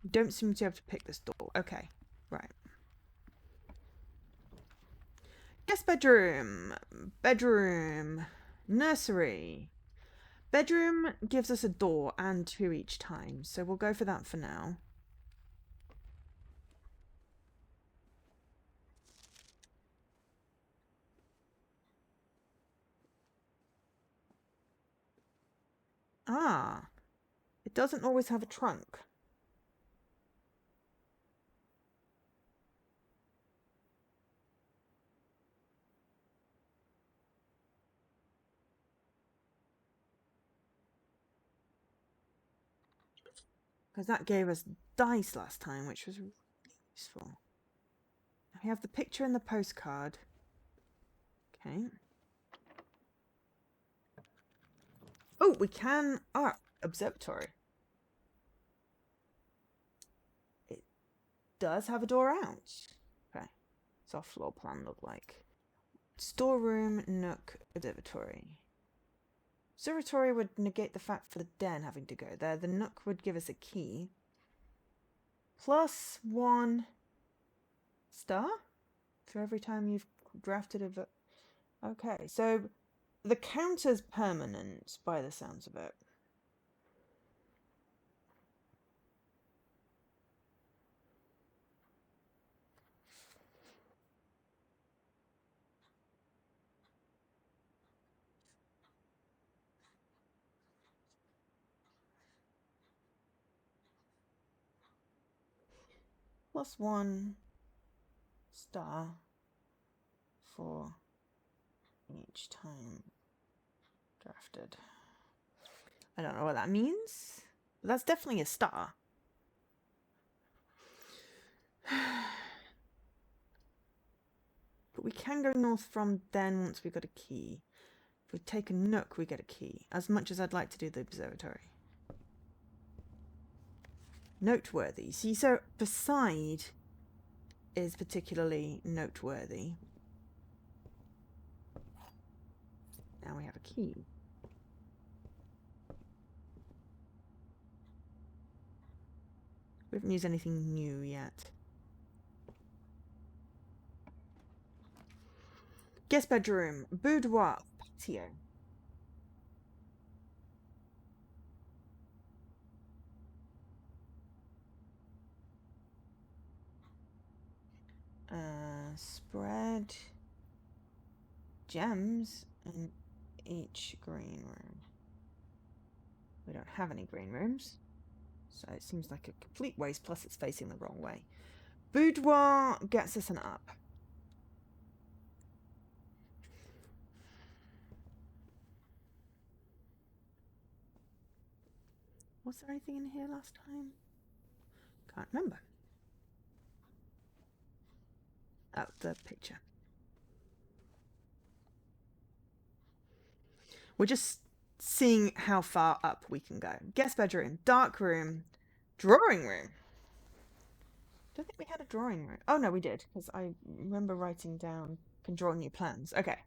Don't seem to be able to pick this door. Okay, right. Guest bedroom. Bedroom. Nursery. Bedroom gives us a door and 2 each time, so we'll go for that for now. Ah, it doesn't always have a trunk. Because that gave us dice last time, which was really useful. We have the picture in the postcard. Okay. Oh, we can... Ah, observatory. It does have a door out. Okay. What's our floor plan look like? Storeroom, nook, observatory. Observatory would negate the fact for the den having to go there. The nook would give us a key. +1 star for every time you've drafted a... Okay, so The counter's permanent by the sounds of it. +1 star for each time drafted. I don't know what that means, but that's definitely a star. But we can go north from then once we've got a key. If we take a nook, we get a key, as much as I'd like to do the observatory. Noteworthy. See, so beside is particularly noteworthy. Now we have a key. We haven't used anything new yet. Guest bedroom, boudoir, patio. Spread gems in each green room. We don't have any green rooms, so it seems like a complete waste, plus it's facing the wrong way. Boudoir gets us an up. Was there anything in here last time? Can't remember. Oh, the picture. We're just seeing how far up we can go. Guest bedroom, dark room, drawing room. Don't think we had a drawing room. Oh no, we did, because I remember writing down can draw new plans. Okay.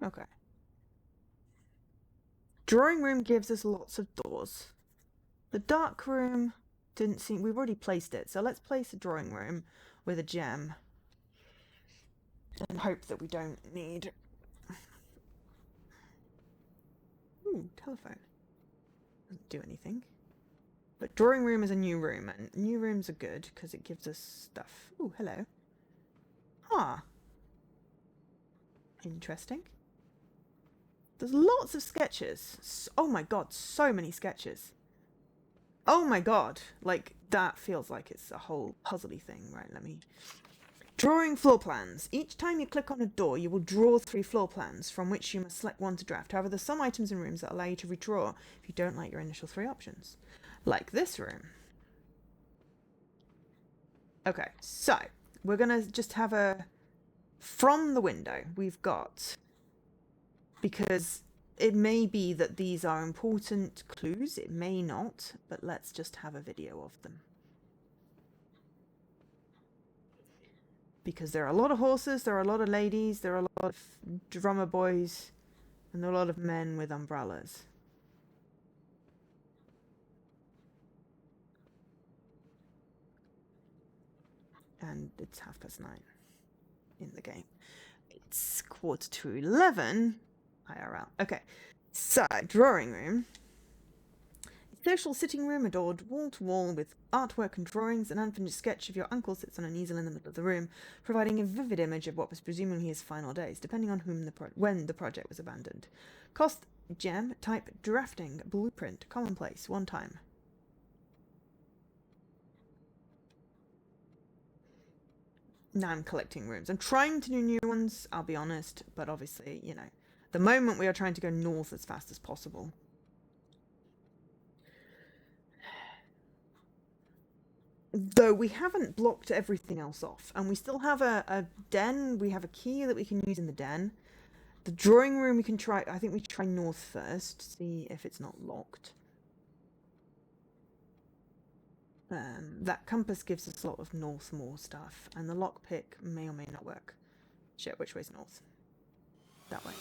Okay. Drawing room gives us lots of doors. The dark room didn't seem... We've already placed it, so let's place a drawing room with a gem. And hope that we don't need... Ooh, telephone. Doesn't do anything. But drawing room is a new room, and new rooms are good because it gives us stuff. Ooh, hello. Ah. Interesting. There's lots of sketches. Oh my god, so many sketches. Oh my god. Like, that feels like it's a whole puzzly thing. Right, let me... Drawing floor plans. Each time you click on a door, you will draw 3 floor plans, from which you must select one to draft. However, there's some items in rooms that allow you to redraw if you don't like your initial 3 options. Like this room. Okay, so we're gonna just have a... From the window, we've got... Because it may be that these are important clues, it may not, but let's just have a video of them. Because there are a lot of horses, there are a lot of ladies, there are a lot of drummer boys, and there are a lot of men with umbrellas. And it's 9:30 in the game. It's 11:15 IRL. Okay, so drawing room. Social sitting room adorned wall to wall with artwork and drawings. An unfinished sketch of your uncle sits on an easel in the middle of the room, providing a vivid image of what was presumably his final days, depending on when the project was abandoned. Cost gem, type drafting, blueprint, commonplace, 1 time. Now I'm collecting rooms. I'm trying to do new ones, I'll be honest, but obviously, you know, the moment we are trying to go north as fast as possible. Though we haven't blocked everything else off, and we still have a den. We have a key that we can use in the den. The drawing room we can try... I think we try north first, see if it's not locked. That compass gives us a lot of north more stuff, and the lockpick may or may not work. Shit, which way's north? That way.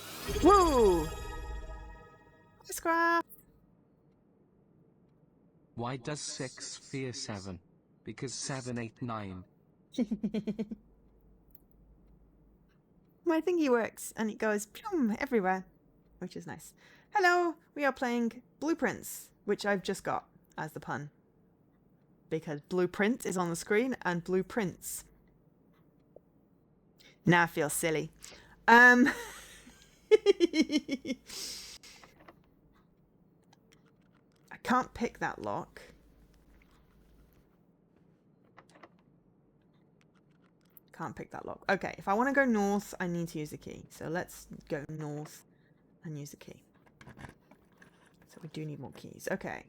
Whoa! Scrap! Why does 6 fear 7? Because 7, 8, 9. My thingy works and it goes plum everywhere, which is nice. Hello, we are playing Blueprints, which I've just got as the pun. Because blueprint is on the screen and blueprints. Now I feel silly. I can't pick that lock. Can't pick that lock. Okay, if I want to go north, I need to use the key. So let's go north and use the key. So we do need more keys. Okay.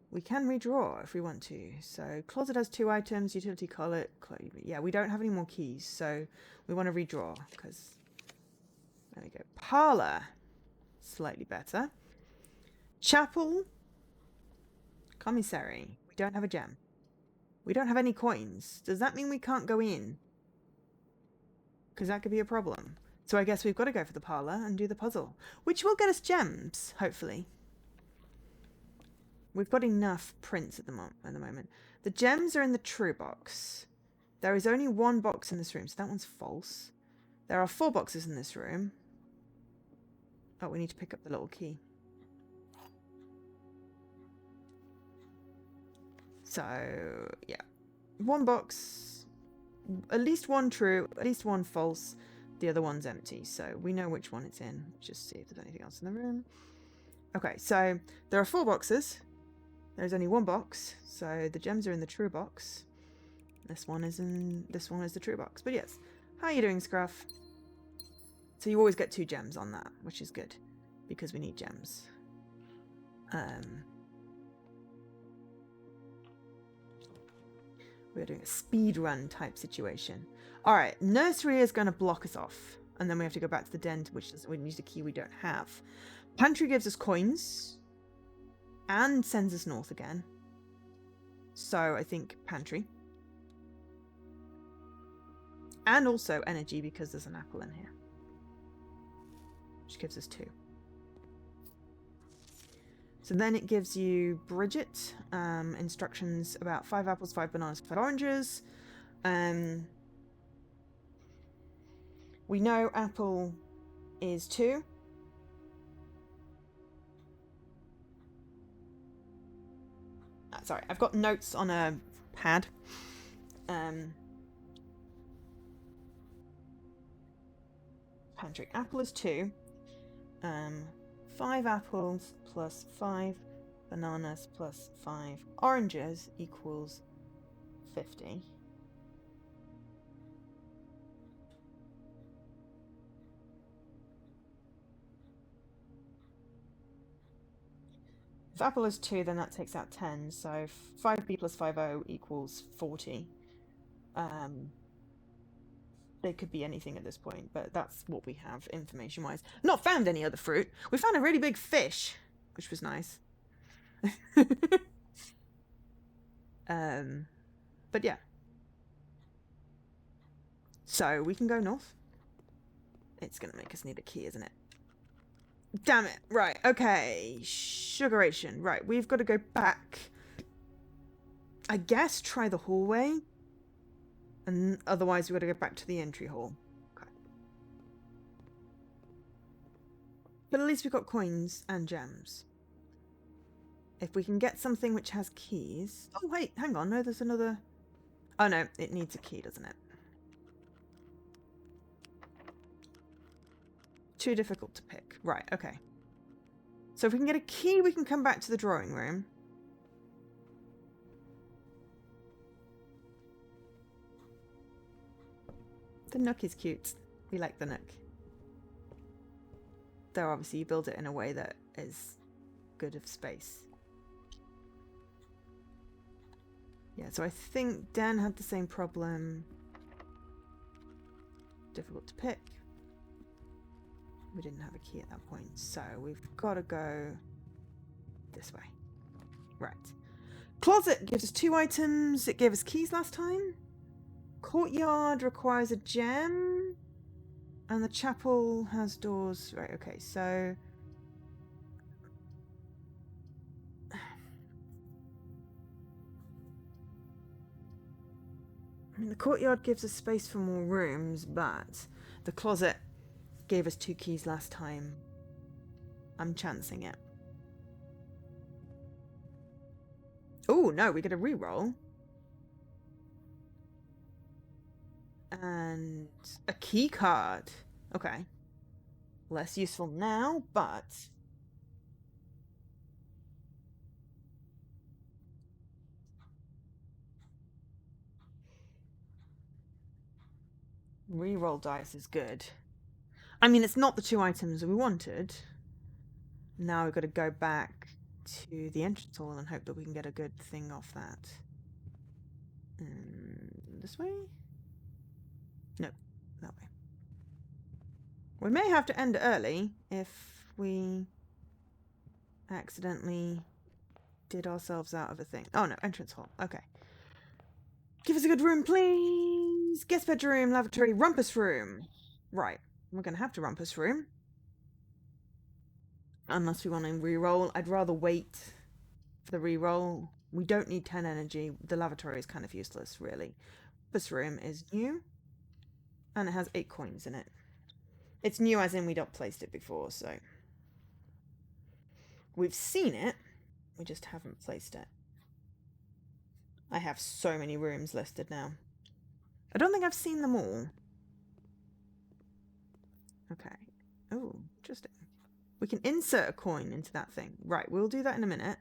We can redraw if we want to. So closet has 2 items, utility collet. Yeah, we don't have any more keys, so we want to redraw because there we go. Parlor, slightly better. Chapel, commissary. We don't have a gem. We don't have any coins. Does that mean we can't go in? Because that could be a problem. So I guess we've got to go for the parlor and do the puzzle, which will get us gems, hopefully. We've got enough prints at the moment. The gems are in the true box. There is only 1 box in this room, so that one's false. There are 4 boxes in this room. Oh, we need to pick up the little key. So, yeah. 1 box, at least 1 true, at least 1 false. The other one's empty, so we know which one it's in. Just see if there's anything else in the room. Okay, so there are 4 boxes. There's only 1 box, so the gems are in the true box. This one is the true box. But yes, how are you doing, Scruff? So you always get 2 gems on that, which is good because we need gems. We're doing a speed run type situation. All right, nursery is going to block us off, and then we have to go back to the den, which we need a key we don't have. Pantry gives us coins. And sends us north again. So I think pantry. And also energy because there's an apple in here. Which gives us 2. So then it gives you Bridget. Instructions about 5 apples, 5 bananas, 5 oranges. We know apple is 2. Sorry, I've got notes on a pad. Pantry. Apple is 2. 5 apples plus 5 bananas plus 5 oranges equals 50. If apple is 2, then that takes out 10. So 5b plus 5o equals 40. They could be anything at this point, but that's what we have information-wise. Not found any other fruit. We found a really big fish, which was nice. But yeah. So we can go north. It's going to make us need a key, isn't it? Damn it. Right, okay. Sugaration. Right, we've got to go back. I guess try the hallway. And otherwise we've got to go back to the entry hall. Okay. But at least we've got coins and gems. If we can get something which has keys... Oh, wait, hang on. No, there's another... Oh, no, it needs a key, doesn't it? Too difficult to pick. Right, okay. So if we can get a key, we can come back to the drawing room. The nook is cute. We like the nook. Though obviously you build it in a way that is good of space. Yeah, so I think Dan had the same problem. Difficult to pick. We didn't have a key at that point, so we've got to go this way. Right. Closet gives us 2 items. It gave us keys last time. Courtyard requires a gem. And the chapel has doors. Right, okay, so... I mean, the courtyard gives us space for more rooms, but The closet gave us 2 keys last time. I'm chancing it. Oh, no, we get a reroll. And a key card. Okay. Less useful now, but... reroll dice is good. I mean, it's not the 2 items we wanted. Now we've got to go back to the entrance hall and hope that we can get a good thing off that. This way? No, that way. We may have to end early if we accidentally did ourselves out of a thing. Oh no, entrance hall. Okay. Give us a good room, please. Guest bedroom, lavatory, rumpus room. Right. We're going to have to rumpus room. Unless we want to reroll. I'd rather wait for the reroll. We don't need 10 energy. The lavatory is kind of useless, really. Rumpus room is new. And it has 8 coins in it. It's new as in we not placed it before, so... We've seen it. We just haven't placed it. I have so many rooms listed now. I don't think I've seen them all. Okay. Oh, interesting. We can insert a coin into that thing. Right, we'll do that in a minute.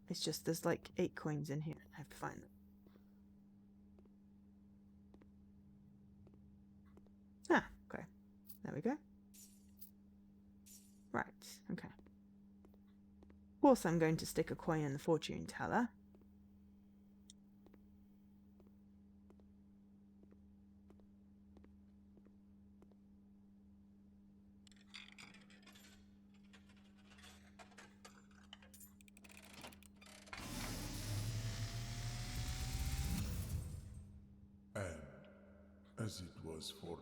It's just there's like 8 coins in here. I have to find them. Ah, okay. There we go. Right, okay. Of course I'm going to stick a coin in the fortune teller. And, as it was foretold,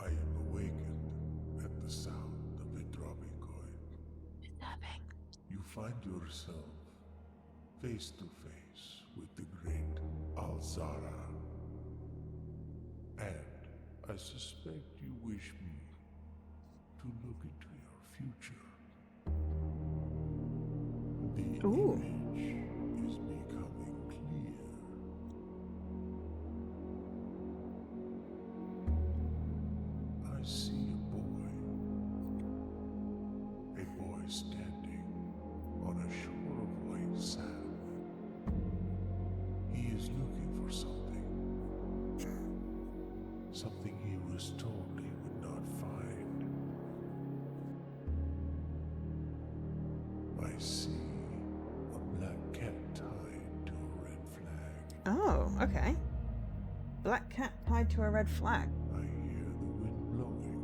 I am awakened at the sound of a dropping coin. Nothing. You find yourself face to face with the great Alzara. And I suspect you wish me to look into your future. The Ooh. image is becoming clear. I see a boy standing on a shore of white sand. He is looking for something. Something he was told he would not find. I see a black cat tied to a red flag. Oh, okay. Black cat tied to a red flag. I hear the wind blowing,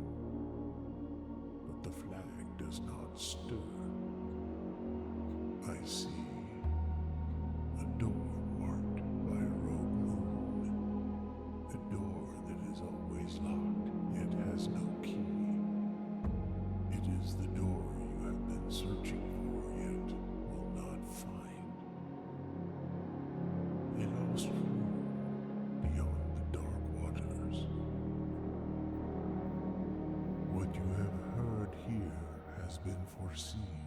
but the flag does not stir. I see a door marked by a rogue moon. A door that is always locked, yet has no key. It is the door you have been searching for, yet will not find. A lost room beyond the dark waters. What you have heard here has been foreseen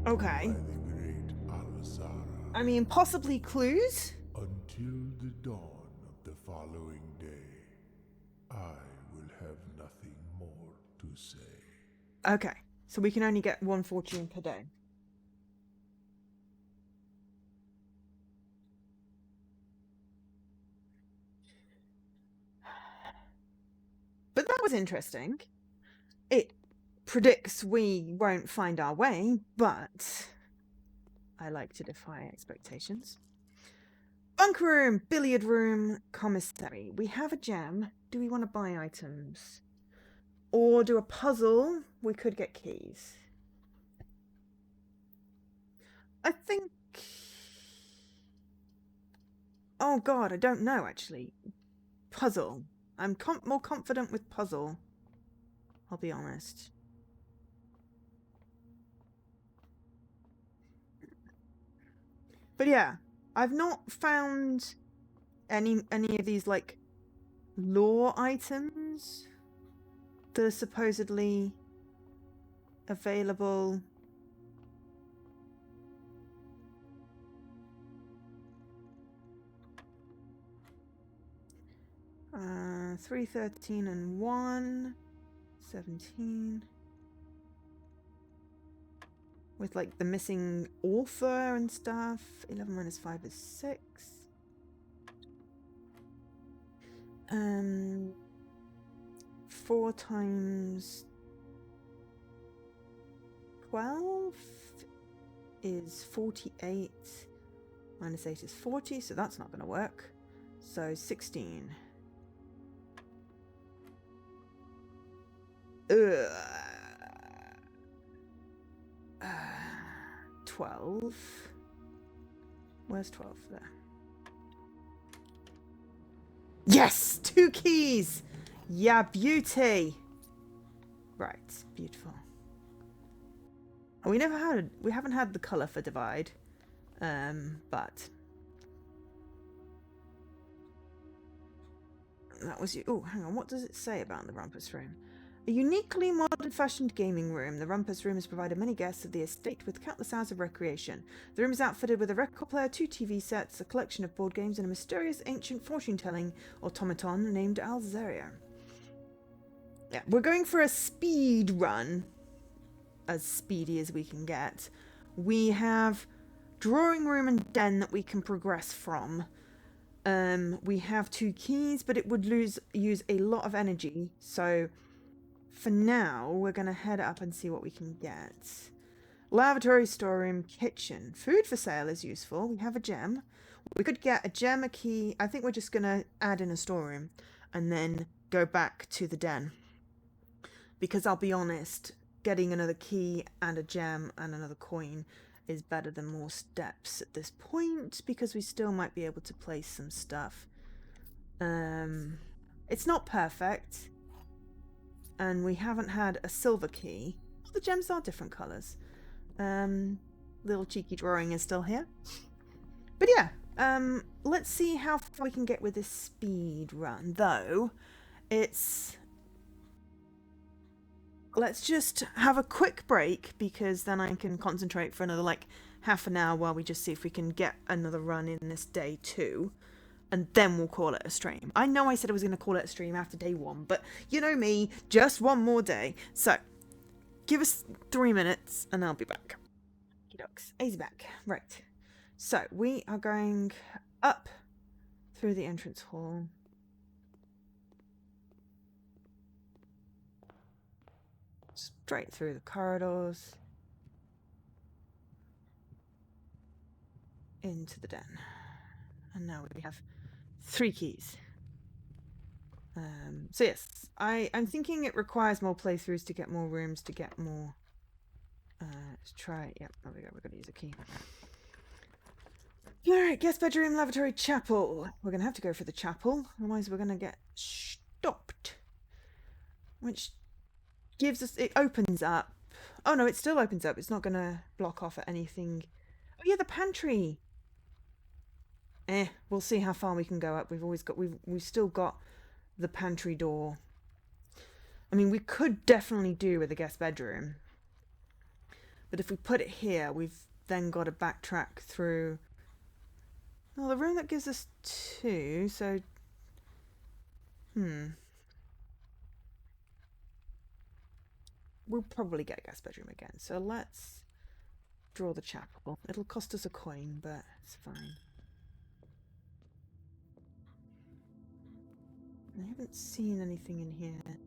Okay. by the great Alzara. I mean, possibly clues? Until the dawn of the following day, I will have nothing more to say. Okay. So we can only get 1 fortune per day. But that was interesting. It predicts we won't find our way, but I like to defy expectations. Bunker room, billiard room, commissary. We have a gem. Do we want to buy items? Or do a puzzle? We could get keys. I think... Oh god, I don't know actually. Puzzle. I'm more confident with puzzle. I'll be honest. But yeah, I've not found any of these like lore items that are supposedly available. Uh, 313 and 1, 17. With like the missing author and stuff. 11 minus 5 is 6. 4 times 12 is 48. Minus 8 is 40, so that's not going to work. So 16. 12. Where's 12? There. Yes! 2 keys! Yeah, beauty! Right, beautiful. We haven't had the colour for divide. But that was you. Oh, hang on. What does it say about the Rumpus Room? A uniquely modern-fashioned gaming room, the Rumpus Room has provided many guests of the estate with countless hours of recreation. The room is outfitted with a record player, 2 TV sets, a collection of board games, and a mysterious ancient fortune-telling automaton named Alzeria. Yeah, we're going for a speed run, as speedy as we can get. We have drawing room and den that we can progress from. We have 2 keys, but it would use a lot of energy, so for now, we're going to head up and see what we can get. Lavatory, storeroom, kitchen. Food for sale is useful. We have a gem. We could get a gem, a key. I think we're just going to add in a storeroom and then go back to the den. Because I'll be honest, getting another key and a gem and another coin is better than more steps at this point, because we still might be able to place some stuff. It's not perfect. And we haven't had a silver key. The gems are different colours. Little cheeky drawing is still here. But yeah, let's see how far we can get with this speed run. Though, let's just have a quick break, because then I can concentrate for another like half an hour while we just see if we can get another run in this day 2. And then we'll call it a stream. I know I said I was going to call it a stream after day 1, but you know me, just one more day. So, give us 3 minutes and I'll be back. Easy back. Right. So, we are going up through the entrance hall. Straight through the corridors. Into the den. And now we have 3 keys. So yes, I'm thinking it requires more playthroughs to get more rooms, to get more... let's try... Yep, there we go, we're going to use a key. Alright, guest bedroom, lavatory, chapel. We're going to have to go for the chapel, otherwise we're going to get stopped. Which gives us... It opens up. Oh no, it still opens up. It's not going to block off at anything. Oh yeah, the pantry! We'll see how far we can go up. We've still got the pantry door. I mean, we could definitely do with a guest bedroom. But if we put it here, we've then got to backtrack through... Well, the room that gives us 2, so... We'll probably get a guest bedroom again. So let's draw the chapel. It'll cost us a coin, but it's fine. I haven't seen anything in here.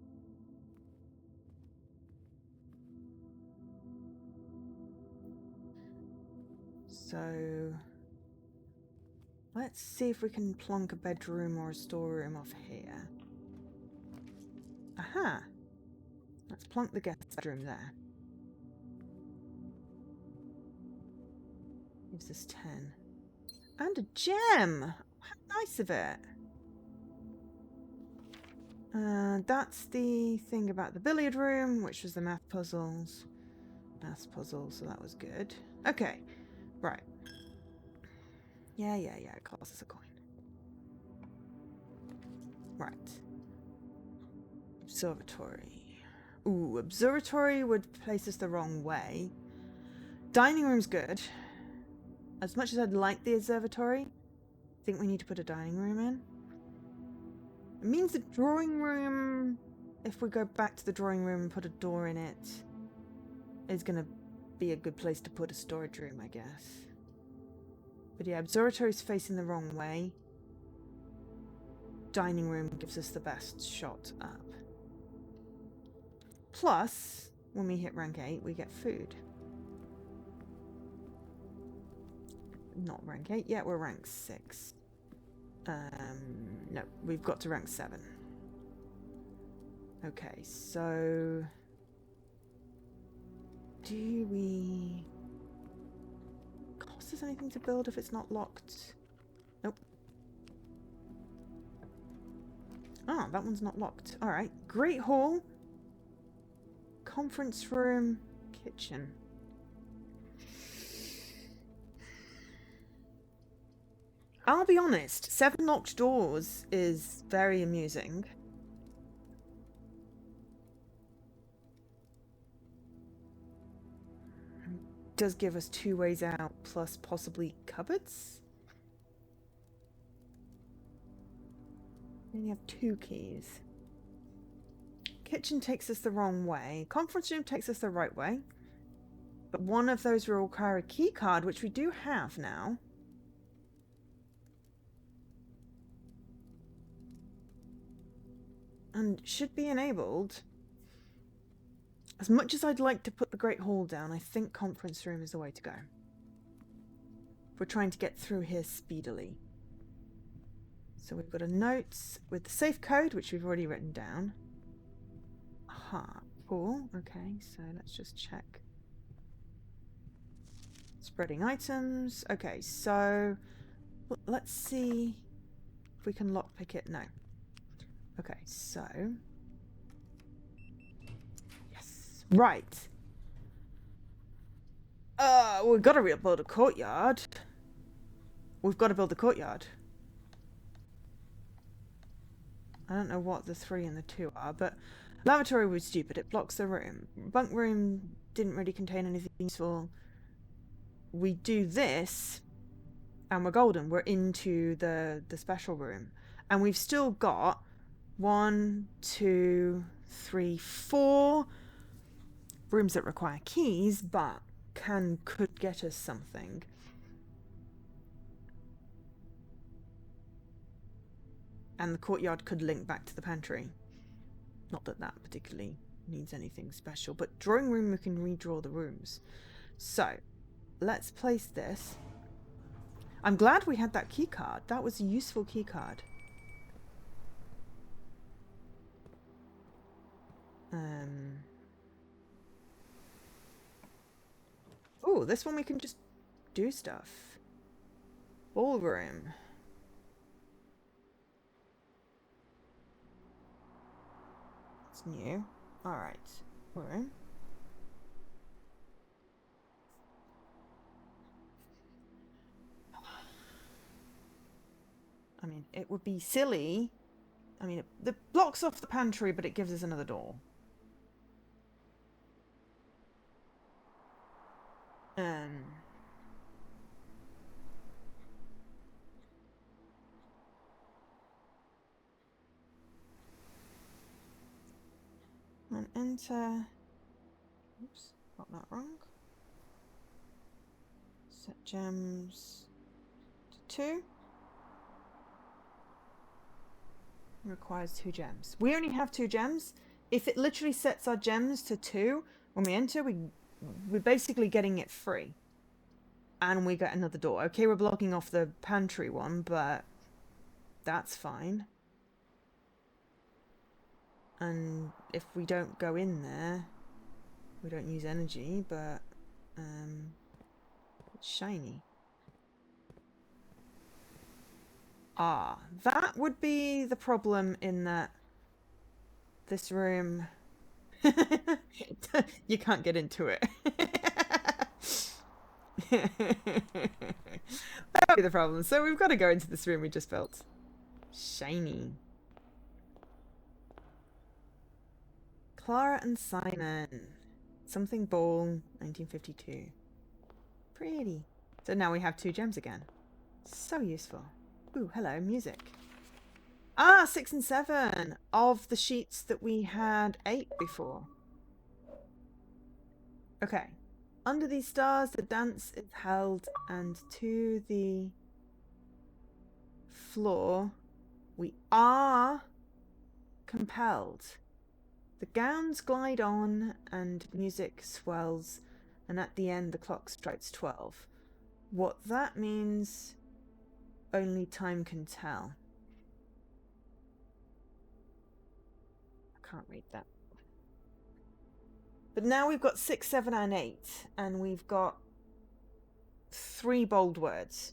So let's see if we can plonk a bedroom or a storeroom off here. Aha! Let's plonk the guest bedroom there. Gives us 10. And a gem! How nice of it! That's the thing about the billiard room, which was the math puzzles. Math puzzle, so that was good. Okay, right. Yeah, it costs us a coin. Right. Observatory. Ooh, observatory would place us the wrong way. Dining room's good. As much as I'd like the observatory, I think we need to put a dining room in. It means the drawing room, if we go back to the drawing room and put a door in it, is going to be a good place to put a storage room, I guess. But yeah, observatory's facing the wrong way. Dining room gives us the best shot up. Plus, when we hit rank 8, we get food. Not rank 8 yet, we're rank 6. No, we've got to rank 7. Okay, so... do we... cost us anything to build if it's not locked? Nope. Ah, that one's not locked. Alright, Great Hall. Conference room. Kitchen. I'll be honest, 7 locked doors is very amusing. Does give us 2 ways out, plus possibly cupboards? We only have 2 keys. Kitchen takes us the wrong way. Conference room takes us the right way. But one of those will require a key card, which we do have now. And should be enabled. As much as I'd like to put the Great Hall down, I think conference room is the way to go. We're trying to get through here speedily. So we've got a note with the safe code, which we've already written down. Aha, cool. Okay, so let's just check. Spreading items. Okay, so let's see if we can lockpick it. No. Okay, so... yes. Right. We've got to build a courtyard. We've got to build a courtyard. I don't know what the 3 and the 2 are, but lavatory was stupid. It blocks the room. Bunk room didn't really contain anything useful. We do this, and we're golden. We're into the special room. And we've still got 1, 2, 3, 4 rooms that require keys, but could get us something. And the courtyard could link back to the pantry. Not that that particularly needs anything special, but drawing room, we can redraw the rooms. So, let's place this. I'm glad we had that key card. That was a useful key card. Oh, this one we can just do stuff. Ballroom. It's new. Alright. Ballroom. I mean, it would be silly. I mean, it blocks off the pantry, but it gives us another door. And enter. Oops, got that wrong. Set gems to 2. Requires 2 gems. We only have 2 gems. If it literally sets our gems to 2 when we enter, we're basically getting it free. And we get another door. Okay, we're blocking off the pantry one, but that's fine. And if we don't go in there, we don't use energy, but it's shiny. Ah, that would be the problem in that this room, you can't get into it. That would be the problem. So we've got to go into this room we just built. Shiny. Clara and Simon. Something Ball, 1952. Pretty. So now we have 2 gems again. So useful. Ooh, hello, music. Ah, 6 and 7 of the sheets that we had 8 before. Okay. Under these stars, the dance is held, and to the floor, we are compelled. The gowns glide on, and music swells, and at the end, the clock strikes 12. What that means, only time can tell. I can't read that. But now we've got 6, 7, and 8, and we've got 3 bold words.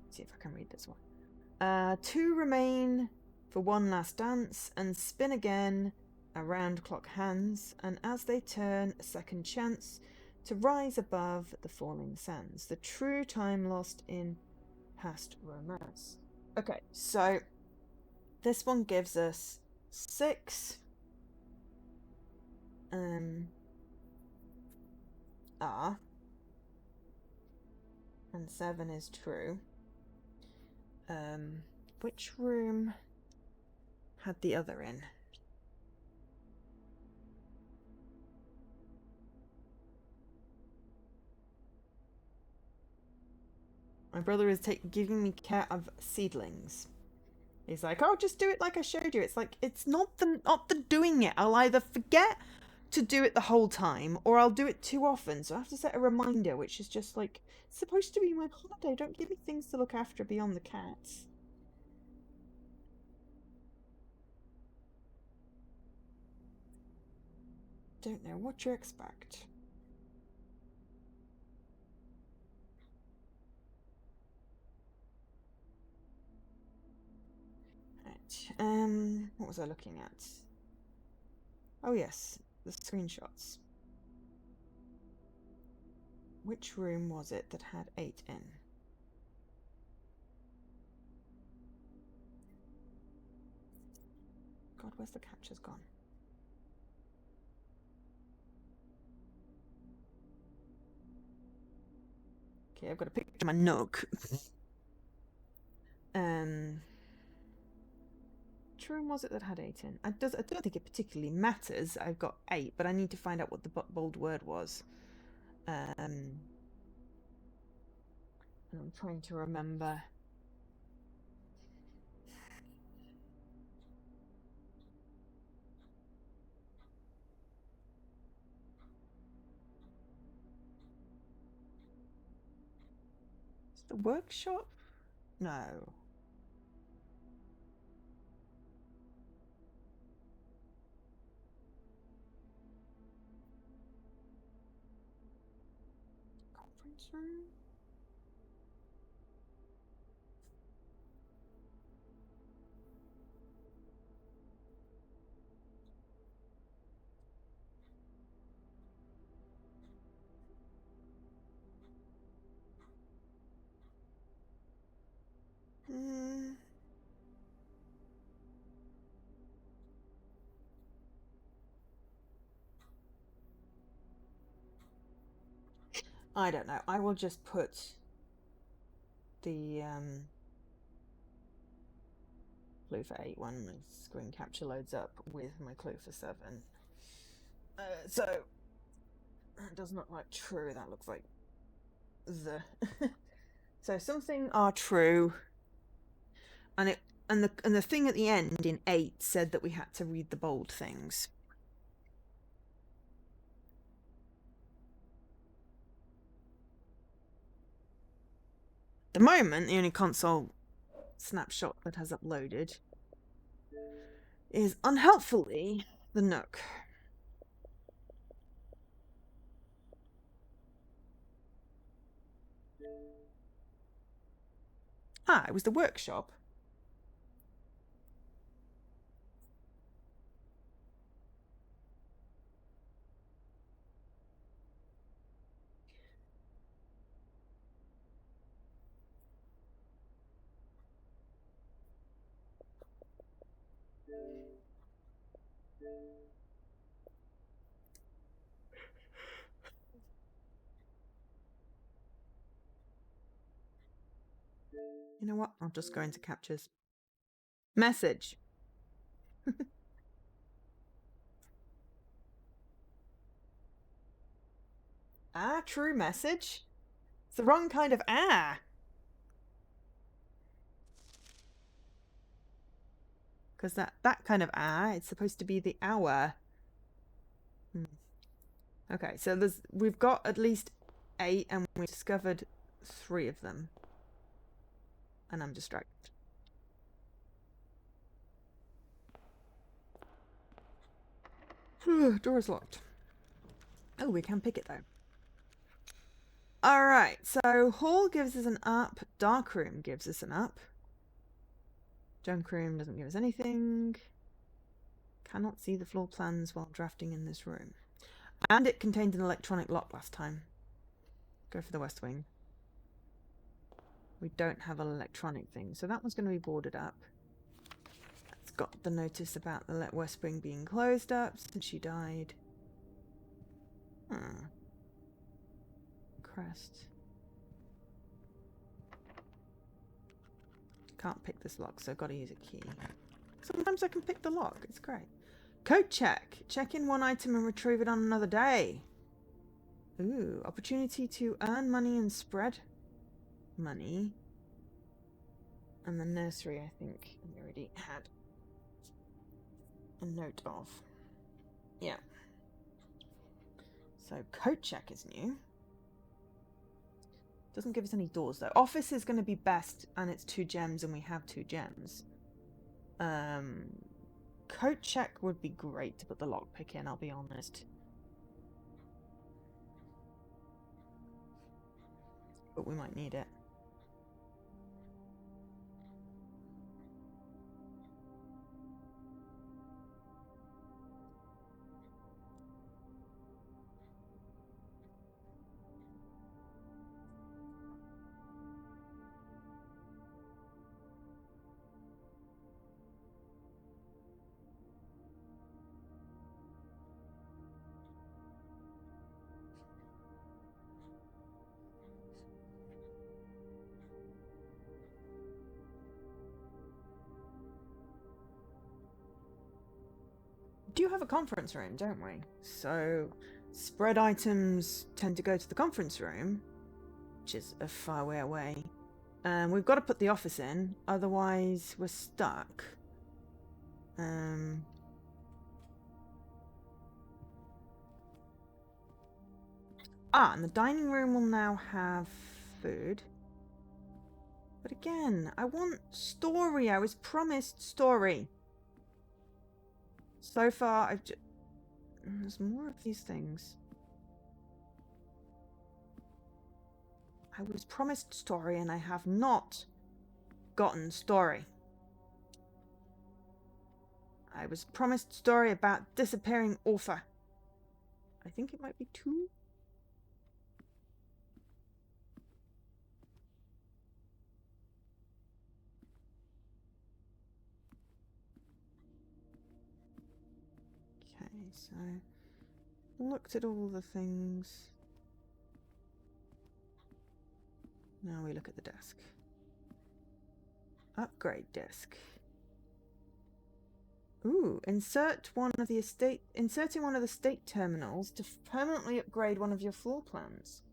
Let's see if I can read this one. 2 remain for one last dance, and spin again around clock hands, and as they turn, a second chance to rise above the falling sands. The true time lost in past romance. Okay, so this one gives us 6 are, and 7 is true. Which room had the other in? My brother is giving me care of seedlings. He's like, oh, just do it like I showed you. It's like, it's not the doing it. I'll either forget to do it the whole time, or I'll do it too often. So I have to set a reminder, which is just like, it's supposed to be my holiday. Don't give me things to look after beyond the cats. Don't know what you expect. Right. What was I looking at? Oh yes, the screenshots. Which room was it that had 8 in? God, where's the captures gone? Okay, I've got a picture of my nook. Which room was it that had 8 in? I don't think it particularly matters. I've got 8, but I need to find out what the bold word was. And I'm trying to remember. Is the workshop? No. Conference room? I don't know. I will just put the clue for 8 when my screen capture loads up with my clue for 7. So that doesn't look like true. That looks like the. So something are true, and the thing at the end in 8 said that we had to read the bold things. At the moment, the only console snapshot that has uploaded is unhelpfully the Nook. Ah, it was the workshop. You know what? I'll just go into captures. Message. True message? It's the wrong kind of Because that kind of it's supposed to be the hour. Okay, so we've got at least 8 and we discovered 3 of them. And I'm distracted. Door is locked. Oh, we can pick it though. Alright, so hall gives us an up, dark room gives us an up. Junk room doesn't give us anything. Cannot see the floor plans while drafting in this room. And it contained an electronic lock last time. Go for the west wing. We don't have an electronic thing, so that one's going to be boarded up. It's got the notice about the west wing being closed up since she died. Crest. Can't pick this lock, so I've got to use a key. Sometimes I can pick the lock. It's great. Code check. Check in one item and retrieve it on another day. Ooh, opportunity to earn money and spread money. And the nursery, I think, we already had a note of. Yeah. So code check is new. Doesn't give us any doors though. Office is going to be best, and it's 2 gems, and we have 2 gems. Coat check would be great to put the lockpick in, I'll be honest. But we might need it. Do have a conference room, don't we? So spread items tend to go to the conference room, which is a far way away. We've got to put the office in, otherwise we're stuck. And the dining room will now have food. But again, I want story. I was promised story. So far, there's more of these things. I was promised story and I have not gotten story. I was promised story about disappearing author. I think it might be 2. Okay, so looked at all the things. Now we look at the desk. Upgrade desk. Ooh, inserting one of the state terminals to permanently upgrade one of your floor plans.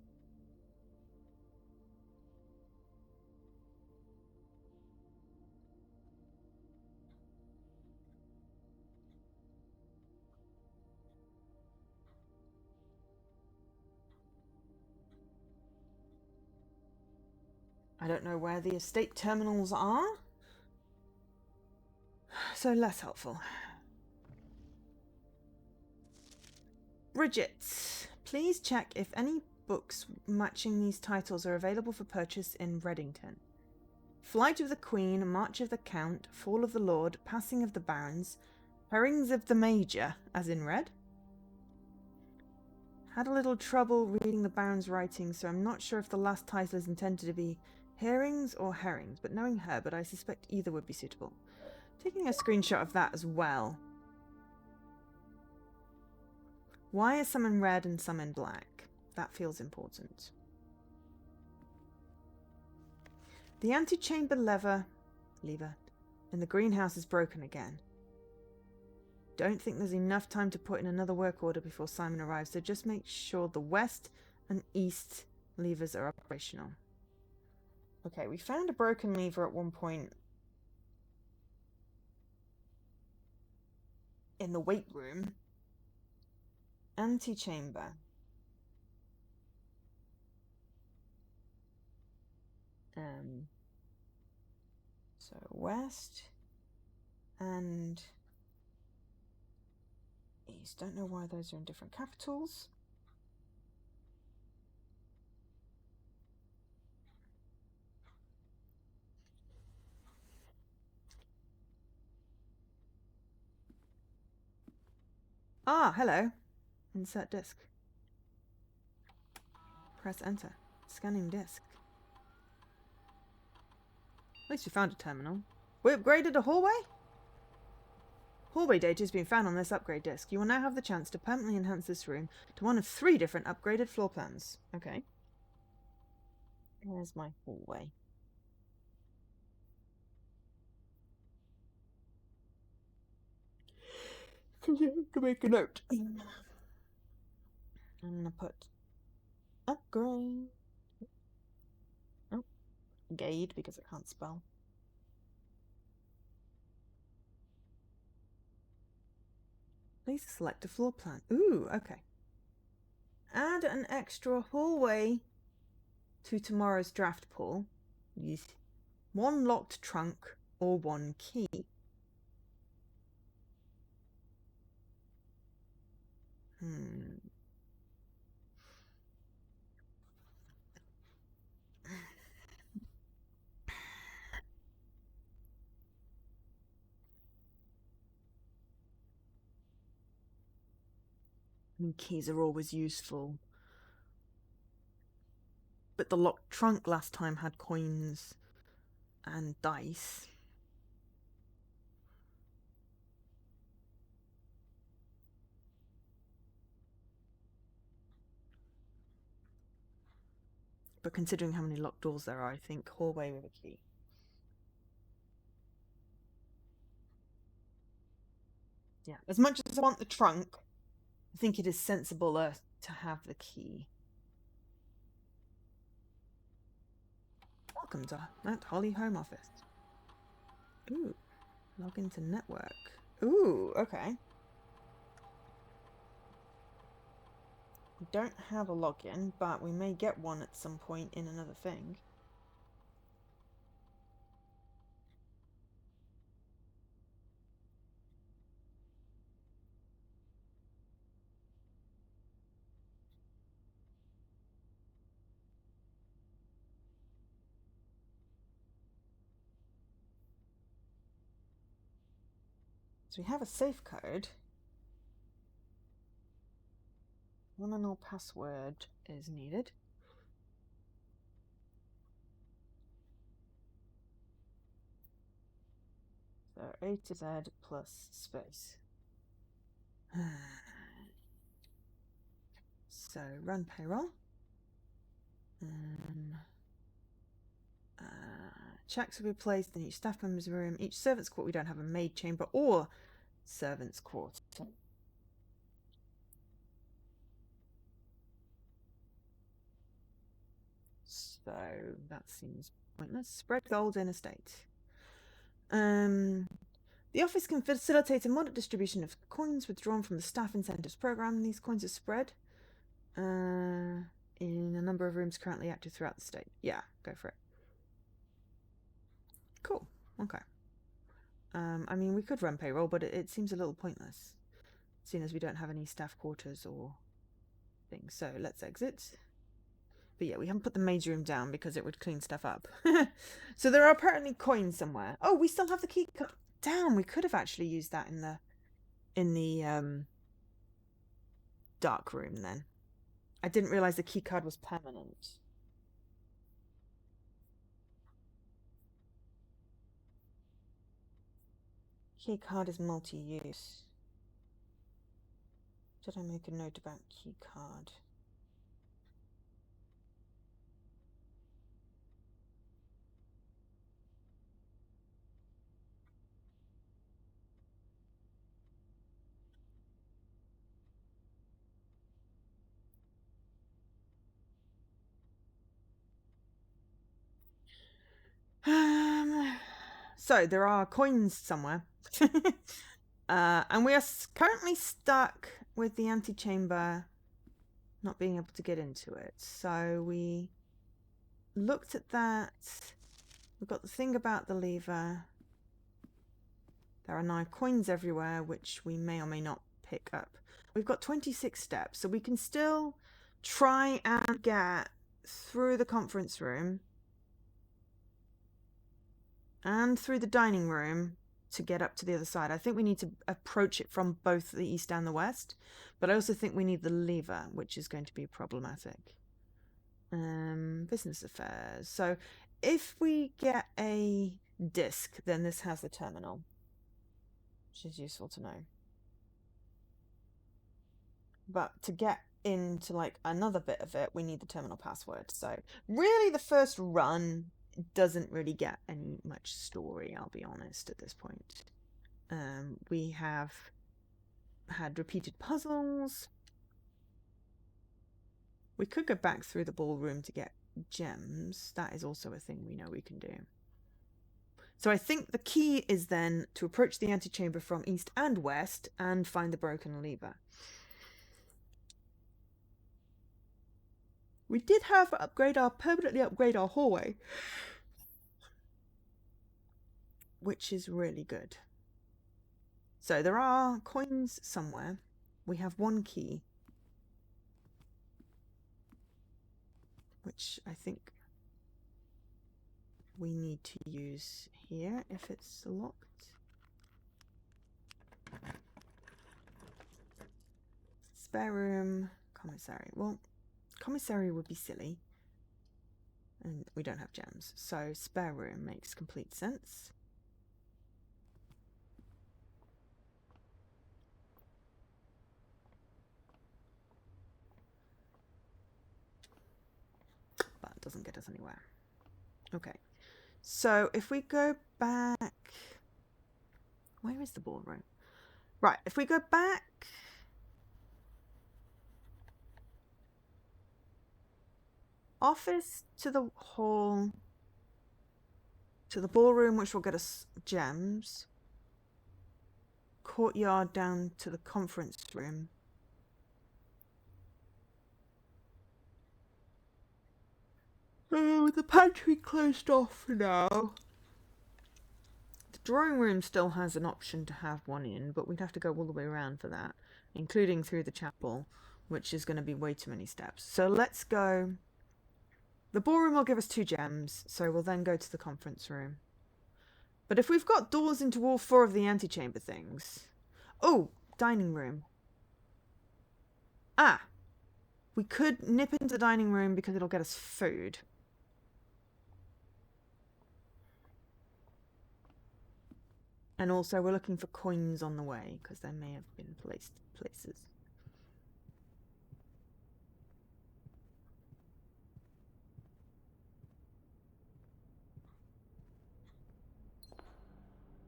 I don't know where the estate terminals are, so less helpful. Bridget, please check if any books matching these titles are available for purchase in Reddington. Flight of the Queen, March of the Count, Fall of the Lord, Passing of the Barons, Herrings of the Major, as in red. Had a little trouble reading the Baron's writing, so I'm not sure if the last title is intended to be Herrings or Herrings, but knowing her, but I suspect either would be suitable. Taking a screenshot of that as well. Why are some in red and some in black? That feels important. The antechamber lever in the greenhouse is broken again. Don't think there's enough time to put in another work order before Simon arrives, so just make sure the west and east levers are operational. Okay, we found a broken lever at one point in the weight room. Antechamber. So west and east. Don't know why those are in different capitals. Ah, hello. Insert disk. Press enter. Scanning disk. At least we found a terminal. We upgraded a hallway? Hallway data has been found on this upgrade disk. You will now have the chance to permanently enhance this room to one of 3 different upgraded floor plans. Okay. Where's my hallway? Can make a note. I'm gonna put upgrade. Oh, gade because I can't spell. Please select a floor plan. Ooh, okay. Add an extra hallway to tomorrow's draft pool. Use 1 locked trunk or 1 key. I mean, keys are always useful. But the locked trunk last time had coins and dice. But considering how many locked doors there are, I think hallway with a key. Yeah, as much as I want the trunk, I think it is sensibler to have the key. Welcome to that Holly Home Office. Ooh, log into network. Ooh, okay. We don't have a login, but we may get one at some point in another thing. So we have a safe code. Nominal password is needed. So A to Z plus space. So run payroll. Checks will be placed in each staff member's room. Each servant's quarter. We don't have a maid chamber or servant's quarter. So that seems pointless. Spread gold in estate. The office can facilitate a moderate distribution of coins withdrawn from the staff incentives program. These coins are spread in a number of rooms currently active throughout the state. Yeah, go for it. Cool. Okay. I mean, we could run payroll, but it seems a little pointless, seeing as we don't have any staff quarters or things. So let's exit. But yeah, we haven't put the maid's room down because it would clean stuff up. So there are apparently coins somewhere. Oh, we still have the key card. Damn, we could have actually used that in the dark room then. I didn't realize the key card was permanent. Key card is multi-use. Did I make a note about key card? So there are coins somewhere. And we are currently stuck with the antechamber not being able to get into it. So we looked at that. We've got the thing about the lever. There are now coins everywhere, which we may or may not pick up. We've got 26 steps, so we can still try and get through the conference room and through the dining room to get up to the other side. I think we need to approach it from both the east and the west, but I also think we need the lever, which is going to be problematic. Business affairs. So if we get a disc, then this has the terminal, which is useful to know. But to get into like another bit of it, we need the terminal password. So really the first run doesn't really get any much story, I'll be honest, at this point. We have had repeated puzzles. We could go back through the ballroom to get gems. That is also a thing we know we can do. So I think the key is then to approach the antechamber from east and west and find the broken lever. We did have to permanently upgrade our hallway, which is really good. So there are coins somewhere. We have one key, which I think we need to use here if it's locked. Spare room, commissary. Well, commissary would be silly, and we don't have gems, so spare room makes complete sense. But it doesn't get us anywhere. Okay, so if we go back, where is the ballroom? Right, if we go back, office to the hall, to the ballroom, which will get us gems, courtyard down to the conference room. Oh, the pantry closed off for now. The drawing room still has an option to have one in, but we'd have to go all the way around for that, including through the chapel, which is going to be way too many steps. So let's go. The ballroom will give us 2 gems, so we'll then go to the conference room. But if we've got doors into all 4 of the antechamber things... Oh, dining room. Ah, we could nip into the dining room because it'll get us food. And also we're looking for coins on the way, because there may have been placed places.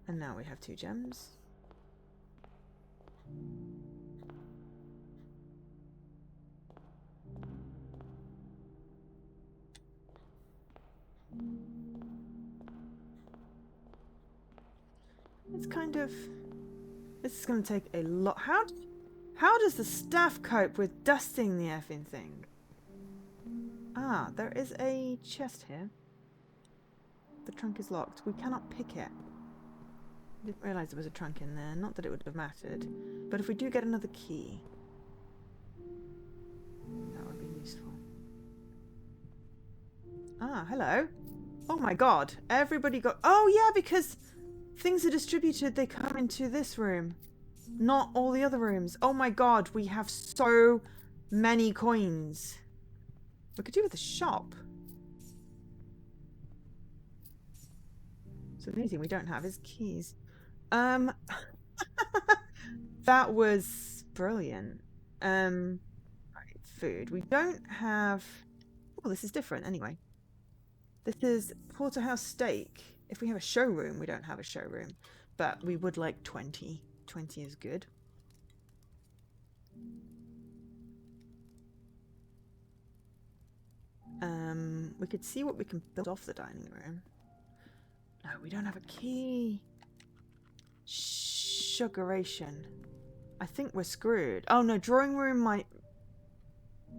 And now we have 2 gems. It's kind of... This is going to take a lot. How does the staff cope with dusting the effing thing? Ah, there is a chest here. The trunk is locked. We cannot pick it. I didn't realise there was a trunk in there. Not that it would have mattered. But if we do get another key, that would be useful. Ah, hello. Oh my god. Everybody got... Oh yeah, because things are distributed. They come into this room. Not all the other rooms. Oh my god, we have so many coins. We could do with a shop. So the only thing we don't have is keys. That was brilliant. Right, food. We don't have... Oh, this is different anyway. This is porterhouse steak. If we have a showroom, we don't have a showroom. But we would like 20. 20 is good. We could see what we can build off the dining room. No, we don't have a key. Sugaration. I think we're screwed. Oh no, drawing room might...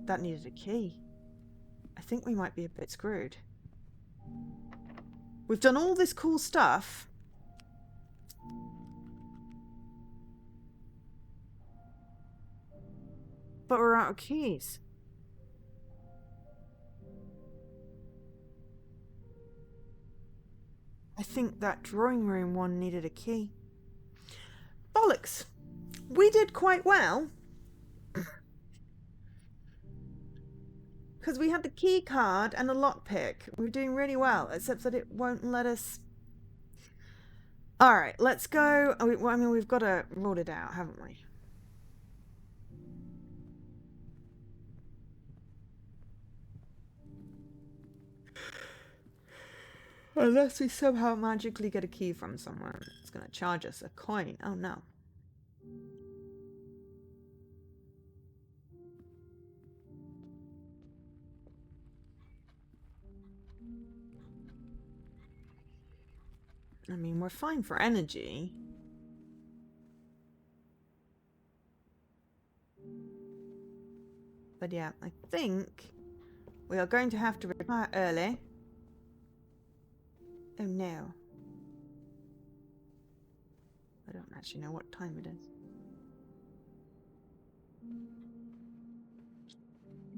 That needed a key. I think we might be a bit screwed. We've done all this cool stuff. But we're out of keys. I think that drawing room one needed a key. Bollocks! We did quite well. Because we had the key card and a lockpick. We were doing really well, except that it won't let us... Alright, let's go. I mean, we've got to rule it out, haven't we? Unless we somehow magically get a key from somewhere. It's going to charge us a coin. Oh no. I mean, we're fine for energy. But yeah, I think we are going to have to retire early. Oh no. I don't actually know what time it is.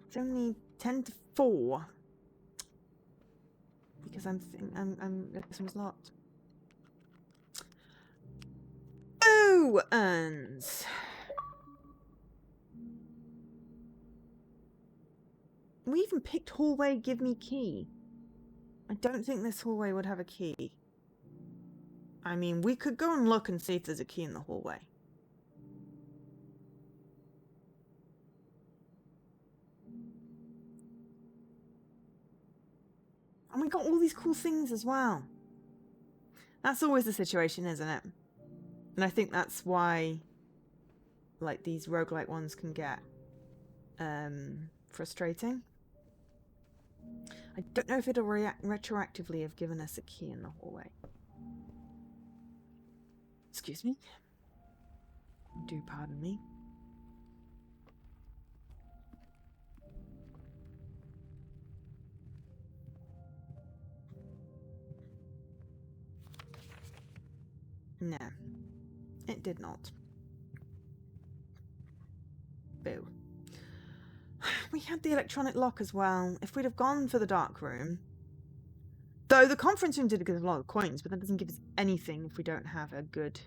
It's only 10 to 4. Because this one's locked. Oh, urns. We even picked hallway, give me key. I don't think this hallway would have a key. I mean, we could go and look and see if there's a key in the hallway. And we got all these cool things as well. That's always the situation, isn't it? And I think that's why, like, these roguelike ones can get frustrating. I don't know if it'll retroactively have given us a key in the hallway. Excuse me. Do pardon me. No, it did not. Boo. We had the electronic lock as well. If we'd have gone for the dark room... Though the conference room did give us a lot of coins, but that doesn't give us anything if we don't have a good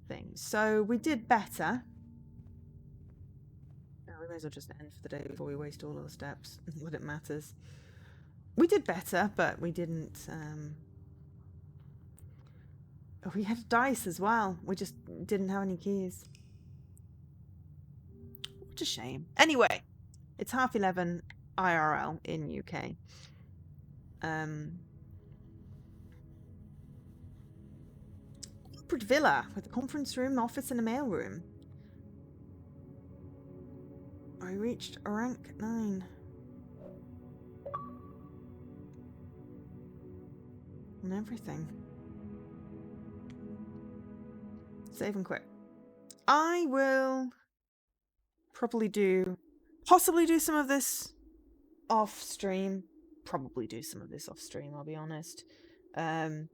thing. So we did better. Oh, we may as well just end for the day before we waste all of the steps. Not that it matters. We did better, but we didn't... Oh, we had dice as well. We just didn't have any keys. What a shame. Anyway, it's 11:30 IRL in UK. Corporate villa with a conference room, office, and a mail room. I reached rank 9. And everything. Save and quit. I will possibly do some of this off stream. Probably do some of this off stream, I'll be honest. And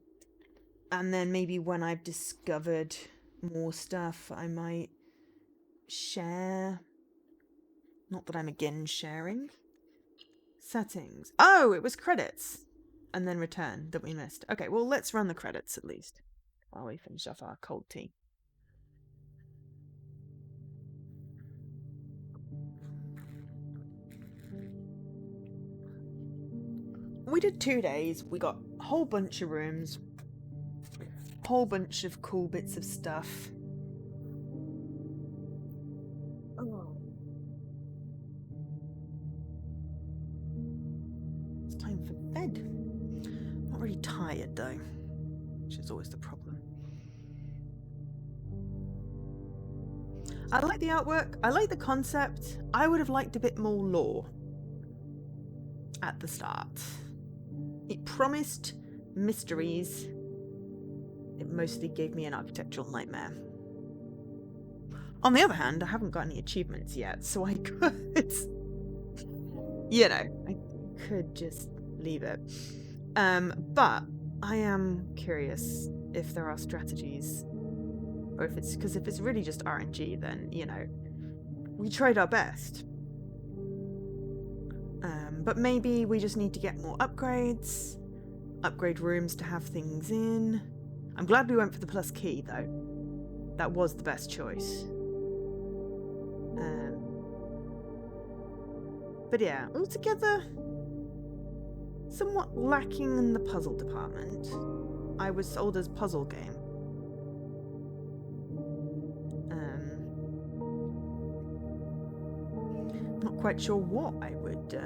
then maybe when I've discovered more stuff, I might share. Not that I'm against sharing. Settings. Oh, it was credits. And then return that we missed. Okay, well, let's run the credits at least while we finish off our cold tea. We did 2 days. We got a whole bunch of rooms, a whole bunch of cool bits of stuff. Oh. It's time for bed. Not really tired though, which is always the problem. I like the artwork. I like the concept. I would have liked a bit more lore at the start. It promised mysteries, it mostly gave me an architectural nightmare. On the other hand, I haven't got any achievements yet, so I could, you know, I could just leave it. But I am curious if there are strategies, or if it's, because if it's really just RNG, then, you know, we tried our best. But maybe we just need to get more upgrades, upgrade rooms to have things in. I'm glad we went for the plus key, though. That was the best choice. But yeah, altogether, somewhat lacking in the puzzle department. I was sold as puzzle game. Not quite sure what I would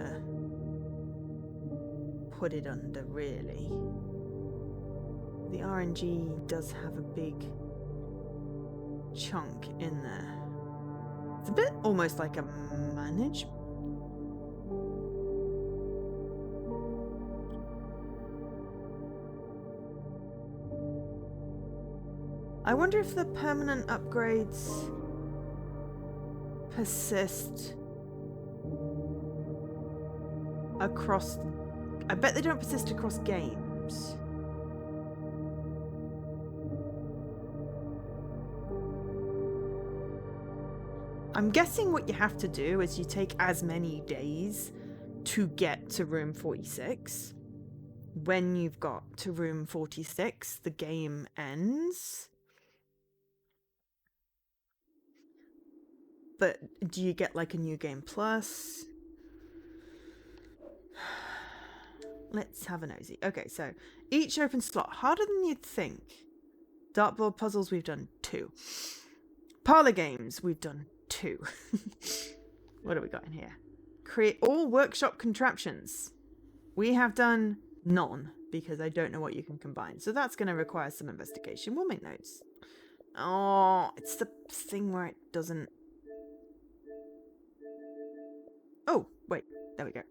put it under, really. The RNG does have a big chunk in there. It's a bit almost like a manage. I wonder if the permanent upgrades persist across... I bet they don't persist across games. I'm guessing what you have to do is you take as many days to get to room 46. When you've got to room 46, the game ends. But do you get like a new game plus? Let's have a nosy. Okay, so each open slot, harder than you'd think. Dartboard puzzles, we've done 2. Parlor games, we've done 2. What do we got in here? Create all workshop contraptions. We have done none, because I don't know what you can combine. So that's going to require some investigation. We'll make notes. Oh, it's the thing where it doesn't... Oh, wait. There we go.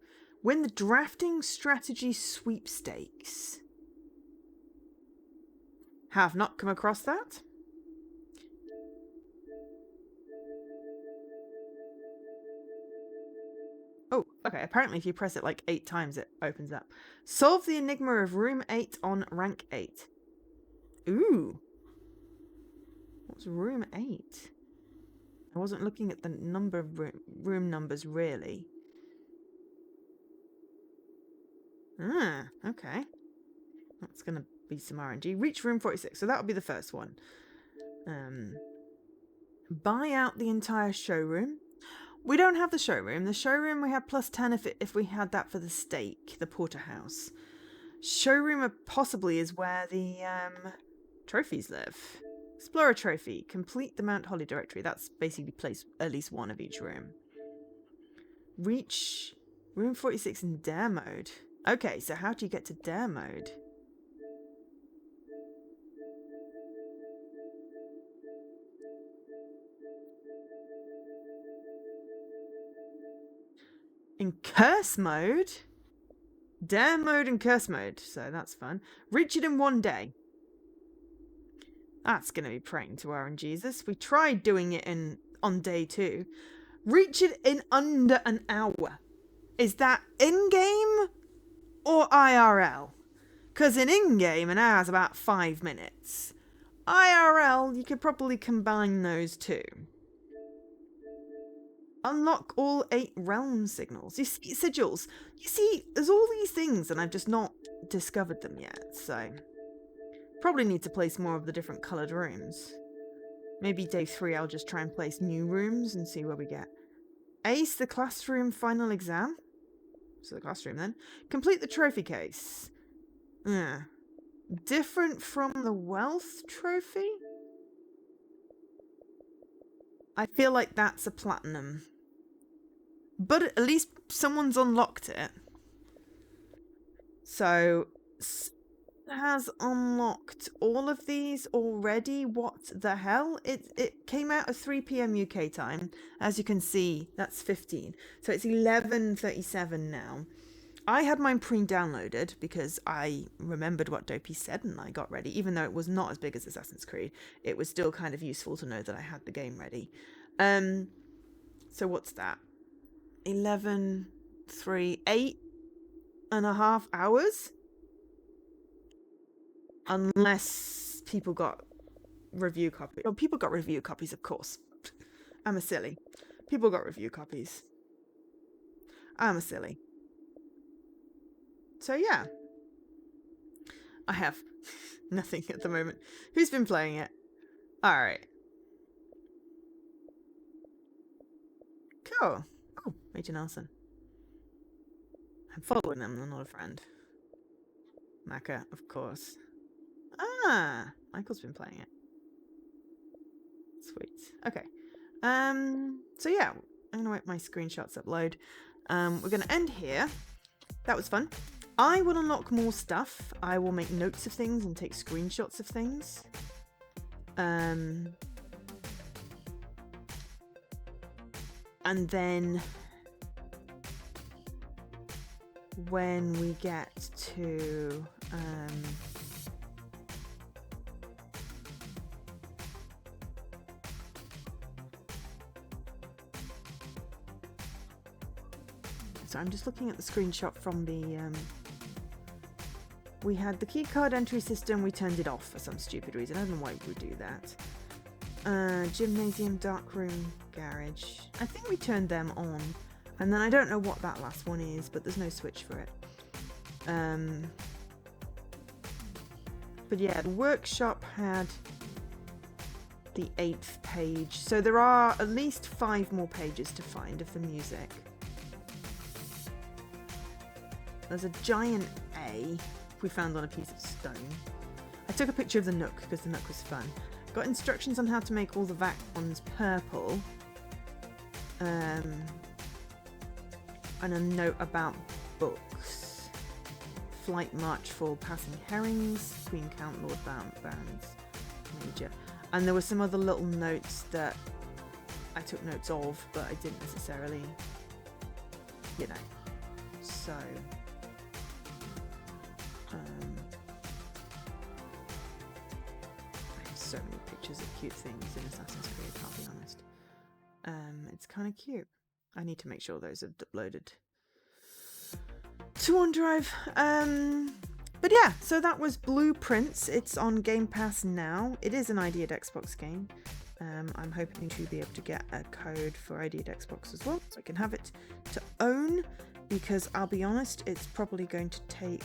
Win the drafting strategy sweepstakes. Have not come across that. Oh, okay. Apparently if you press it like 8 times, it opens up. Solve the enigma of room 8 on rank 8. Ooh. What's room 8? I wasn't looking at the number of room numbers, really. Ah, okay. That's going to be some RNG. Reach room 46. So that'll be the first one. Buy out the entire showroom. We don't have the showroom. The showroom we had plus 10 if we had that for the steak, the porterhouse. Showroom possibly is where the trophies live. Explore a trophy. Complete the Mount Holly directory. That's basically place at least one of each room. Reach room 46 in dare mode. Okay, so how do you get to dare mode? In curse mode? Dare mode and curse mode. So that's fun. Reach it in 1 day. That's going to be praying to our own Jesus. We tried doing it on day 2. Reach it in under an hour. Is that in-game or IRL? Because in-game, an hour is about 5 minutes. IRL, you could probably combine those two. Unlock all 8 realm signals. You see, sigils. You see, there's all these things and I've just not discovered them yet, so... Probably need to place more of the different coloured rooms. Maybe day 3 I'll just try and place new rooms and see where we get. Ace the classroom final exam. So the classroom then. Complete the trophy case. Different from the wealth trophy? I feel like that's a platinum. But at least someone's unlocked it. So... has unlocked all of these already. What the hell? It came out at 3 PM UK time. As you can see, that's 15. So it's 11:37 now. I had mine pre-downloaded because I remembered what Dopey said and I got ready. Even though it was not as big as Assassin's Creed, it was still kind of useful to know that I had the game ready. So what's that? 11, 3, 8.5 hours? Unless people got review copies. Oh, people got review copies, of course. I'm a silly. People got review copies. I'm a silly. So yeah. I have nothing at the moment. Who's been playing it? Alright. Cool. Oh, Major Nelson. I'm following them, they're not a friend. Maka, of course. Ah, Michael's been playing it. Sweet. Okay. So yeah, I'm gonna wait my screenshots upload. We're gonna end here. That was fun. I will unlock more stuff. I will make notes of things and take screenshots of things. And then when we get to so I'm just looking at the screenshot from the we had the keycard entry system, we turned it off for some stupid reason. I don't know why we would do that. Gymnasium, darkroom, garage. I think we turned them on. And then I don't know what that last one is, but there's no switch for it. But yeah, the workshop had the 8th page. So there are at least 5 more pages to find of the music. There's a giant A we found on a piece of stone. I took a picture of the Nook because the Nook was fun. Got instructions on how to make all the VAC ones purple. And a note about books. Flight March for Passing Herrings, Queen Count, Lord Barons, Major. And there were some other little notes that I took notes of, but I didn't necessarily, you know. So, I have so many pictures of cute things in Assassin's Creed, I'll be honest. It's kind of cute. I need to make sure those are uploaded to OneDrive. But yeah, so that was Blueprints. It's on Game Pass now. It is an ID at Xbox game. I'm hoping to be able to get a code for ID at Xbox as well, so I can have it to own, because I'll be honest, it's probably going to take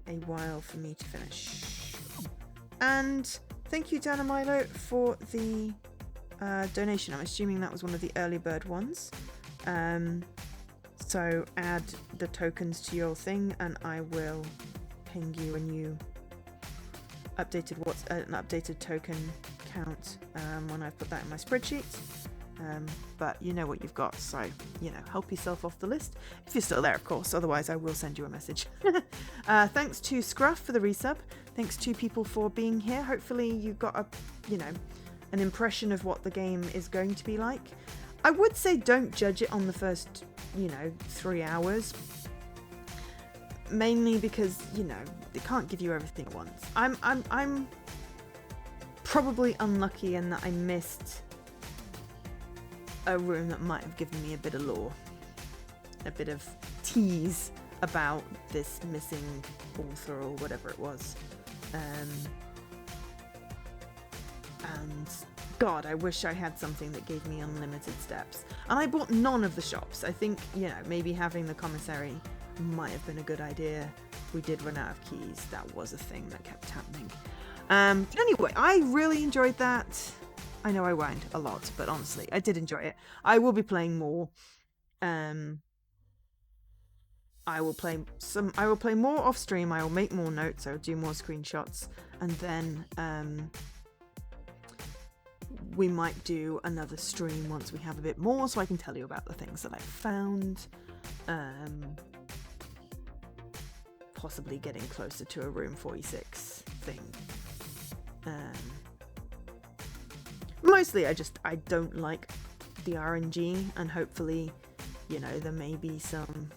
a while for me to finish. And thank you, Dana Milo, for the donation. I'm assuming that was one of the early bird ones. So add the tokens to your thing and I will ping you a new updated an updated token count when I put that in my spreadsheet. But you know what you've got, so you know, help yourself off the list if you're still there, of course. Otherwise I will send you a message. Thanks to Scruff for the resub. Thanks to people for being here. Hopefully you got an impression of what the game is going to be like. I would say don't judge it on the first 3 hours, mainly because they can't give you everything at once. I'm probably unlucky in that I missed a room that might have given me a bit of lore, a bit of tease about this missing author or whatever it was. And God, I wish I had something that gave me unlimited steps. And I bought none of the shops. I think, maybe having the commissary might have been a good idea. We did run out of keys. That was a thing that kept happening. But anyway, I really enjoyed that. I know I whined a lot, but honestly, I did enjoy it. I will be playing more. I will play more off stream. I will make more notes. I will do more screenshots, and then we might do another stream once we have a bit more, so I can tell you about the things that I found. Possibly getting closer to a room 46 thing. Mostly I don't like the RNG, and hopefully, there may be some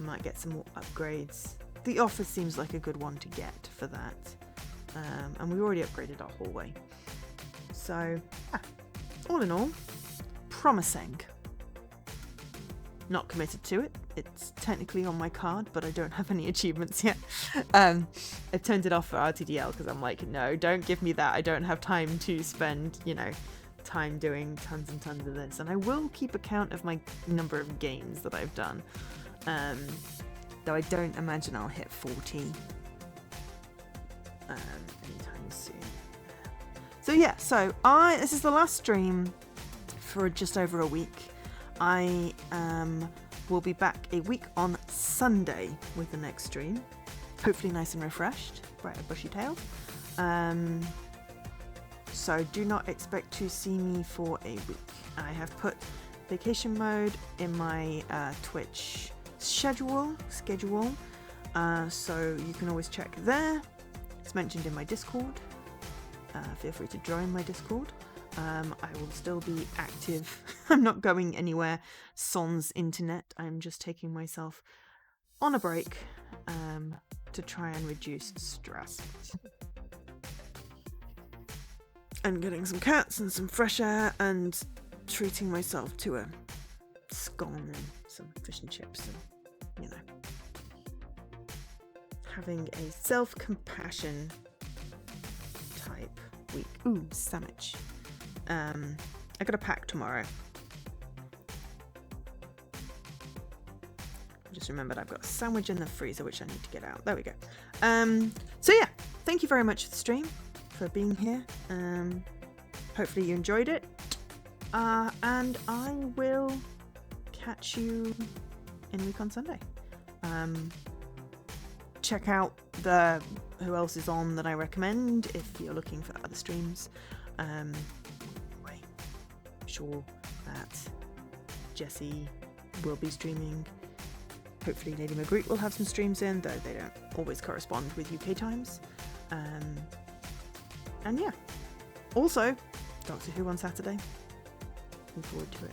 I might get some more upgrades. The office seems like a good one to get for that. And we already upgraded our hallway. So, all in all, promising. Not committed to it. It's technically on my card, but I don't have any achievements yet. I turned it off for RTDL because I'm like, no, don't give me that. I don't have time to spend, time doing tons and tons of this. And I will keep account of my number of games that I've done. Though I don't imagine I'll hit 40 anytime soon. So yeah, this is the last stream for just over a week. I will be back a week on Sunday with the next stream. Hopefully nice and refreshed, bright and bushy-tailed. So do not expect to see me for a week. I have put vacation mode in my Twitch schedule, so you can always check there. It's mentioned in my Discord. Feel free to join my Discord. I will still be active. I'm not going anywhere sans internet. I'm just taking myself on a break to try and reduce stress. And getting some cats and some fresh air and treating myself to a scone and some fish and chips and, having a self-compassion type week. Ooh, sandwich. I got a pack tomorrow. I just remembered I've got a sandwich in the freezer which I need to get out. There we go. So yeah, thank you very much for the stream, for being here. Hopefully you enjoyed it. And I will catch you in a week on Sunday. Check out who else is on that I recommend if you're looking for other streams. I'm sure that Jessie will be streaming. Hopefully Lady Magritte will have some streams in, though they don't always correspond with UK times. And yeah. Also, Doctor Who on Saturday. Looking forward to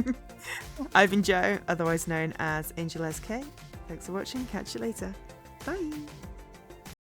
it. I've been Jo, otherwise known as Angel SK. Thanks for watching. Catch you later. Bye.